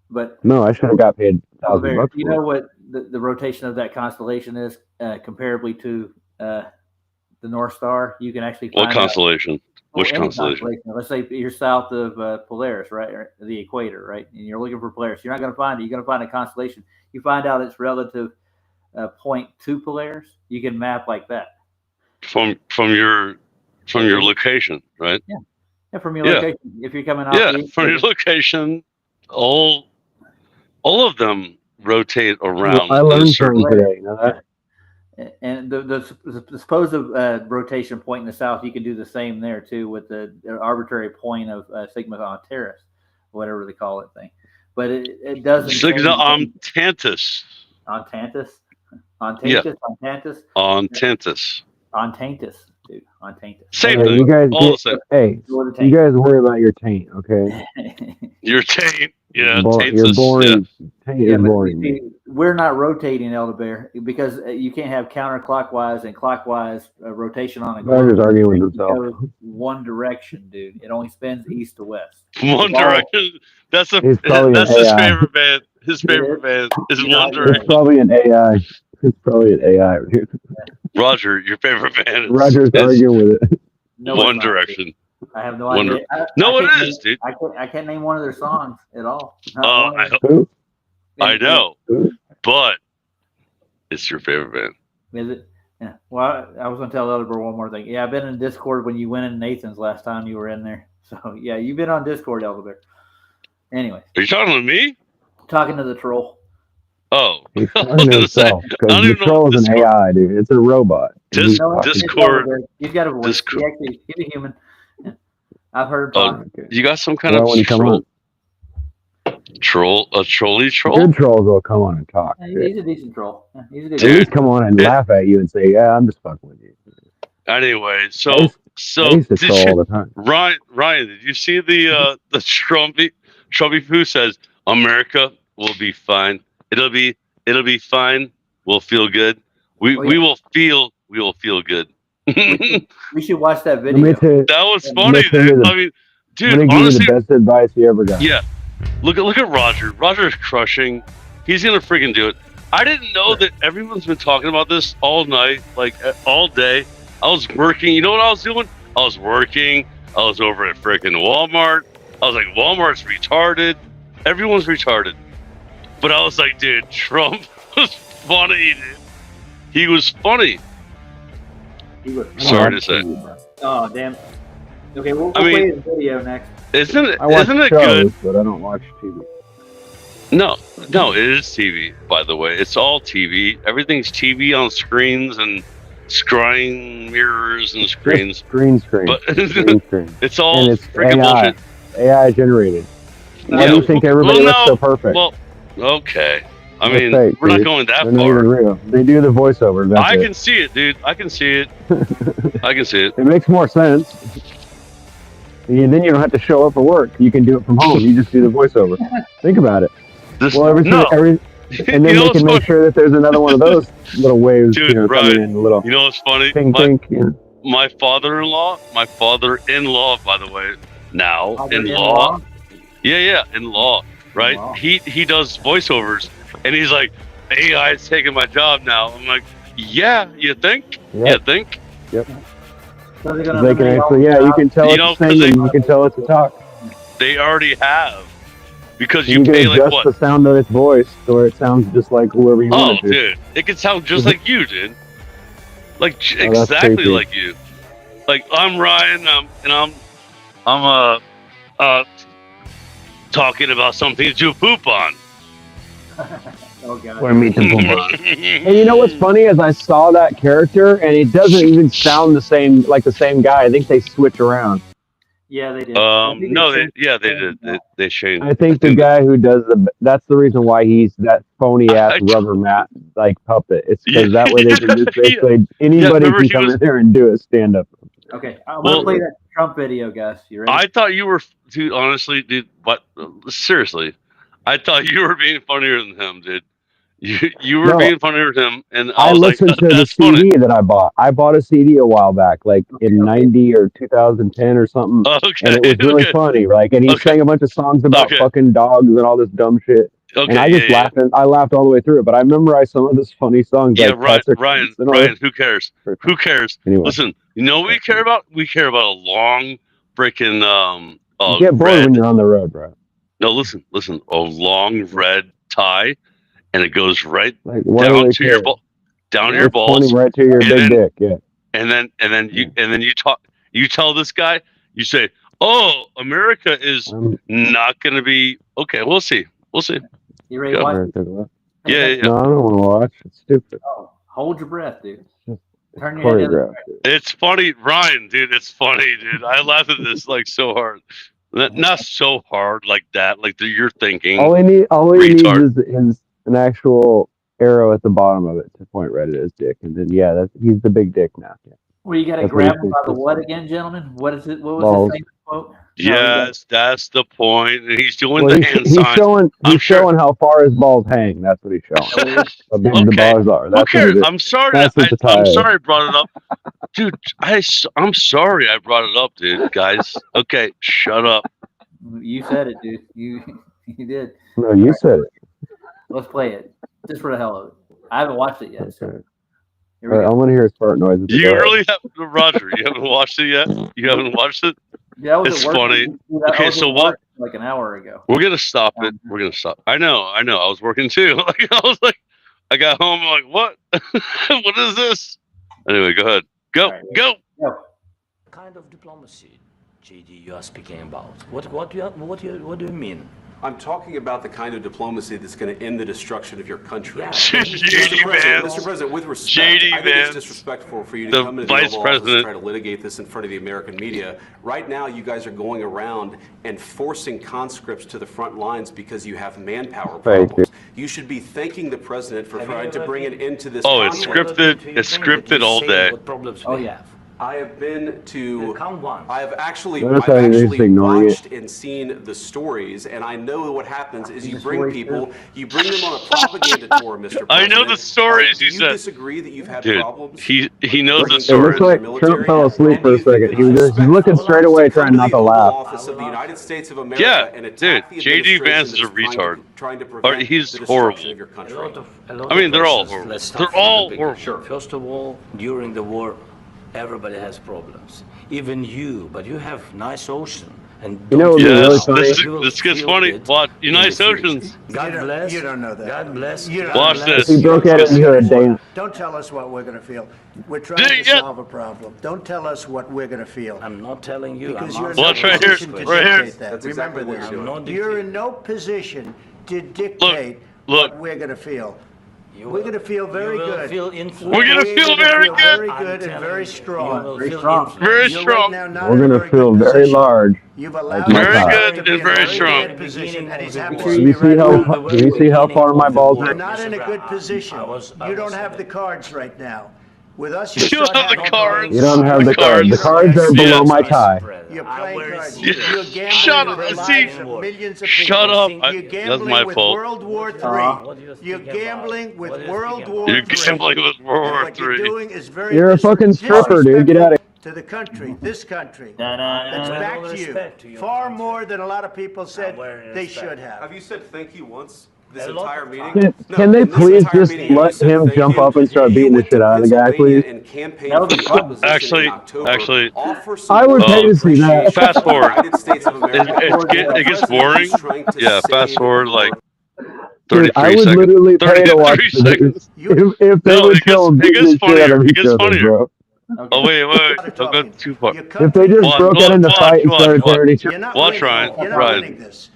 Speaker 1: But
Speaker 2: no, I should have got paid $1,000.
Speaker 1: You know what the rotation of that constellation is comparably to the North Star? You can actually find
Speaker 12: what constellation? Which constellation?
Speaker 1: Let's say you're south of Polaris, right, or the equator, right, and you're looking for Polaris. You're not going to find it. You're going to find a constellation. You find out its relative point to Polaris. You can map like that
Speaker 12: from your location, right?
Speaker 1: Yeah, from your location. If you're coming out,
Speaker 12: from your location, all of them rotate around.
Speaker 2: I learned something today. You know that?
Speaker 1: And the supposed rotation point in the south, you can do the same there too with the arbitrary point of Sigma Antares, whatever they call it thing. But it doesn't.
Speaker 12: Sigma Antantis.
Speaker 1: Antantis. Antantis, dude. Antantis.
Speaker 12: Same thing.
Speaker 2: You guys
Speaker 12: all the same.
Speaker 2: Hey, you guys worry about your taint, okay?
Speaker 12: Your taint. Yeah,
Speaker 2: you're boring. Taint is boring.
Speaker 1: See, we're not rotating, Elder Bear, because you can't have counterclockwise and clockwise rotation on a globe.
Speaker 2: Just arguing with himself.
Speaker 1: One direction, dude. It only spins east to west.
Speaker 12: One direction. That's his favorite band. His favorite band is One Direction.
Speaker 2: It's probably an AI. It's probably an AI.
Speaker 12: Roger, your favorite band.
Speaker 2: Roger's arguing with it.
Speaker 1: No,
Speaker 12: One Direction.
Speaker 1: I have no idea.
Speaker 12: It is, dude.
Speaker 1: I can't name one of their songs at all.
Speaker 12: I know, but it's your favorite band.
Speaker 1: Is it? Yeah. Well, I was going to tell Elder Bear one more thing. Yeah, I've been in Discord when you went in Nathan's last time you were in there. So, yeah, you've been on Discord, Elder Bear. Anyway.
Speaker 12: Are you talking to me?
Speaker 1: Talking to the troll.
Speaker 12: Oh.
Speaker 2: He's talking to himself. Because the troll is an AI, dude. It's a robot.
Speaker 12: Discord.
Speaker 1: He's got a voice. He's a human. Yeah. I've heard him talk.
Speaker 12: You got some kind of troll? A trolley troll?
Speaker 2: Good trolls will come on and talk.
Speaker 1: Yeah, he's a decent troll. Yeah, he's a good
Speaker 2: guy. Come on and laugh at you and say, yeah, I'm just fucking with you.
Speaker 12: Anyway, so Ryan, did you see the Trumpy who says America will be fine? It'll be fine. We'll feel good. We will feel good.
Speaker 1: We should watch that video.
Speaker 12: That was funny, dude. I mean, dude,
Speaker 2: honestly, the best advice you ever got.
Speaker 12: Yeah. Look at Roger. Roger's crushing. He's gonna freaking do it. I didn't know that everyone's been talking about this all night, like all day. I was working. You know what I was doing? I was working. I was over at freaking Walmart. I was like, Walmart's retarded. Everyone's retarded. But I was like, dude, Trump was funny, dude. He was funny. Sorry to say.
Speaker 1: Oh, damn. Okay, we'll play the video next.
Speaker 12: Isn't it good?
Speaker 2: But I don't watch TV.
Speaker 12: No, it is TV, by the way. It's all TV. Everything's TV on screens and scrying mirrors and screens.
Speaker 2: Green screen.
Speaker 12: But
Speaker 2: green screen.
Speaker 12: It's all
Speaker 2: and it's
Speaker 12: freaking
Speaker 2: AI,
Speaker 12: bullshit.
Speaker 2: AI generated. Why do you think everybody looks so perfect?
Speaker 12: Well, okay. I
Speaker 2: They're
Speaker 12: mean,
Speaker 2: fake,
Speaker 12: we're not
Speaker 2: dude.
Speaker 12: going that
Speaker 2: They're not
Speaker 12: far.
Speaker 2: even real. They do the voiceover. That's
Speaker 12: I
Speaker 2: it.
Speaker 12: can see it, dude. I can see it. I can see it.
Speaker 2: It makes more sense. And then you don't have to show up for work. You can do it from home. You just do the voiceover. Think about it. And then they can make sure that there's another one of those little waves,
Speaker 12: dude,
Speaker 2: coming in. Little.
Speaker 12: You know what's funny?
Speaker 2: Ping,
Speaker 12: my father-in-law, by the way, now in-law. Yeah, in-law, right? Wow. He does voiceovers, and he's like, AI is taking my job now. I'm like, yeah, you think?
Speaker 2: Yep.
Speaker 12: You think?
Speaker 2: Yep. So they can actually, you can tell it to sing and you can tell it to talk.
Speaker 12: They already have. Because
Speaker 2: you
Speaker 12: pay
Speaker 2: can adjust the sound of its voice so it sounds just like whoever you want it to.
Speaker 12: Oh, dude. It can sound just like you, dude. Like, exactly like you. Like, I'm Ryan, and I'm talking about something to poop on.
Speaker 1: Oh, God.
Speaker 2: Or meat to poop on. And you know what's funny is I saw that character, and it doesn't even sound the same, like the same guy. I think they switch around.
Speaker 1: Yeah, they did.
Speaker 12: No, they did. They changed.
Speaker 2: I think the guy who does that's the reason why he's that phony ass rubber mat like puppet. It's because that way they can just basically anybody can come in there and do a stand up.
Speaker 1: Okay, I'm gonna play that Trump video, guys. You ready?
Speaker 12: I thought you were, dude. Honestly, dude. But seriously, I thought you were being funnier than him, dude. You were being funnier than him, and I was
Speaker 2: listened to the CD that I bought. I bought a CD a while back, like in 90 or 2010 or something, and it was really funny. Like, and he sang a bunch of songs about fucking dogs and all this dumb shit. And I just laughed. I laughed all the way through it. But I memorized some of this funny songs.
Speaker 12: Yeah,
Speaker 2: like
Speaker 12: Ryan. Who cares? Who cares?
Speaker 2: Anyway.
Speaker 12: Listen, you know what we care about? We care about a long freaking
Speaker 2: you get bored when you're on the road, bro.
Speaker 12: No, listen. A long red tie. And it goes right
Speaker 2: like,
Speaker 12: down to your balls,
Speaker 2: right to your big dick, yeah.
Speaker 12: And then you talk. You tell this guy. You say, "Oh, America is not going to be okay." We'll see.
Speaker 1: You ready to watch?
Speaker 12: Yeah.
Speaker 2: No, I don't want to watch. It's stupid.
Speaker 1: Oh, hold your breath, dude. Turn your head down.
Speaker 12: It's funny, Ryan, dude. It's funny, dude. I laughed at this like so hard. Not so hard like that. Like you're thinking.
Speaker 2: All he needs is an actual arrow at the bottom of it to point right at his dick, and then he's the big dick now. Yeah.
Speaker 1: Well, you got to grab him by the what again, gentlemen? What is it? What was his famous quote?
Speaker 12: Yes, that's the point. And he's doing the hand sign.
Speaker 2: He's showing how far his balls hang. That's what he's showing. How big the balls are.
Speaker 12: Who cares? I'm sorry. I'm sorry I brought it up, dude. I'm sorry I brought it up, dude. Guys, okay, shut up.
Speaker 1: You said it, dude. You did.
Speaker 2: No, you said it.
Speaker 1: Let's play it, just for the hell of it. I haven't watched it yet.
Speaker 2: Okay.
Speaker 1: So
Speaker 2: I want to hear his fart noises.
Speaker 12: You really have, Roger? You haven't watched it yet? You haven't watched it?
Speaker 1: Yeah,
Speaker 12: it's funny. Okay, so what?
Speaker 1: Like an hour ago.
Speaker 12: We're gonna stop it. We're gonna stop. I know. I was working too. Like I was like, I got home. I'm like, what? What is this? Anyway, go ahead. Go.
Speaker 13: What kind of diplomacy, JD, you are speaking about? What do you mean?
Speaker 14: I'm talking about the kind of diplomacy that's going to end the destruction of your country.
Speaker 12: Mr.
Speaker 14: President, with respect, I think it's disrespectful for you to come into the Oval Office and try to litigate this in front of the American media. Right now, you guys are going around and forcing conscripts to the front lines because you have manpower problems. You should be thanking the president for trying to bring an end to this.
Speaker 12: Oh, it's scripted. It's scripted all day.
Speaker 14: Oh yeah. I have been to. I've actually watched and seen the stories, and I know what happens is you bring people, you bring them on a propaganda tour, Mr. President.
Speaker 12: I know the stories.
Speaker 14: Do you disagree that you've had problems?
Speaker 12: He knows the stories.
Speaker 2: It looks like Trump fell asleep for a second. He was just looking straight away, trying not to laugh.
Speaker 14: Office of the United States of America,
Speaker 12: Yeah,
Speaker 14: and
Speaker 12: dude. JD Vance is a retard. He's horrible. I mean, they're all horrible. They're all horrible.
Speaker 13: First of all, during the war, everybody has problems. Even you, but you have nice ocean. And
Speaker 2: you know what really funny?
Speaker 12: This gets funny. Watch, nice oceans.
Speaker 13: God bless.
Speaker 15: You don't know that.
Speaker 13: God bless.
Speaker 12: Watch this.
Speaker 2: He broke out into a dance.
Speaker 15: Don't tell us what we're going to feel. We're trying to solve a problem. Don't tell us what we're going to feel.
Speaker 13: I'm not telling you.
Speaker 15: Because
Speaker 13: I'm
Speaker 15: you're
Speaker 13: not
Speaker 15: in no
Speaker 12: right here.
Speaker 15: position to
Speaker 12: Right here.
Speaker 15: dictate that.
Speaker 14: That's
Speaker 15: Remember
Speaker 14: exactly what
Speaker 15: this.
Speaker 14: you're doing.
Speaker 15: You're in no position to dictate what we're going to feel. We're going to feel very good.
Speaker 12: We're gonna feel very good.
Speaker 15: Very good and very strong.
Speaker 1: Very strong.
Speaker 12: Very
Speaker 15: You're
Speaker 12: strong.
Speaker 15: right now not
Speaker 2: We're
Speaker 15: in a
Speaker 2: gonna
Speaker 15: very
Speaker 2: feel
Speaker 15: good
Speaker 2: very
Speaker 15: position.
Speaker 2: large.
Speaker 15: You've
Speaker 2: Like
Speaker 15: allowed
Speaker 2: my
Speaker 12: Very
Speaker 2: cock.
Speaker 12: good
Speaker 15: to be
Speaker 12: and
Speaker 15: in a
Speaker 12: very
Speaker 15: very
Speaker 12: strong.
Speaker 15: bad position, and he's happy to
Speaker 2: Do
Speaker 15: see
Speaker 2: you
Speaker 15: you
Speaker 2: see
Speaker 15: right
Speaker 2: how
Speaker 15: now.
Speaker 2: do you see how far my balls
Speaker 15: You're
Speaker 2: are?
Speaker 15: not in a good position. You don't have the cards right now. With us, you
Speaker 12: You don't
Speaker 15: start
Speaker 12: have the
Speaker 15: having
Speaker 12: cards.
Speaker 2: You don't have the cards. The cards are below my tie.
Speaker 15: You're playing cards.
Speaker 12: Yeah.
Speaker 15: You're
Speaker 12: Shut
Speaker 15: gambling
Speaker 12: up.
Speaker 15: with the
Speaker 12: See,
Speaker 15: lives of millions of
Speaker 12: shut
Speaker 15: people.
Speaker 12: up.
Speaker 15: You're
Speaker 12: That's
Speaker 15: gambling
Speaker 12: my
Speaker 15: with
Speaker 12: fault.
Speaker 15: World War III. You're gambling with World War
Speaker 12: You're
Speaker 15: III.
Speaker 12: gambling with World
Speaker 15: And
Speaker 12: War
Speaker 15: what you're
Speaker 12: III.
Speaker 15: doing is very
Speaker 2: You're a fucking stripper, dude. Get out of
Speaker 15: to the country, this country.
Speaker 1: Da-da-da.
Speaker 15: That's back to you. Far more than a lot of people said they should have.
Speaker 14: Have you said thank you once this entire meeting?
Speaker 2: Can they please just let him jump up and start beating the shit out of the guy, please?
Speaker 14: And campaign for the opposition in October. Offer some
Speaker 2: I would pay to see that.
Speaker 12: Fast forward.
Speaker 14: United States of America.
Speaker 12: It gets boring. Yeah, fast forward like
Speaker 2: Dude,
Speaker 12: 33
Speaker 2: I would
Speaker 12: seconds.
Speaker 2: literally pay to watch
Speaker 12: 33 seconds.
Speaker 2: if they
Speaker 12: No,
Speaker 2: would
Speaker 12: it
Speaker 2: kill him
Speaker 12: gets
Speaker 2: beating the shit out of
Speaker 12: funnier. It
Speaker 2: each
Speaker 12: gets
Speaker 2: other,
Speaker 12: funnier.
Speaker 2: bro.
Speaker 12: Oh wait! Don't go too far.
Speaker 2: If they just broke out into fight and started tearing each other.
Speaker 15: You're not
Speaker 12: Watch
Speaker 15: winning.
Speaker 12: Ryan.
Speaker 15: You're not
Speaker 12: Ryan.
Speaker 15: winning this.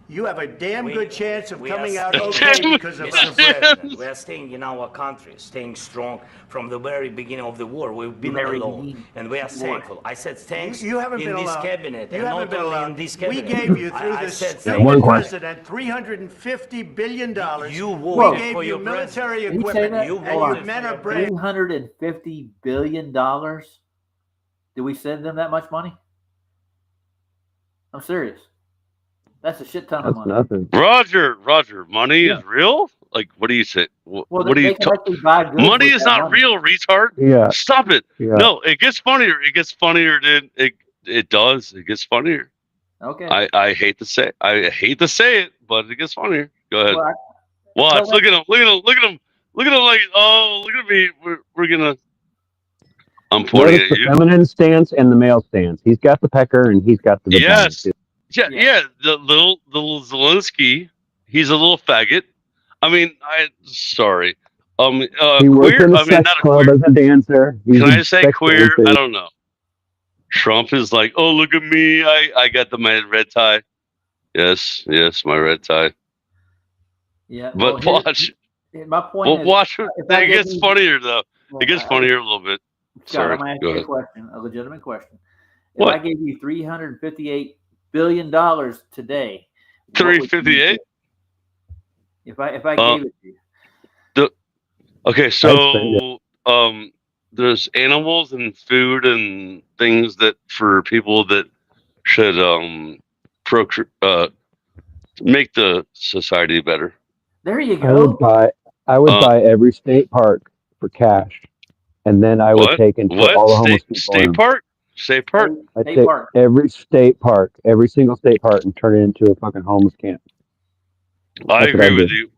Speaker 15: You have a damn good chance of coming out
Speaker 12: Damn
Speaker 15: okay because of
Speaker 13: Mr.
Speaker 15: us.
Speaker 13: President, we are staying in our country, staying strong from the very beginning of the war. We've been alone, and we are thankful. I said thanks
Speaker 15: You haven't
Speaker 13: in
Speaker 15: been
Speaker 13: this
Speaker 15: allowed.
Speaker 13: cabinet,
Speaker 15: You
Speaker 13: and
Speaker 15: haven't
Speaker 13: not
Speaker 15: been
Speaker 13: only
Speaker 15: allowed.
Speaker 13: in this
Speaker 15: We
Speaker 13: cabinet.
Speaker 15: gave you through
Speaker 13: I
Speaker 15: this
Speaker 13: said
Speaker 15: stupid president $350 billion.
Speaker 13: You
Speaker 15: We
Speaker 13: voted
Speaker 15: gave
Speaker 13: for
Speaker 15: you
Speaker 13: your
Speaker 15: military
Speaker 1: Did you say
Speaker 15: equipment,
Speaker 1: that?
Speaker 13: You
Speaker 15: and
Speaker 13: voted
Speaker 15: your
Speaker 13: for
Speaker 15: men
Speaker 13: your
Speaker 15: are brave.
Speaker 1: $350 billion? Did we send them that much money? I'm serious. That's a shit ton of
Speaker 2: That's
Speaker 1: money.
Speaker 2: nothing.
Speaker 12: Roger, money is real? Like, what do you say? What do
Speaker 1: they
Speaker 12: you
Speaker 1: can actually buy goods
Speaker 12: Money
Speaker 1: with
Speaker 12: is
Speaker 1: that
Speaker 12: not
Speaker 1: money.
Speaker 12: real, retard.
Speaker 2: Yeah.
Speaker 12: Stop it.
Speaker 2: Yeah.
Speaker 12: No, it gets funnier. It gets funnier, dude. It does. It gets funnier.
Speaker 1: Okay.
Speaker 12: I hate to say it, but it gets funnier. Go ahead.
Speaker 1: Well,
Speaker 12: Watch. Look at him. Look at him like, oh, look at me. We're gonna. I'm pointing
Speaker 2: Notice
Speaker 12: at
Speaker 2: the
Speaker 12: you.
Speaker 2: feminine stance and the male stance. He's got the pecker and he's got the vagina.
Speaker 12: Yes. Yeah. The little Zelensky. He's a little faggot. I mean, sorry.
Speaker 2: He worked
Speaker 12: Queer.
Speaker 2: in a
Speaker 12: I mean,
Speaker 2: sex
Speaker 12: not a
Speaker 2: club
Speaker 12: queer.
Speaker 2: as a dancer. He's
Speaker 12: Can
Speaker 2: a
Speaker 12: I say
Speaker 2: sex
Speaker 12: queer?
Speaker 2: dancer.
Speaker 12: I don't know. Trump is like, oh, look at me. I got my red tie. Yes, my red tie.
Speaker 1: Yeah.
Speaker 12: But watch.
Speaker 1: My point is,
Speaker 12: watch. It gets funnier though. It gets funnier a little bit.
Speaker 1: Scott,
Speaker 12: Sorry.
Speaker 1: I'm going to ask
Speaker 12: Go
Speaker 1: you a
Speaker 12: ahead.
Speaker 1: question, a legitimate question. If
Speaker 12: What?
Speaker 1: I gave you $358 billion today, what would you
Speaker 12: 358.
Speaker 1: do? If I gave it to you.
Speaker 12: Okay, so there's animals and food and things that for people that should make the society better.
Speaker 1: There you go.
Speaker 2: I would buy every state park for cash, and then I would take and put all the homeless people in
Speaker 12: State
Speaker 2: them.
Speaker 12: park? State park?
Speaker 2: I'd take every state park, every single state park, and turn it into a fucking homeless camp.
Speaker 12: I agree with you.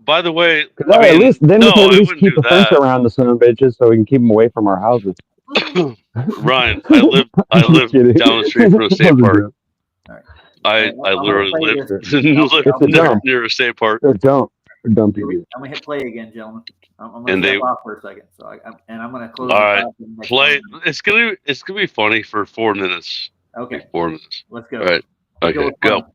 Speaker 12: By the way,
Speaker 2: at least then we can at least keep
Speaker 12: do
Speaker 2: a fence
Speaker 12: that.
Speaker 2: around the son of bitches so we can keep them away from our houses.
Speaker 12: Ryan, I live down the street from a state park. I literally live near a state park.
Speaker 2: They're dumb people.
Speaker 1: I'm gonna hit play again, gentlemen. I'm
Speaker 12: And
Speaker 1: gonna step off for a second. So I'm gonna close.
Speaker 12: All right, play. It's gonna be funny for 4 minutes.
Speaker 1: Okay.
Speaker 12: Like 4 minutes.
Speaker 1: Let's go.
Speaker 12: All right. Okay, go.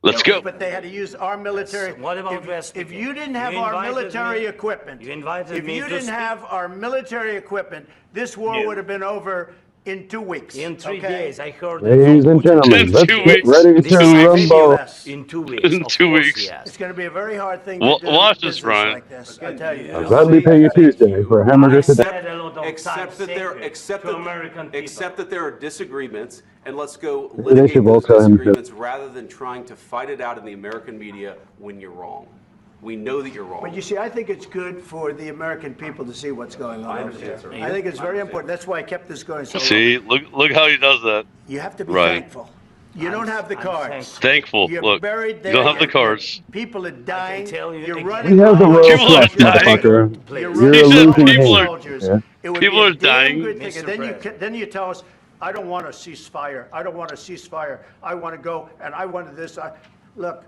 Speaker 12: Let's go.
Speaker 15: But they had to use our military.
Speaker 13: What about
Speaker 15: if you didn't have our military equipment, have our military equipment, this war would have been over in 2 weeks.
Speaker 13: In 3 days, I heard.
Speaker 2: Ladies and gentlemen, let's get ready to rumble.
Speaker 13: In 2 weeks.
Speaker 12: In 2 weeks.
Speaker 15: It's going to be a very hard thing to do.
Speaker 12: Watch this, Ryan.
Speaker 15: Like this, I tell you.
Speaker 2: I'll gladly pay you Tuesday for a hamburger today.
Speaker 14: Accept that there are disagreements, and let's go
Speaker 2: They
Speaker 14: litigate
Speaker 2: should
Speaker 14: those
Speaker 2: both tell him to-
Speaker 14: disagreements rather than trying to fight it out in the American media when you're wrong. We know that you're wrong.
Speaker 15: But you see, I think it's good for the American people to see what's going on.
Speaker 14: I understand, sir.
Speaker 15: I think it's very important. That's why I kept this going so long.
Speaker 12: See, look how he does that.
Speaker 15: You have to be
Speaker 12: Right.
Speaker 15: thankful. You don't have the cards.
Speaker 12: Thankful.
Speaker 15: You're
Speaker 12: Look,
Speaker 15: buried
Speaker 12: you
Speaker 15: there.
Speaker 12: don't have the cards.
Speaker 15: People are dying. You're
Speaker 2: We
Speaker 15: running.
Speaker 2: have the royal
Speaker 12: People are
Speaker 2: flush,
Speaker 12: dying.
Speaker 2: motherfucker.
Speaker 15: You're
Speaker 2: You're a
Speaker 15: running
Speaker 2: losing
Speaker 12: people
Speaker 2: hand.
Speaker 15: soldiers.
Speaker 2: Yeah.
Speaker 15: It would
Speaker 12: People
Speaker 15: be a
Speaker 12: are
Speaker 15: damn
Speaker 12: dying.
Speaker 15: good thing. And then you tell us, I don't want a ceasefire. I don't want a ceasefire. I want to go, and I wanted this. Look,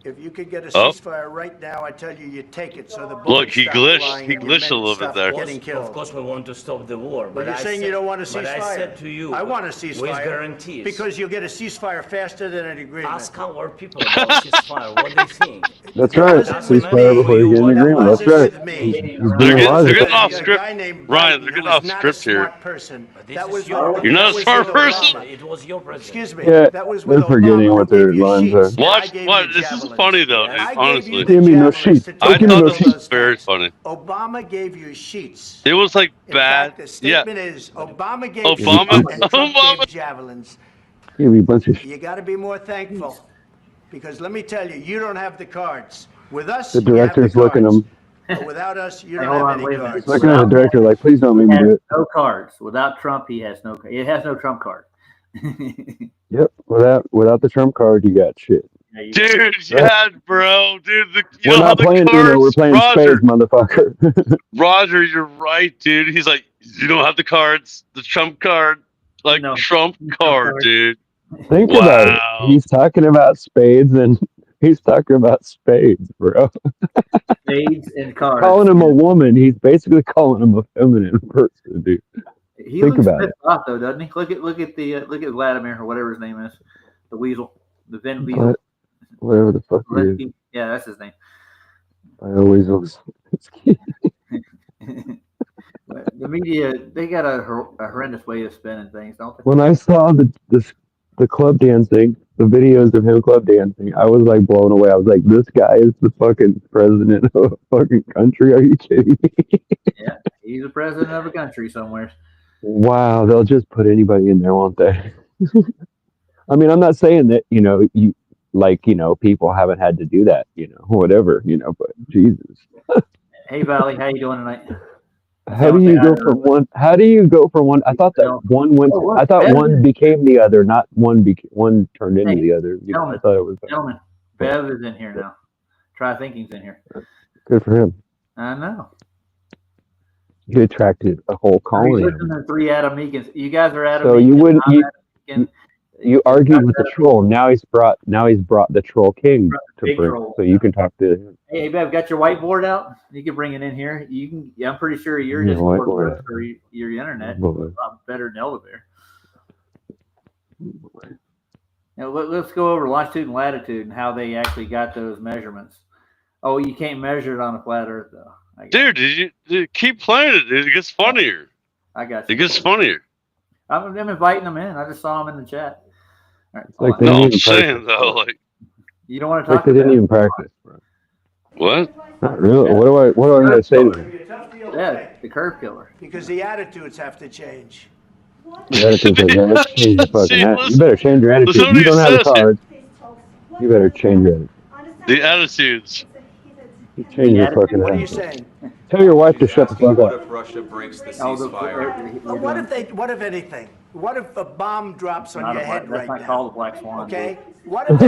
Speaker 15: If you could get a ceasefire right now, I tell you, you take it. So the bullets
Speaker 12: Look, he
Speaker 15: stop
Speaker 12: glitched.
Speaker 15: flying
Speaker 12: He
Speaker 15: and your
Speaker 12: glitched a
Speaker 15: men
Speaker 12: little bit
Speaker 15: stop
Speaker 12: there.
Speaker 15: getting killed.
Speaker 13: Of course, we want to stop the war.
Speaker 15: But you're saying you don't want a ceasefire.
Speaker 13: But I said to you,
Speaker 15: I want a ceasefire.
Speaker 13: with guarantees.
Speaker 15: Because you'll get a ceasefire faster than an agreement.
Speaker 13: Ask our people about ceasefire, what they think.
Speaker 2: That's right. Ceasefire before you get an agreement. That's right.
Speaker 12: They're getting off script. Ryan, they're getting off script here. You're not a smart person.
Speaker 13: It was your president.
Speaker 15: Excuse me.
Speaker 2: Yeah,
Speaker 15: That was with
Speaker 2: they're forgetting what their lines are.
Speaker 12: Watch. This is funny though, dude. Honestly,
Speaker 2: Give me no sheets.
Speaker 12: I
Speaker 2: Give me no
Speaker 12: thought this was
Speaker 2: sheets.
Speaker 12: very funny.
Speaker 15: Obama gave you sheets.
Speaker 12: It was like
Speaker 15: In
Speaker 12: bad.
Speaker 15: fact, the
Speaker 12: Yeah.
Speaker 15: statement is Obama gave
Speaker 12: Obama.
Speaker 15: sheets and Trump
Speaker 12: Obama.
Speaker 15: gave javelins.
Speaker 2: Give me a bunch of
Speaker 15: You got to be more thankful. Because let me tell you, you don't have the cards. With us,
Speaker 2: the
Speaker 15: you have
Speaker 2: director's
Speaker 15: the
Speaker 2: looking
Speaker 15: cards.
Speaker 2: them.
Speaker 15: But without us, you
Speaker 1: Hey,
Speaker 15: don't
Speaker 1: hold
Speaker 15: have
Speaker 1: on,
Speaker 15: any
Speaker 1: wait a minute.
Speaker 15: cards.
Speaker 2: Looking at the director like, please don't make me do it.
Speaker 1: No cards. Without Trump, he has no. It has no Trump card.
Speaker 2: Yep. Without the Trump card, you got shit.
Speaker 12: Dude, yeah, bro. Dude, you
Speaker 2: We're
Speaker 12: know how
Speaker 2: not
Speaker 12: the
Speaker 2: playing
Speaker 12: cards,
Speaker 2: Uno. We're playing
Speaker 12: Roger,
Speaker 2: spades, motherfucker.
Speaker 12: Roger, you're right, dude. He's like, you don't have the cards, the Trump card, like
Speaker 1: No.
Speaker 12: Trump card, dude.
Speaker 2: Think about it. He's talking about spades, and he's talking about spades, bro.
Speaker 1: Spades and cards.
Speaker 2: Calling him a woman, he's basically calling him a feminine person, dude.
Speaker 1: He
Speaker 2: Think
Speaker 1: looks
Speaker 2: about
Speaker 1: pissed off though, doesn't he? Look at Vladimir or whatever his name is, the weasel, the Vin Weasel.
Speaker 2: Whatever the fuck he is.
Speaker 1: Yeah, that's his name.
Speaker 2: I always was.
Speaker 1: The media, they got a horrendous way of spinning things, don't they?
Speaker 2: When I saw the club dancing, the videos of him club dancing, I was like blown away. I was like, this guy is the fucking president of a fucking country. Are you kidding me?
Speaker 1: Yeah, he's the president of a country somewhere.
Speaker 2: Wow, they'll just put anybody in there, won't they? I mean, I'm not saying that, people haven't had to do that, whatever, but Jesus.
Speaker 1: Hey, Valley, how you doing tonight?
Speaker 2: How do you go from one? I thought that one went. I thought one became the other, not one turned into the other. I thought it was.
Speaker 1: Gentlemen, Bev is in here now. Try Thinking's in here.
Speaker 2: Good for him.
Speaker 1: I know.
Speaker 2: You attracted a whole colony.
Speaker 1: Three Adam Meekins. You guys are Adam.
Speaker 2: So
Speaker 1: Meekins,
Speaker 2: you wouldn't. You
Speaker 1: You
Speaker 2: argued with the troll. Now he's brought the troll king to
Speaker 1: big
Speaker 2: bring.
Speaker 1: troll.
Speaker 2: So you can talk to him.
Speaker 1: Hey, Bev, got your whiteboard out? You can bring it in here. You can. Yeah, I'm pretty sure your
Speaker 2: Yeah,
Speaker 1: Discord
Speaker 2: whiteboard.
Speaker 1: works for your internet.
Speaker 2: Boy.
Speaker 1: A lot better than Elevator. Now, let's go over longitude and latitude and how they actually got those measurements. Oh, you can't measure it on a flat Earth, though.
Speaker 12: Dude, dude, keep playing it, dude. It gets funnier.
Speaker 1: I got you.
Speaker 12: It gets funnier.
Speaker 1: I'm inviting them in. I just saw them in the chat. All right,
Speaker 2: Like
Speaker 1: hold on.
Speaker 12: No, I'm saying though, like,
Speaker 1: You don't want to
Speaker 2: Like
Speaker 1: talk
Speaker 2: they didn't
Speaker 1: about
Speaker 2: even practice, bro.
Speaker 12: what?
Speaker 2: Not really. What do I gotta say to him?
Speaker 1: Yeah, the curve killer.
Speaker 15: Because the attitudes have to change.
Speaker 2: Your attitude's like, yeah, let's change your fucking
Speaker 12: See,
Speaker 2: attitude. You better change your attitude.
Speaker 12: listen what
Speaker 2: You
Speaker 12: he
Speaker 2: don't have a
Speaker 12: says here.
Speaker 2: card. You better change your attitude.
Speaker 12: The attitudes.
Speaker 2: Change your fucking
Speaker 15: What are you
Speaker 2: attitude.
Speaker 15: saying?
Speaker 2: Tell your wife to shut the fuck
Speaker 14: What
Speaker 2: up.
Speaker 14: if Russia breaks the
Speaker 1: Oh,
Speaker 14: ceasefire?
Speaker 15: What if anything? What if a bomb drops on
Speaker 1: Not
Speaker 15: your
Speaker 1: a
Speaker 15: head
Speaker 1: black,
Speaker 15: right
Speaker 1: that's not
Speaker 15: now?
Speaker 1: called a black swan.
Speaker 15: Okay?
Speaker 1: dude.
Speaker 15: What if they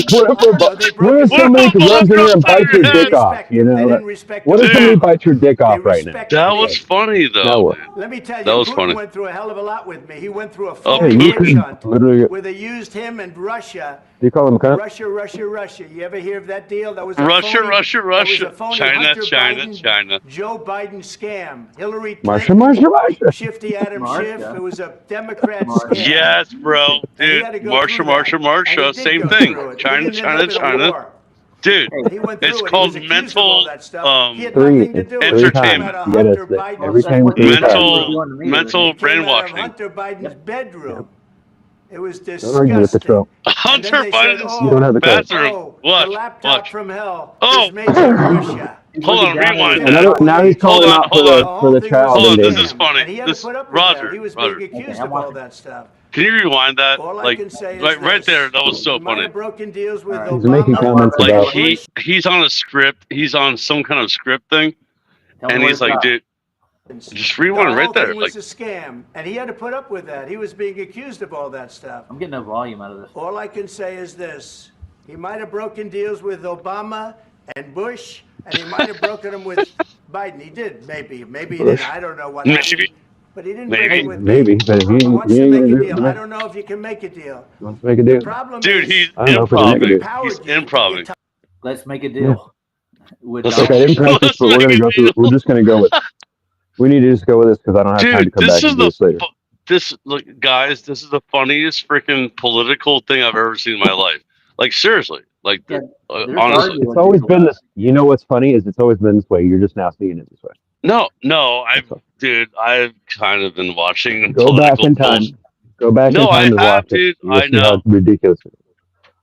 Speaker 2: What if somebody runs in here and bites your dick off?
Speaker 15: They didn't respect
Speaker 2: What if
Speaker 15: him.
Speaker 2: somebody bites your dick off right now?
Speaker 15: respected
Speaker 12: That
Speaker 15: me.
Speaker 12: was funny
Speaker 2: Now
Speaker 12: though.
Speaker 2: what?
Speaker 12: Dude.
Speaker 15: Let me tell you,
Speaker 12: That was
Speaker 15: Putin
Speaker 12: funny.
Speaker 15: went through a hell of a lot with me. He went through a
Speaker 12: Oh,
Speaker 15: phony
Speaker 2: Hey, you
Speaker 15: witch
Speaker 2: can
Speaker 15: hunt
Speaker 2: literally.
Speaker 15: where they used him and Russia.
Speaker 2: Do you call him a cunt?
Speaker 15: Russia. You ever hear of that deal? That was a
Speaker 12: Russia,
Speaker 15: phony,
Speaker 12: Russia,
Speaker 15: that was
Speaker 12: Russia.
Speaker 15: a phony
Speaker 12: China,
Speaker 15: Hunter
Speaker 12: China,
Speaker 15: Biden,
Speaker 12: China.
Speaker 15: Joe Biden scam. Hillary
Speaker 2: Marsha,
Speaker 15: Clinton,
Speaker 2: Marsha, Marsha.
Speaker 15: Shifty Adam
Speaker 1: Marsha.
Speaker 15: Schiff. It was a Democrat
Speaker 1: Marsha.
Speaker 15: scam.
Speaker 12: Yes, bro,
Speaker 15: And he
Speaker 12: dude.
Speaker 15: had to go
Speaker 12: Marsha,
Speaker 15: through
Speaker 12: Marsha,
Speaker 15: that. And
Speaker 12: Marsha.
Speaker 15: he did
Speaker 12: Same
Speaker 15: go
Speaker 12: thing.
Speaker 15: through it. He
Speaker 12: China,
Speaker 15: didn't
Speaker 12: China,
Speaker 15: end up in a
Speaker 12: China.
Speaker 15: war.
Speaker 12: Dude,
Speaker 15: He went through
Speaker 12: it's
Speaker 15: it.
Speaker 12: called
Speaker 15: He was accused of all
Speaker 12: mental,
Speaker 15: that stuff. He had
Speaker 2: Three.
Speaker 15: nothing to
Speaker 2: It's
Speaker 15: do
Speaker 2: three
Speaker 15: with it. He
Speaker 2: times.
Speaker 15: came out of
Speaker 2: You gotta
Speaker 15: Hunter
Speaker 2: say
Speaker 15: Biden's
Speaker 2: every time
Speaker 1: That's
Speaker 2: three
Speaker 1: what
Speaker 2: times.
Speaker 12: mental
Speaker 15: He came out of
Speaker 12: brainwashing.
Speaker 15: Hunter Biden's bedroom. It was
Speaker 2: Don't argue with the
Speaker 15: disgusting.
Speaker 2: troll.
Speaker 12: Hunter
Speaker 15: And then they said,
Speaker 12: Biden's
Speaker 2: You don't have the card.
Speaker 12: bathroom.
Speaker 15: the
Speaker 12: Watch,
Speaker 15: laptop
Speaker 12: watch.
Speaker 15: from hell
Speaker 12: Oh.
Speaker 15: was made in Russia.
Speaker 12: Hold on, rewind
Speaker 2: And
Speaker 12: that.
Speaker 2: now he's calling
Speaker 12: Hold on,
Speaker 2: out
Speaker 12: hold on.
Speaker 2: for the child
Speaker 12: Hold on, this
Speaker 2: endangerment.
Speaker 12: is funny.
Speaker 15: And he had to
Speaker 12: This
Speaker 15: put up with that.
Speaker 12: Roger,
Speaker 15: He was
Speaker 12: Roger.
Speaker 15: being accused
Speaker 1: I'm
Speaker 15: of all
Speaker 1: watching.
Speaker 15: that stuff.
Speaker 12: Can you rewind that?
Speaker 15: All I
Speaker 12: Like,
Speaker 15: can say is
Speaker 12: right
Speaker 15: this.
Speaker 12: there. That was so
Speaker 15: He might
Speaker 12: funny.
Speaker 15: have broken deals with
Speaker 2: He's making
Speaker 15: Obama.
Speaker 2: comments
Speaker 12: Like
Speaker 2: about.
Speaker 12: he's on a script. He's on some kind of script thing,
Speaker 1: Tell me
Speaker 12: and
Speaker 1: where
Speaker 12: he's
Speaker 1: to
Speaker 12: like,
Speaker 1: stop.
Speaker 12: dude, just rewind
Speaker 15: The
Speaker 12: right
Speaker 15: whole
Speaker 12: there.
Speaker 15: thing
Speaker 12: Like,
Speaker 15: was a scam, and he had to put up with that. He was being accused of all that stuff.
Speaker 1: I'm getting no volume out of this.
Speaker 15: All I can say is this. He might have broken deals with Obama and Bush, and he might have broken them with Biden. He did, maybe. Maybe he didn't. I don't know what happened.
Speaker 12: maybe.
Speaker 15: But he didn't make it with me.
Speaker 2: Maybe, but if
Speaker 15: He
Speaker 2: you
Speaker 15: wants to
Speaker 2: ain't
Speaker 15: make
Speaker 2: gonna
Speaker 15: a
Speaker 2: do it
Speaker 15: deal.
Speaker 2: for
Speaker 15: I
Speaker 2: me.
Speaker 15: don't know if you can make a deal.
Speaker 2: You want to make a
Speaker 15: The
Speaker 2: deal?
Speaker 15: problem
Speaker 12: Dude,
Speaker 15: is,
Speaker 12: he's
Speaker 2: I don't know if we can make a deal.
Speaker 12: He's improving.
Speaker 1: Let's make a deal. With
Speaker 12: Let's,
Speaker 2: Okay, I didn't practice,
Speaker 12: let's
Speaker 2: but we're
Speaker 12: make
Speaker 2: gonna
Speaker 12: a
Speaker 2: go through.
Speaker 12: deal.
Speaker 2: We're just gonna go with. We need to just go with this because I don't have time to
Speaker 12: Dude,
Speaker 2: come
Speaker 12: this
Speaker 2: back
Speaker 12: is
Speaker 2: and do
Speaker 12: the
Speaker 2: this later.
Speaker 12: look, guys. This is the funniest freaking political thing I've ever seen in my life. Like seriously, like honestly.
Speaker 2: It's always been this. You know what's funny is it's always been this way. You're just now seeing it this way.
Speaker 12: No, I've kind of been watching
Speaker 2: Go back
Speaker 12: political
Speaker 2: in
Speaker 12: bullshit.
Speaker 2: time. Go back
Speaker 12: No,
Speaker 2: in
Speaker 12: I
Speaker 2: time and
Speaker 12: have,
Speaker 2: watch it.
Speaker 12: dude.
Speaker 2: You'll
Speaker 12: I
Speaker 2: see how
Speaker 12: know.
Speaker 2: ridiculous it is.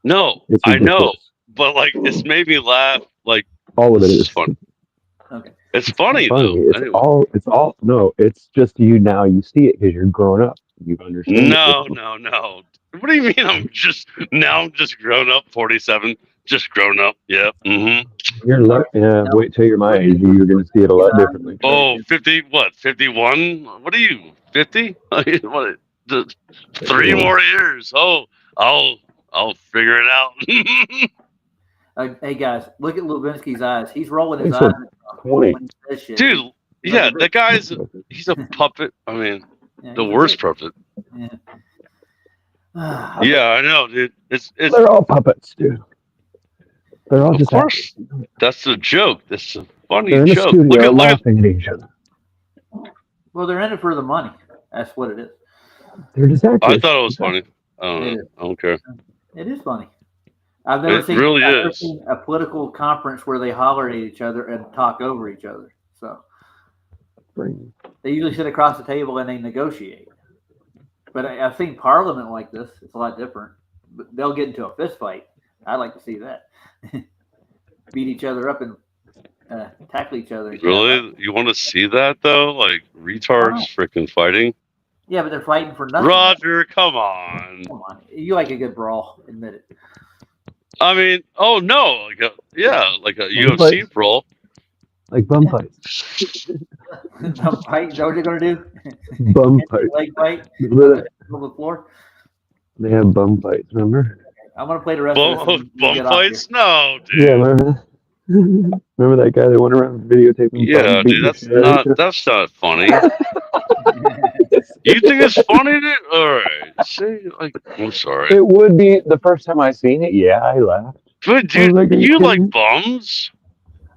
Speaker 12: No,
Speaker 2: It's
Speaker 12: I know.
Speaker 2: ridiculous.
Speaker 12: But like, it's made me laugh. Like,
Speaker 2: All of
Speaker 12: this
Speaker 2: it
Speaker 12: is
Speaker 2: is.
Speaker 12: fun.
Speaker 1: Okay.
Speaker 12: It's funny
Speaker 2: Funny.
Speaker 12: though.
Speaker 2: It's
Speaker 12: Anyway.
Speaker 2: all. It's all. No, it's just you now. You see it because you're grown up. You understand.
Speaker 12: No. What do you mean? I'm just grown up. 47, just grown up. Yep. Mm-hmm.
Speaker 2: You're yeah. Wait till you're my age. You're going to see it a lot differently.
Speaker 12: Oh, 50. What? 51? What are you? 50? What? 3 more years. Oh, I'll figure it out.
Speaker 1: Hey guys, look at Lewinsky's eyes. He's rolling his
Speaker 2: Thanks
Speaker 1: eyes.
Speaker 2: for 20.
Speaker 1: When he says shit.
Speaker 12: Dude, yeah, that guy's he's a puppet. I mean, the worst puppet.
Speaker 1: Yeah.
Speaker 12: Yeah, I know, dude. It's
Speaker 2: They're all puppets, dude. They're all
Speaker 12: of
Speaker 2: just.
Speaker 12: course. That's the joke. That's a funny
Speaker 2: They're in a
Speaker 12: joke.
Speaker 2: studio
Speaker 12: Look at
Speaker 2: laughing at each other.
Speaker 1: Well, they're in it for the money. That's what it is.
Speaker 2: They're just actors.
Speaker 12: I thought it was funny. I don't know. I don't care.
Speaker 1: It is funny. I've never seen a political conference where they holler at each other and talk over each other. So they usually sit across the table and they negotiate. But I've seen Parliament like this. It's a lot different. But they'll get into a fist fight. I'd like to see that. Beat each other up and tackle each other.
Speaker 12: Really? You want to see that though? Like retards freaking fighting?
Speaker 1: Yeah, but they're fighting for nothing.
Speaker 12: Roger, come on.
Speaker 1: Come on. You like a good brawl. Admit it.
Speaker 12: I mean, oh no, like a UFC brawl.
Speaker 2: Like bum fights.
Speaker 1: Bum fight? Is that what you're going to do?
Speaker 2: Bum fights.
Speaker 1: Leg fight?
Speaker 2: Remember
Speaker 1: On the floor?
Speaker 2: They have bum fights, remember?
Speaker 1: I'm going to play the rest of this.
Speaker 12: Bum fights? No, dude.
Speaker 2: Yeah, remember that? Remember that guy that went around videotaping?
Speaker 12: Yeah, dude, that's not funny. You think it's funny, dude? All right. See, like, I'm sorry.
Speaker 2: It would be the first time I seen it. Yeah, I laughed.
Speaker 12: But dude, you like bums?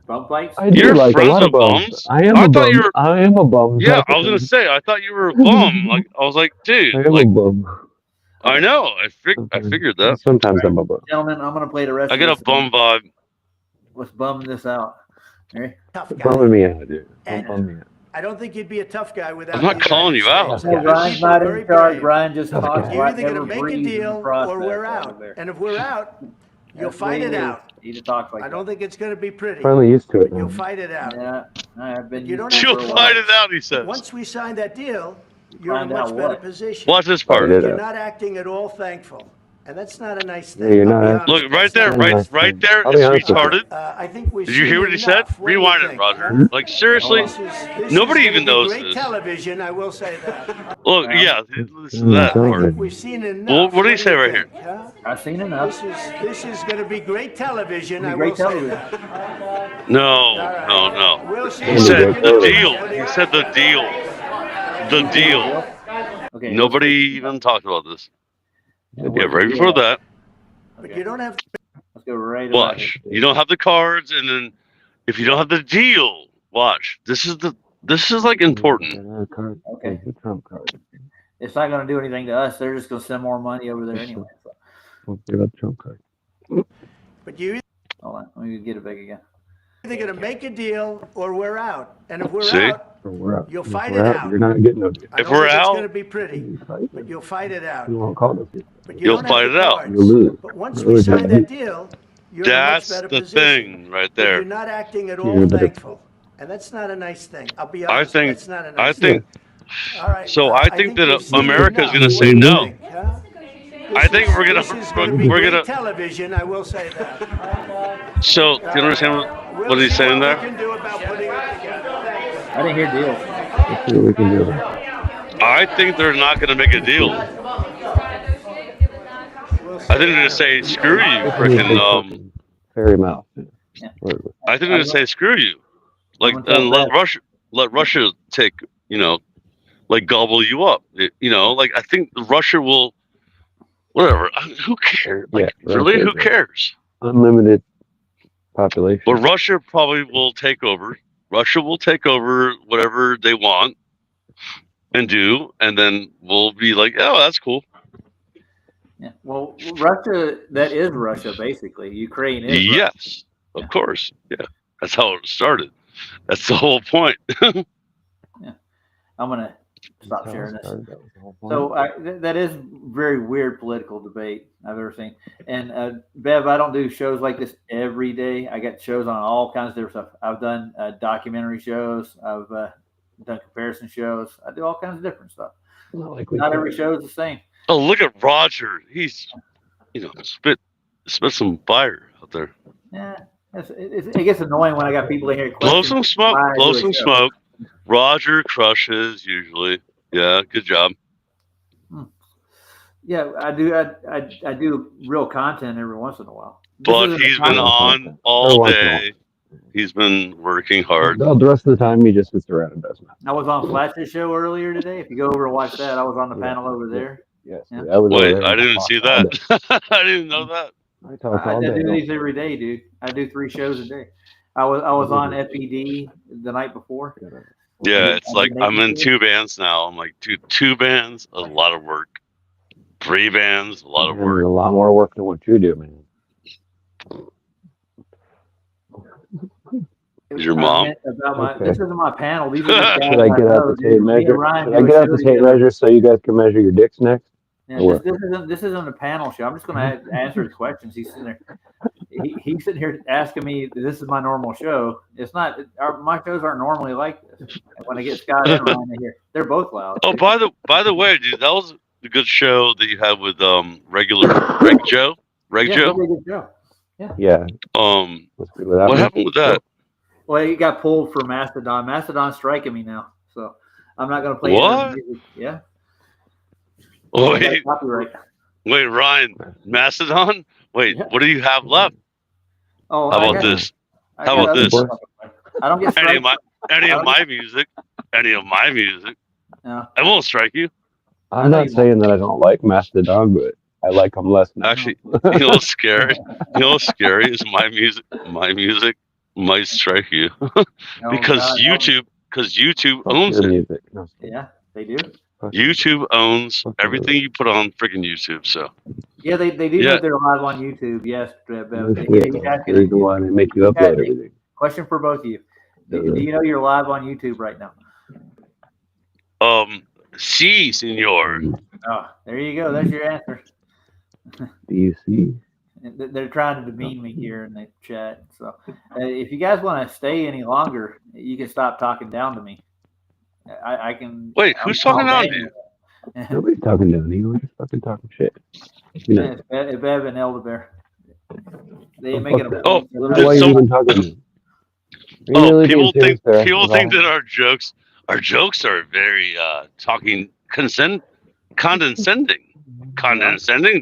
Speaker 1: Bum fights?
Speaker 2: I do
Speaker 12: You're
Speaker 2: like a
Speaker 12: friends
Speaker 2: lot
Speaker 12: with
Speaker 2: of bums.
Speaker 12: bums?
Speaker 2: I am a bum. I am a bum.
Speaker 12: Yeah, I was gonna say. I thought you were a bum. Like, I was like, dude.
Speaker 2: I am
Speaker 12: like,
Speaker 2: a bum.
Speaker 12: I know. I figured that.
Speaker 2: Sometimes I'm a bum.
Speaker 1: Gentlemen, I'm going to play the rest
Speaker 12: I
Speaker 1: of
Speaker 12: get
Speaker 1: this.
Speaker 12: a bum vibe.
Speaker 1: Let's bum this out. Ready?
Speaker 15: Tough guy.
Speaker 2: Bumming me out, dude.
Speaker 15: And
Speaker 2: Bum me out.
Speaker 15: I don't think you'd be a tough guy without.
Speaker 12: I'm not calling you out.
Speaker 1: No, Ryan's not in charge. Ryan just talks.
Speaker 15: You're either going to make a deal or we're out. And if we're out, you'll fight it out.
Speaker 1: He just talks like
Speaker 15: I don't think it's going to be pretty.
Speaker 2: Finally used to it.
Speaker 15: You'll fight it out.
Speaker 1: Yeah, I've been.
Speaker 15: You don't
Speaker 12: You'll fight it out, he says.
Speaker 15: Once we sign that deal, you're in
Speaker 1: Find
Speaker 15: a
Speaker 1: out
Speaker 15: much better
Speaker 1: what?
Speaker 15: position.
Speaker 12: Watch this part.
Speaker 15: You're not acting at all thankful. And that's not a nice thing.
Speaker 2: Yeah, you're not.
Speaker 12: Look, right there,
Speaker 2: That's
Speaker 12: right there,
Speaker 2: I'll
Speaker 12: it's
Speaker 2: be honest with you.
Speaker 12: retarded.
Speaker 15: I think we've
Speaker 12: Did you hear what he said? Rewind it, Roger. Like, seriously? Nobody even knows
Speaker 15: Great
Speaker 12: this.
Speaker 15: television, I will say that.
Speaker 12: Look, yeah, listen to that part.
Speaker 15: We've seen enough.
Speaker 12: Well, what did he say right here?
Speaker 15: Huh?
Speaker 1: I've seen enough.
Speaker 15: This is going to be great television, I will
Speaker 1: Great
Speaker 15: say
Speaker 1: television.
Speaker 15: that.
Speaker 12: No.
Speaker 15: We'll see.
Speaker 12: He said the deal. He said the deal. The deal.
Speaker 1: Okay.
Speaker 12: Nobody even talked about this. Yeah, right before that.
Speaker 15: But you don't have.
Speaker 1: Let's go right.
Speaker 12: Watch. You don't have the cards, and then if you don't have the deal, watch. This is like important.
Speaker 1: Okay.
Speaker 2: The Trump card.
Speaker 1: It's not going to do anything to us. They're just going to send more money over there anyway. So.
Speaker 2: We'll give up Trump card.
Speaker 15: But you
Speaker 1: Hold on. Let me get it back again.
Speaker 15: either going to make a deal or we're out. And if we're
Speaker 12: See?
Speaker 15: out,
Speaker 2: We're out.
Speaker 15: you'll
Speaker 2: If
Speaker 15: fight
Speaker 2: we're
Speaker 15: it
Speaker 2: out,
Speaker 15: out.
Speaker 2: you're not getting no deal.
Speaker 15: I
Speaker 12: If
Speaker 15: don't
Speaker 12: we're
Speaker 15: think
Speaker 12: out-
Speaker 15: it's going to be pretty, but you'll fight it out.
Speaker 2: You won't call this.
Speaker 15: But
Speaker 12: You'll
Speaker 15: don't have
Speaker 12: fight
Speaker 15: the
Speaker 12: it out.
Speaker 15: cards.
Speaker 2: You'll lose.
Speaker 15: But once
Speaker 2: Really
Speaker 15: we sign
Speaker 2: bad.
Speaker 15: that deal, you're
Speaker 12: That's
Speaker 15: in a much better
Speaker 12: the
Speaker 15: position.
Speaker 12: thing right
Speaker 15: But
Speaker 12: there.
Speaker 15: you're not acting at
Speaker 2: You're
Speaker 15: all
Speaker 2: better-
Speaker 15: thankful. And that's not a nice thing. I'll be honest. That's not a nice
Speaker 12: I think.
Speaker 15: thing. All right.
Speaker 12: So I think that
Speaker 15: we've seen
Speaker 12: America is
Speaker 15: enough.
Speaker 12: going to
Speaker 15: What
Speaker 12: say
Speaker 15: do you
Speaker 12: no.
Speaker 15: think, huh?
Speaker 12: I think we're
Speaker 15: This is
Speaker 12: gonna
Speaker 15: be
Speaker 12: we're
Speaker 15: great
Speaker 12: gonna.
Speaker 15: television, I will say that.
Speaker 12: So do you understand what he's saying
Speaker 15: What
Speaker 12: there?
Speaker 15: we can do about putting it together.
Speaker 1: I didn't hear deal.
Speaker 2: Let's see what we can do.
Speaker 12: I think they're not going to make a deal. I think they're going to say screw you, freaking
Speaker 2: Fairy mouth.
Speaker 12: I think they're going to say screw you, like and let Russia take like gobble you up. Like I think Russia will. Whatever. Who cares? Like really, who cares?
Speaker 2: Unlimited population.
Speaker 12: But Russia probably will take over. Russia will take over whatever they want and do, and then we'll be like, oh, that's cool.
Speaker 1: Yeah. Well, Russia, that is Russia, basically. Ukraine is Russia.
Speaker 12: Yes, of course. Yeah. That's how it started. That's the whole point.
Speaker 1: Yeah. I'm going to stop sharing this. So that is very weird political debate I've ever seen. And Bev, I don't do shows like this every day. I got shows on all kinds of different stuff. I've done documentary shows. I've done comparison shows. I do all kinds of different stuff. Not every show is the same.
Speaker 12: Oh, look at Roger. He's, spit some fire out there.
Speaker 1: Yeah. It gets annoying when I got people in here.
Speaker 12: Blow some smoke. Blow some smoke. Roger crushes usually. Yeah, good job.
Speaker 1: Yeah, I do. I do real content every once in a while.
Speaker 12: But he's been on all day. He's been working hard.
Speaker 2: The rest of the time, he just sits around and does nothing.
Speaker 1: I was on Flatch's show earlier today. If you go over and watch that, I was on the panel over there.
Speaker 2: Yes.
Speaker 1: Yeah.
Speaker 12: Wait, I didn't see that. I didn't know that.
Speaker 1: I do these every day, dude. I do 3 shows a day. I was on FED the night before.
Speaker 12: Yeah, it's like I'm in 2 bands now. I'm like, dude, 2 bands, a lot of work. 3 bands, a lot of work.
Speaker 2: A lot more work than what you do, man.
Speaker 12: Your mom.
Speaker 1: This isn't my panel. These are the
Speaker 2: Should I get out the tape measure? Should I get out the tape measure so you guys can measure your dicks next?
Speaker 1: Yeah, this isn't a panel show. I'm just going to answer his questions. He's sitting there. He's sitting here asking me. This is my normal show. It's not. My shows aren't normally like this. When I get Scott and Ryan in here, they're both loud.
Speaker 12: Oh, by the way, dude, that was a good show that you had with regular Reg Joe. Reg Joe.
Speaker 1: Really good show.
Speaker 2: Yeah.
Speaker 12: What happened with that?
Speaker 1: Well, he got pulled for Mastodon. Mastodon's striking me now, so I'm not going to play.
Speaker 12: What?
Speaker 1: Yeah.
Speaker 12: Wait, Ryan, Mastodon? Wait, what do you have left?
Speaker 1: Oh,
Speaker 12: how about this? How about this?
Speaker 1: I don't get
Speaker 12: any of my music.
Speaker 1: No.
Speaker 12: I won't strike you.
Speaker 2: I'm not saying that I don't like Mastodon, but I like them less now.
Speaker 12: Actually, what's scary? What's scary is my music might strike you because YouTube owns it.
Speaker 2: Music.
Speaker 1: Yeah, they do.
Speaker 12: YouTube owns everything you put on freaking YouTube. So
Speaker 1: yeah, they do know they're live on YouTube. Yes,
Speaker 2: Here's the one that make you upload everything.
Speaker 1: Question for both of you: Do you know you're live on YouTube right now?
Speaker 12: Si, senor.
Speaker 1: Oh, there you go. That's your answer.
Speaker 2: Do you see?
Speaker 1: They're trying to demean me here in the chat. So if you guys want to stay any longer, you can stop talking down to me. I can.
Speaker 12: Wait, who's talking down to you?
Speaker 2: Nobody's talking down to you. We're just fucking talking shit.
Speaker 1: Bev and Elderbear. They ain't making a
Speaker 12: point.
Speaker 2: Why are you even talking to me?
Speaker 12: People think that our jokes are very condescending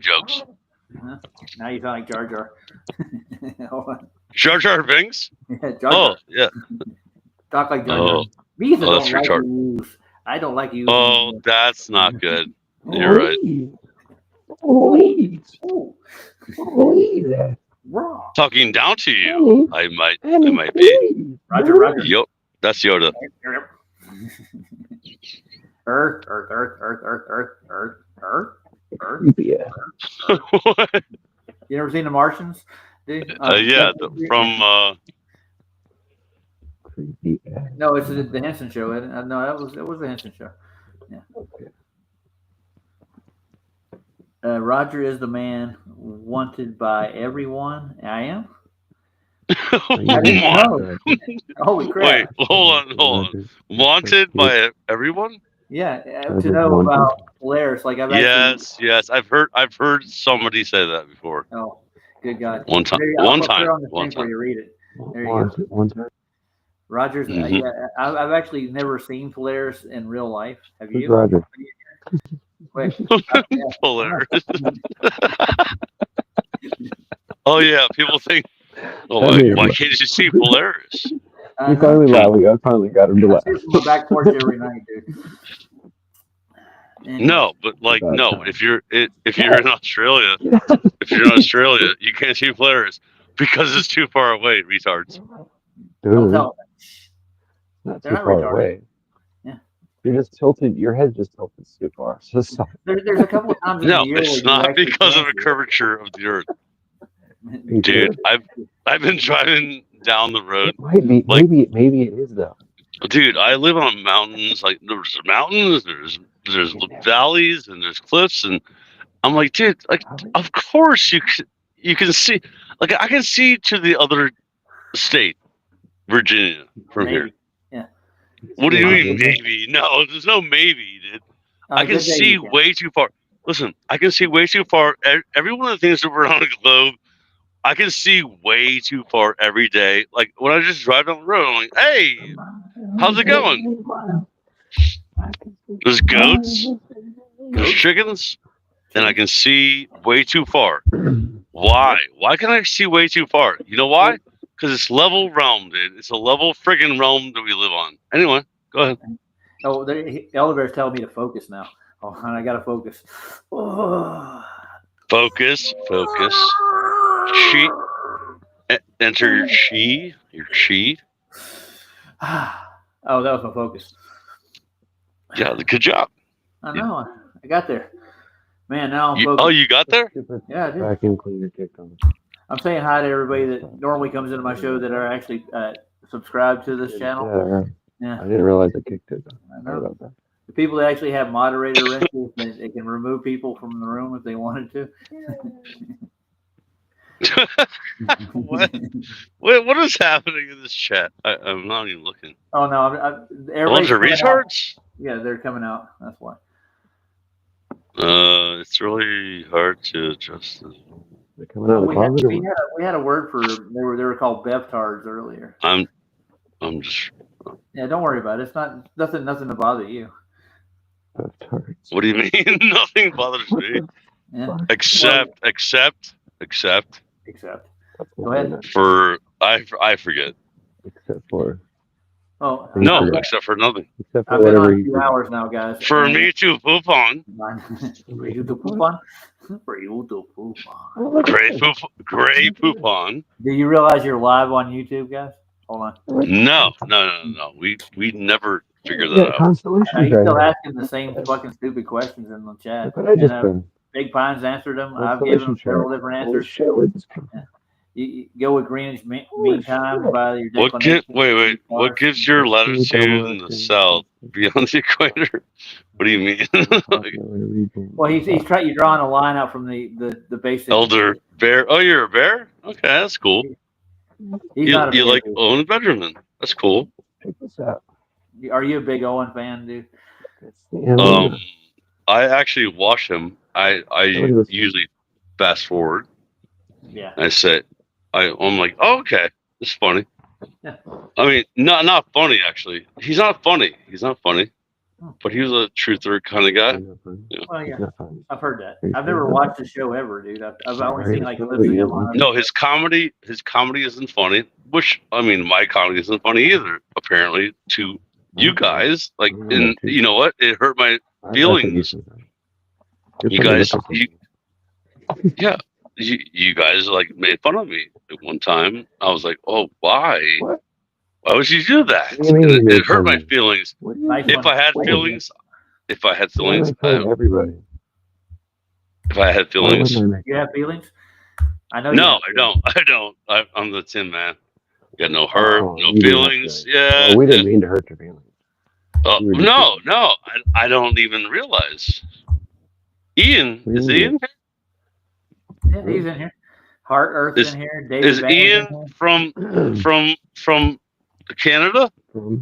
Speaker 12: jokes.
Speaker 1: Now you sound like Jar Jar.
Speaker 12: Jar Jar Binks?
Speaker 1: Yeah, Jar Jar.
Speaker 12: Yeah.
Speaker 1: Talk like Jar Jar.
Speaker 12: That's retarded.
Speaker 1: I don't like you.
Speaker 12: Oh, that's not good. You're right. Talking down to you, I might be.
Speaker 1: Roger.
Speaker 12: Yo, that's Yoda.
Speaker 1: Earth.
Speaker 2: Yeah.
Speaker 1: You ever seen The Martians? Dude?
Speaker 12: From.
Speaker 1: No, it's the Henson Show. No, it was the Henson Show. Yeah. Roger is the man wanted by everyone. I am. I didn't know. Holy crap!
Speaker 12: Wait, hold on. Wanted by everyone?
Speaker 1: Yeah, to know about Polaris. Like
Speaker 12: Yes. I've heard somebody say that before.
Speaker 1: Oh, good God!
Speaker 12: One time.
Speaker 1: Where you read it. There you go.
Speaker 2: One time.
Speaker 1: Rogers. Yeah, I've actually never seen Polaris in real life. Have you?
Speaker 2: Who's Roger?
Speaker 1: Wait.
Speaker 12: Polaris. Oh yeah, people think. Oh, why can't you see Polaris?
Speaker 2: He finally laughed. I finally got him to laugh.
Speaker 1: I see from the back porch every night, dude.
Speaker 12: No, but like no. If you're in Australia, you can't see flares because it's too far away. Retards.
Speaker 1: Don't tell them.
Speaker 2: Not
Speaker 1: They're
Speaker 2: too
Speaker 1: not
Speaker 2: far
Speaker 1: retarded.
Speaker 2: away.
Speaker 1: Yeah.
Speaker 2: You're just tilted. Your head's just tilted too far. So stop.
Speaker 1: There's a couple of times in the
Speaker 12: No,
Speaker 1: year where
Speaker 12: it's
Speaker 1: you
Speaker 12: not
Speaker 1: actually
Speaker 12: because of
Speaker 1: can
Speaker 12: the
Speaker 1: see it.
Speaker 12: curvature of the Earth, dude. I've been driving down the road.
Speaker 2: Maybe it is though.
Speaker 12: Dude, I live on mountains. Like there's mountains, there's valleys, and there's cliffs, and I'm like, dude, like of course you can see. Like I can see to the other state, Virginia, from here.
Speaker 1: Yeah.
Speaker 12: What do you mean maybe? No, there's no maybe, dude. I can see way too far. Listen, I can see way too far. Every one of the things that were on the globe, I can see way too far every day. Like when I just drive down the road, I'm like, hey, how's it going? There's goats, there's chickens, and I can see way too far. Why? Why can I see way too far? You know why? Because it's level realm, dude. It's a level friggin' realm that we live on. Anyway, go ahead.
Speaker 1: Oh, the elevator's telling me to focus now. Oh, and I gotta focus. Oh.
Speaker 12: Focus. Chi. Enter your chi. Your chi.
Speaker 1: Oh, that was my focus.
Speaker 12: Yeah, good job.
Speaker 1: I know. I got there. Man, now I'm focused.
Speaker 12: Oh, you got there?
Speaker 1: Yeah, I did.
Speaker 2: Vacuum cleaner kicked on.
Speaker 1: I'm saying hi to everybody that normally comes into my show that are actually subscribed to this channel. Yeah.
Speaker 2: I didn't realize it kicked it.
Speaker 1: I know. The people that actually have moderator wrenches, they can remove people from the room if they wanted to.
Speaker 12: What is happening in this chat? I'm not even looking.
Speaker 1: Oh no!
Speaker 12: A bunch of retards?
Speaker 1: Yeah, they're coming out. That's why.
Speaker 12: It's really hard to adjust.
Speaker 2: They're coming out of the closet.
Speaker 1: We had a word for they were called bevtards earlier.
Speaker 12: I'm just.
Speaker 1: Yeah, don't worry about it. It's not nothing to bother you.
Speaker 2: Bevtards.
Speaker 12: What do you mean? Nothing bothers me.
Speaker 1: Yeah.
Speaker 12: Except.
Speaker 1: Go ahead.
Speaker 12: For I forget.
Speaker 2: Except for.
Speaker 1: Oh
Speaker 12: no! Except for nothing.
Speaker 2: Except for
Speaker 1: I've been
Speaker 2: whatever
Speaker 1: on 2 hours now, guys.
Speaker 12: For me to poop on.
Speaker 1: For you to poop on. For you to poop on.
Speaker 12: Great poop on.
Speaker 1: Do you realize you're live on YouTube, guys? Hold on.
Speaker 12: No. We never figured that out.
Speaker 1: He's still asking the same fucking stupid questions in the chat.
Speaker 2: But I just been.
Speaker 1: Big Pine's answered them. I've given them several different answers. You go with Greenwich Mean Time by your declination.
Speaker 12: Wait. What gives your latitude in the south beyond the equator? What do you mean?
Speaker 1: Well, he's trying. You're drawing a line out from the basic.
Speaker 12: Elder bear. Oh, you're a bear. Okay, that's cool. You like Owen Benjamin. That's cool.
Speaker 2: Check this out.
Speaker 1: Are you a big Owen fan, dude?
Speaker 12: I actually watch him. I usually fast forward.
Speaker 1: Yeah.
Speaker 12: I say, I'm like, oh, okay, this is funny.
Speaker 1: Yeah.
Speaker 12: I mean, not funny actually. He's not funny. But he was a truther kind of guy.
Speaker 1: Yeah. Well, yeah, I've heard that. I've never watched the show ever, dude. I've only seen like clips of him.
Speaker 12: No, his comedy isn't funny. Which I mean, my comedy isn't funny either. Apparently, to you guys, like, and you know what? It hurt my feelings. You guys, you guys like made fun of me at one time. I was like, oh, why? Why would you do that? It hurt my feelings. If I had feelings,
Speaker 2: everybody.
Speaker 12: If I had feelings,
Speaker 1: you have feelings? I know.
Speaker 12: No, I don't. I'm the Tin Man. Got no hurt, no feelings. Yeah.
Speaker 2: Oh, we didn't mean to hurt your feelings.
Speaker 12: No. I don't even realize. Ian, is Ian here?
Speaker 1: Yeah, he's in here. Heart Earth's in here. David
Speaker 12: is Ian from Canada?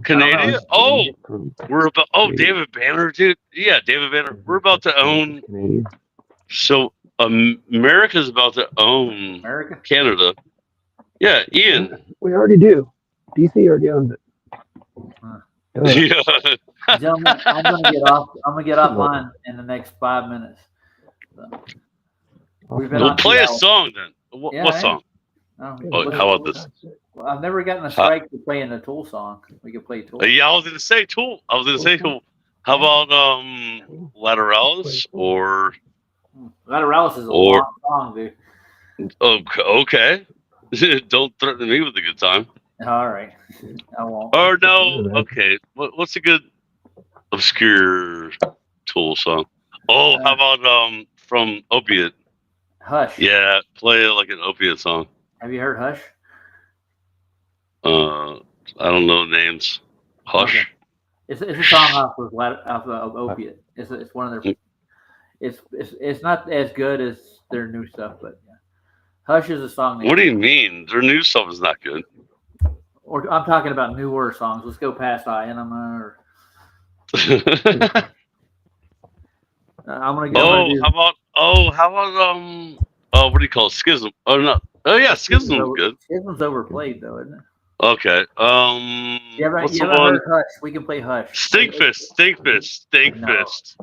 Speaker 12: Canada? Oh, we're about. Oh, David Banner, dude. Yeah, David Banner. We're about to own. So America's about to own Canada. Yeah, Ian.
Speaker 2: We already do. DC already owns it.
Speaker 12: Yeah.
Speaker 1: Gentlemen, I'm gonna get off. I'm gonna get offline in the next 5 minutes. So,
Speaker 12: we'll play a song then. What song? How about this?
Speaker 1: Well, I've never gotten a strike for playing a Tool song. We could play Tool.
Speaker 12: Yeah, I was gonna say Tool. How about Lateralis or
Speaker 1: Lateralis is a long song, dude.
Speaker 12: Okay. Don't threaten me with a good time.
Speaker 1: All right, I won't.
Speaker 12: Or no, okay. What's a good obscure Tool song? Oh, how about from Opiate?
Speaker 1: Hush.
Speaker 12: Yeah, play like an Opiate song.
Speaker 1: Have you heard Hush?
Speaker 12: I don't know names. Hush.
Speaker 1: Okay. It's a song off of Opiate. It's one of their. It's not as good as their new stuff, but yeah. Hush is a song.
Speaker 12: What do you mean? Their new stuff is not good.
Speaker 1: Or I'm talking about newer songs. Let's go past I Enema or. I'm gonna go.
Speaker 12: How about what do you call it? Schism? Oh no. Oh yeah, Schism's good.
Speaker 1: Schism's overplayed though, isn't it?
Speaker 12: Okay.
Speaker 1: What's the one? Heard Hush. We can play Hush.
Speaker 12: Stinkfist.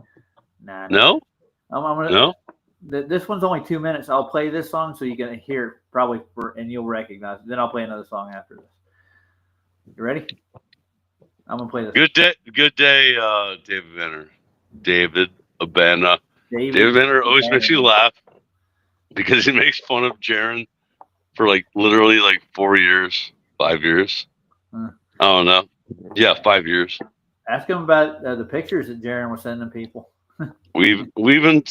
Speaker 1: Nah.
Speaker 12: No.
Speaker 1: No. This one's only 2 minutes. I'll play this song so you can hear it probably and you'll recognize it. Then I'll play another song after this. You ready? I'm gonna play this.
Speaker 12: Good day, David Banner. David Abana. David Banner always makes you laugh because he makes fun of Jaron for literally 4 years, 5 years. I don't know. Yeah, 5 years.
Speaker 1: Ask him about the pictures that Jaron was sending people.
Speaker 12: We've been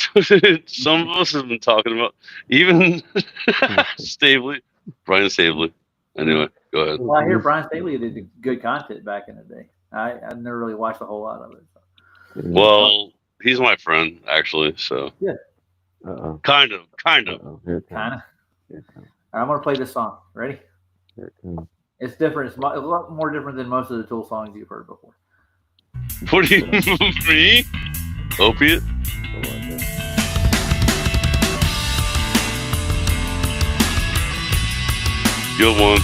Speaker 12: some of us have been talking about even Brian Stabley. Anyway, go ahead.
Speaker 1: Well, I hear Brian Stabley did good content back in the day. I never really watched a whole lot of it. So.
Speaker 12: Well, he's my friend actually, so
Speaker 1: yeah.
Speaker 12: Kind of.
Speaker 1: I'm gonna play this song. Ready? It's different. It's a lot more different than most of the Tool songs you've heard before.
Speaker 12: What do you me? Opiate? Good one.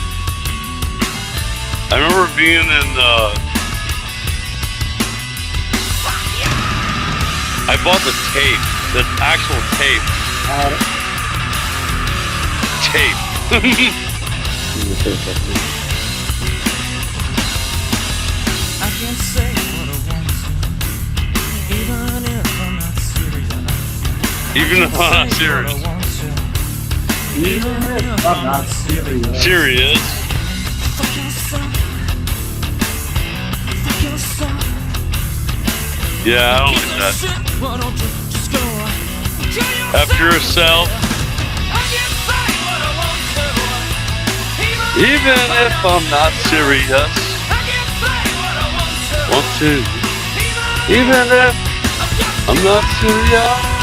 Speaker 12: I remember being in I bought the tape, the actual tape.
Speaker 3: I can't say what I want to, even if I'm not serious.
Speaker 12: Even if I'm not serious.
Speaker 3: Even if I'm not serious.
Speaker 12: Serious. Yeah, I don't like that. After yourself. Even if I'm not serious. Want to. Even if I'm not serious.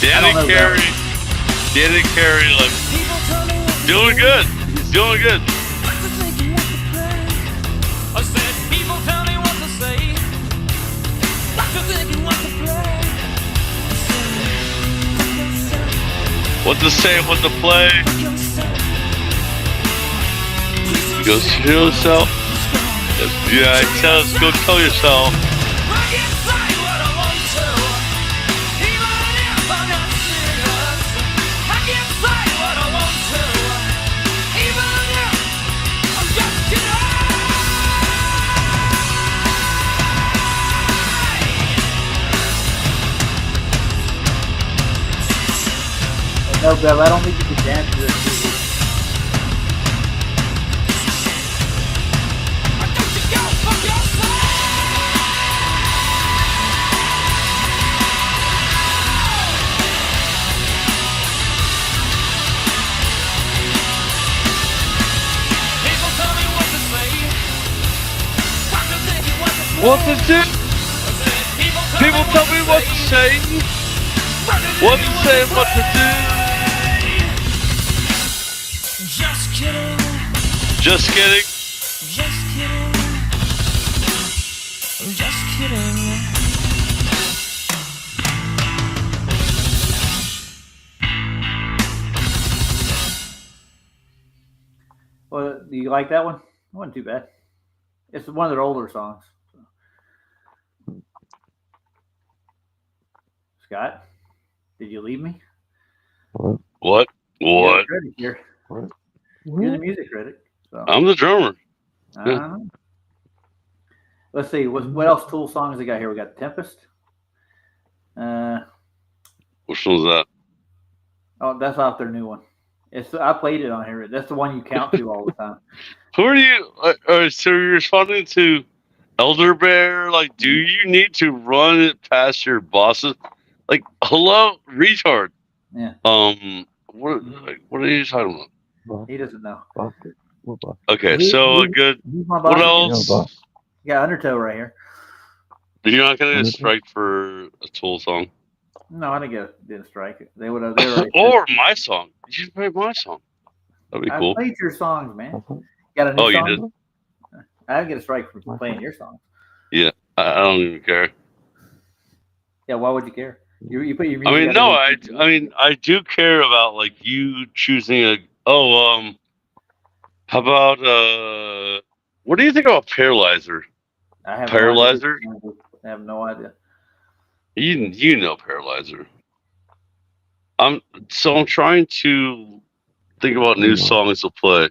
Speaker 12: Danny Carey, doing good. He's doing good.
Speaker 3: I said, people tell me what to say. What to think and what to play.
Speaker 12: What to say, what to play. Go kill yourself. Yeah, he tells go kill yourself.
Speaker 1: No, Bev, I don't think you can dance to this music.
Speaker 12: What to do? People tell me what to say. What to say and what to do.
Speaker 3: Just kidding.
Speaker 12: Just kidding.
Speaker 3: Just kidding. Just kidding.
Speaker 1: Well, do you like that one? It wasn't too bad. It's one of their older songs. So. Scott, did you leave me?
Speaker 12: What?
Speaker 1: What? You're the music critic. So.
Speaker 12: I'm the drummer.
Speaker 1: Yeah. Let's see. What else Tool songs they got here? We got Tempest.
Speaker 12: Which one's that?
Speaker 1: Oh, that's off their new one. I played it on here. That's the one you count to all the time.
Speaker 12: Who are you? So you're responding to Elder Bear? Like, do you need to run it past your bosses? Like, hello, retard.
Speaker 1: Yeah.
Speaker 12: What are you talking about?
Speaker 1: He doesn't know.
Speaker 12: Okay, so good. What else?
Speaker 1: Yeah, Undertow right here.
Speaker 12: You're not gonna get a strike for a Tool song.
Speaker 1: No, I didn't get a strike. They would have.
Speaker 12: Or my song. You should play my song. That'd be cool.
Speaker 1: I played your songs, man. Got a new song?
Speaker 12: You did?
Speaker 1: I didn't get a strike for playing your songs.
Speaker 12: Yeah, I don't even care.
Speaker 1: Yeah, why would you care? You put your music.
Speaker 12: I mean, I do care about like you choosing a. How about what do you think about Paralyzer? Paralyzer?
Speaker 1: I have no idea.
Speaker 12: You know Paralyzer. I'm trying to think about new songs to play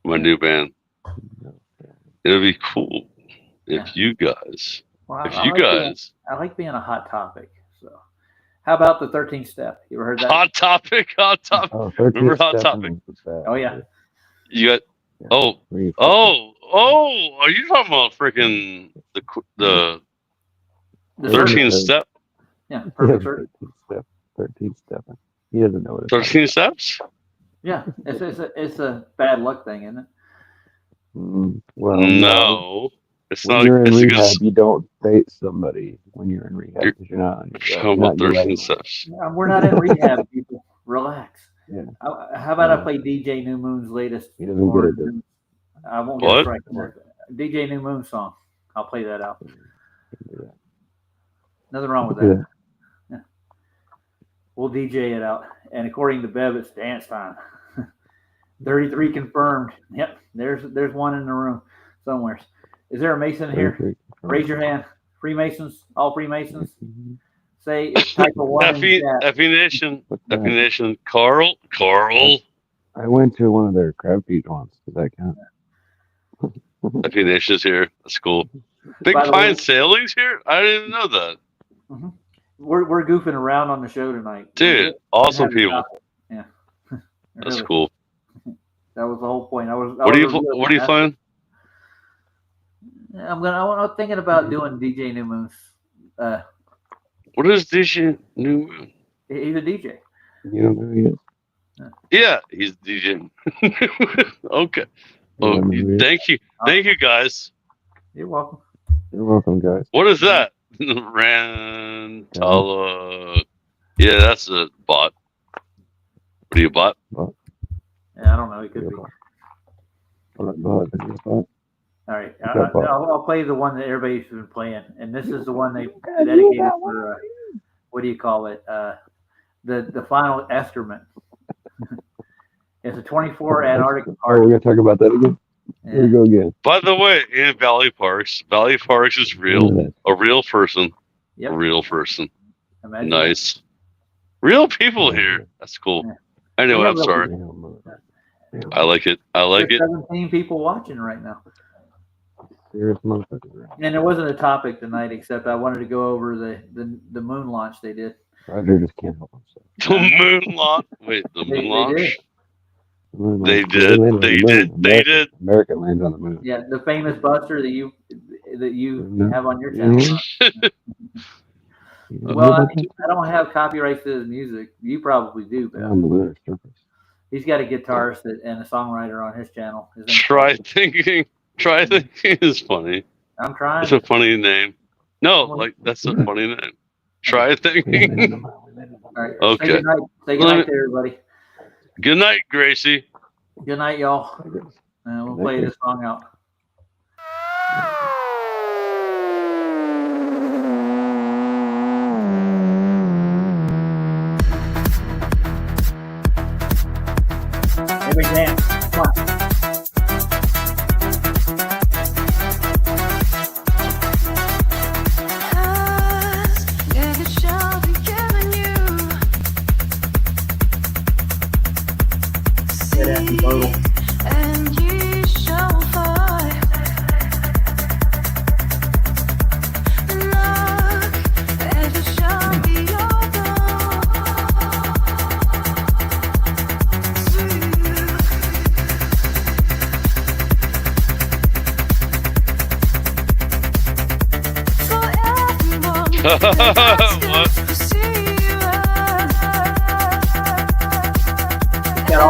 Speaker 12: for my new band. It'd be cool if you guys.
Speaker 1: Well, I like being a hot topic. So, how about the 13th step? You ever heard that?
Speaker 12: Hot topic. Remember Hot Topic?
Speaker 1: Oh yeah.
Speaker 12: You got. Are you talking about freaking the 13th step?
Speaker 1: Yeah, perfect.
Speaker 2: 13th step. He doesn't know what it's
Speaker 12: 13 steps?
Speaker 1: Yeah, it's a bad luck thing, isn't it?
Speaker 2: Well,
Speaker 12: no. It's
Speaker 2: when
Speaker 12: not.
Speaker 2: You're in rehab. You don't date somebody when you're in rehab because you're not.
Speaker 12: How about 13 steps?
Speaker 1: We're not in rehab, people. Relax.
Speaker 2: Yeah.
Speaker 1: How about I play DJ New Moon's latest?
Speaker 2: He doesn't get it.
Speaker 1: I won't get a strike for it. DJ New Moon song. I'll play that out. Nothing wrong with that. Yeah. We'll DJ it out. And according to Bev, it's dance time. 33 confirmed. Yep. There's one in the room somewhere. Is there a Mason here? Raise your hand. Freemasons? All Freemasons? Say type of one.
Speaker 12: Effie Nation. Carl.
Speaker 2: I went to one of their crab feet once. Does that count?
Speaker 12: Effie Nation's here. That's cool. Big Pine Sailing's here? I didn't even know that.
Speaker 1: Mm-hmm. We're goofing around on the show tonight.
Speaker 12: Dude, awesome people.
Speaker 1: Yeah.
Speaker 12: That's cool.
Speaker 1: That was the whole point.
Speaker 12: What are you playing?
Speaker 1: I'm thinking about doing DJ New Moon's.
Speaker 12: What is DJ New Moon?
Speaker 1: He's a DJ.
Speaker 2: You don't know who he is?
Speaker 12: Yeah, he's DJ. Okay. Oh, thank you, guys.
Speaker 1: You're welcome.
Speaker 2: You're welcome, guys.
Speaker 12: What is that? Rantala. Yeah, that's a bot. What are you, a bot?
Speaker 1: Yeah, I don't know. It could be. All right, I'll play the one that everybody's been playing, and this is the one they dedicated for. What do you call it? The final excrement. It's a 24 Antarctic park.
Speaker 2: Oh, we're gonna talk about that again. Yeah. Here we go again.
Speaker 12: By the way, in Valley Parks is real. A real person.
Speaker 1: Yep.
Speaker 12: A real person.
Speaker 1: Imagine
Speaker 12: nice. That. Real people here. That's cool. Yeah. Anyway, I'm sorry. I like it. There's
Speaker 1: 17 people watching right now.
Speaker 2: Serious motherfucker.
Speaker 1: And there wasn't a topic tonight, except I wanted to go over the moon launch they did.
Speaker 2: Roger just can't help himself.
Speaker 12: The moon launch. Wait, the moon launch. They did.
Speaker 2: America lands on the moon.
Speaker 1: Yeah, the famous Buster that you have on your channel. Well, I don't have copyrights to his music. You probably do, but he's got a guitarist and a songwriter on his channel.
Speaker 12: Try thinking is funny.
Speaker 1: I'm trying.
Speaker 12: It's a funny name. No, like that's a funny name. Try thinking.
Speaker 1: All right.
Speaker 12: Okay.
Speaker 1: Say good night to everybody.
Speaker 12: Good night, Gracie.
Speaker 1: Good night, y'all. We'll play this song out. Everybody dance. Come on. Total.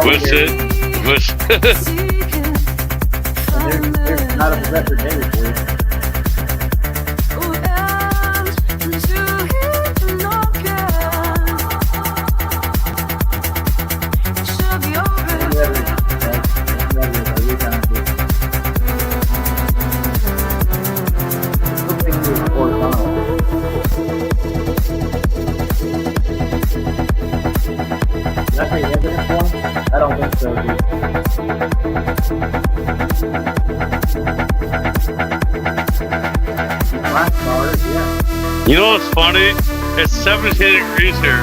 Speaker 12: Wish it. Wish.
Speaker 1: There's not a record there for you. Did I say evidence one? I don't think so, dude.
Speaker 12: You know what's funny? It's 17 degrees here.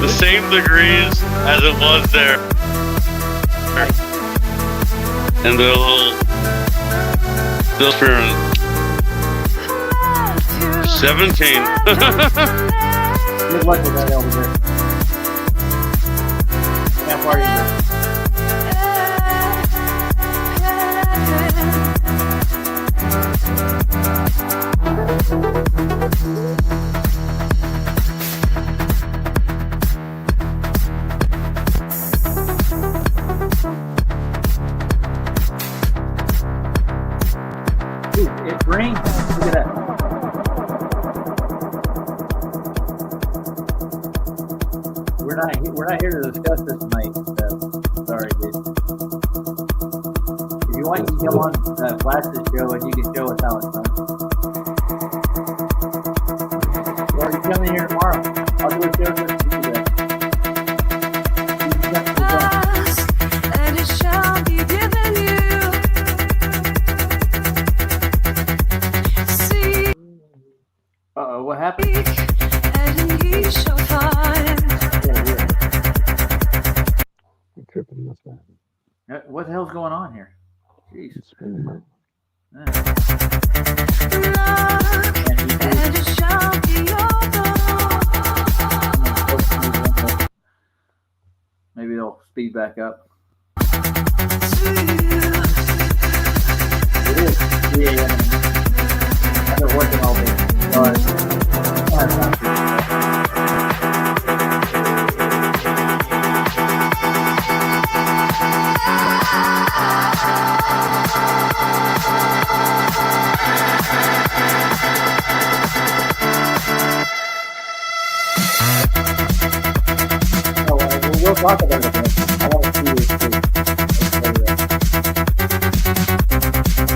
Speaker 12: The same degrees as it was there. And the little pyramid. 17.
Speaker 1: Good luck with that over there. How far are you? Dude, it's raining. Look at that. We're not here to discuss this tonight. Sorry, dude. If you want, you can come on Flash's show and you can show us how it's done. Or you come in here tomorrow. I'll do a show for you today.
Speaker 3: And it shall be given you. See.
Speaker 1: Uh-oh, what happened?
Speaker 3: And he shall find.
Speaker 2: Tripping this way.
Speaker 1: What the hell's going on here? Jeez.
Speaker 2: It's spinning around.
Speaker 3: And it shall be over.
Speaker 1: Maybe it'll speed back up. It is. Yeah. I've been working all day. Sorry. We'll talk about it. I want to see this too.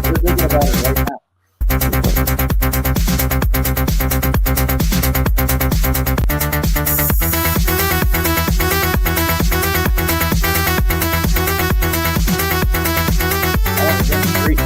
Speaker 1: We're thinking about it right now. I want to get the tree.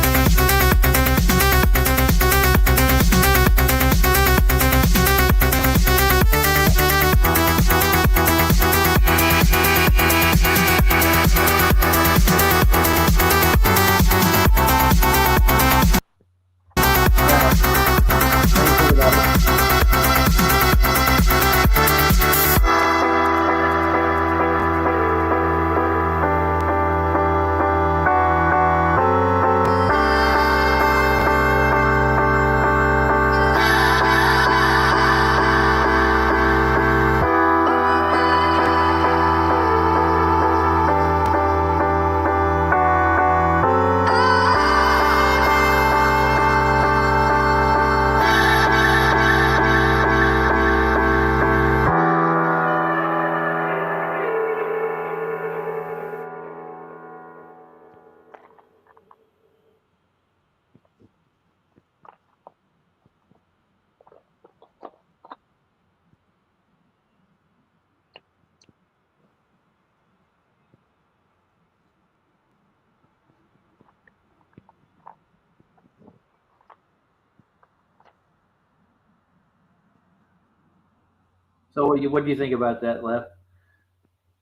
Speaker 1: So what do you think about that, Lev?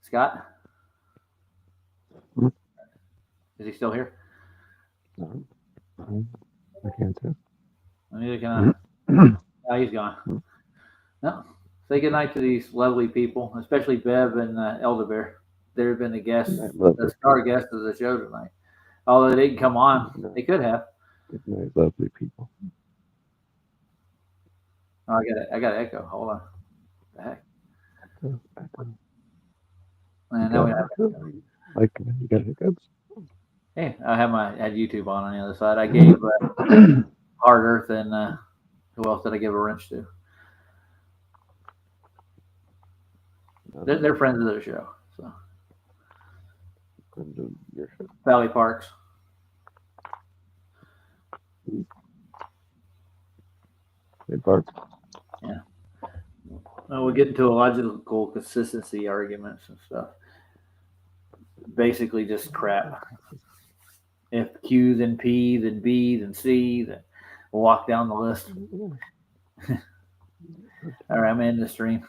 Speaker 1: Scott? Is he still here?
Speaker 2: No. I can't tell.
Speaker 1: Neither can I. Oh, he's gone. No. Say goodnight to these lovely people, especially Bev and Elder Bear. They've been the guests, the star guests of the show tonight. Although they didn't come on, they could have.
Speaker 2: Good night, lovely people.
Speaker 1: Oh, I got echo. Hold on. What the heck? And now we have echo.
Speaker 2: Like you got hiccups.
Speaker 1: Hey, I had YouTube on the other side. I gave Hard Earth and who else did I give a wrench to? They're friends of the show. So
Speaker 2: Friends of your show.
Speaker 1: Valley Parks.
Speaker 2: Hey, Parks.
Speaker 1: Yeah. Well, we get into a logical consistency arguments and stuff. Basically, just crap. If Q, then P, then B, then C, then we'll walk down the list. All right, I'm in the stream.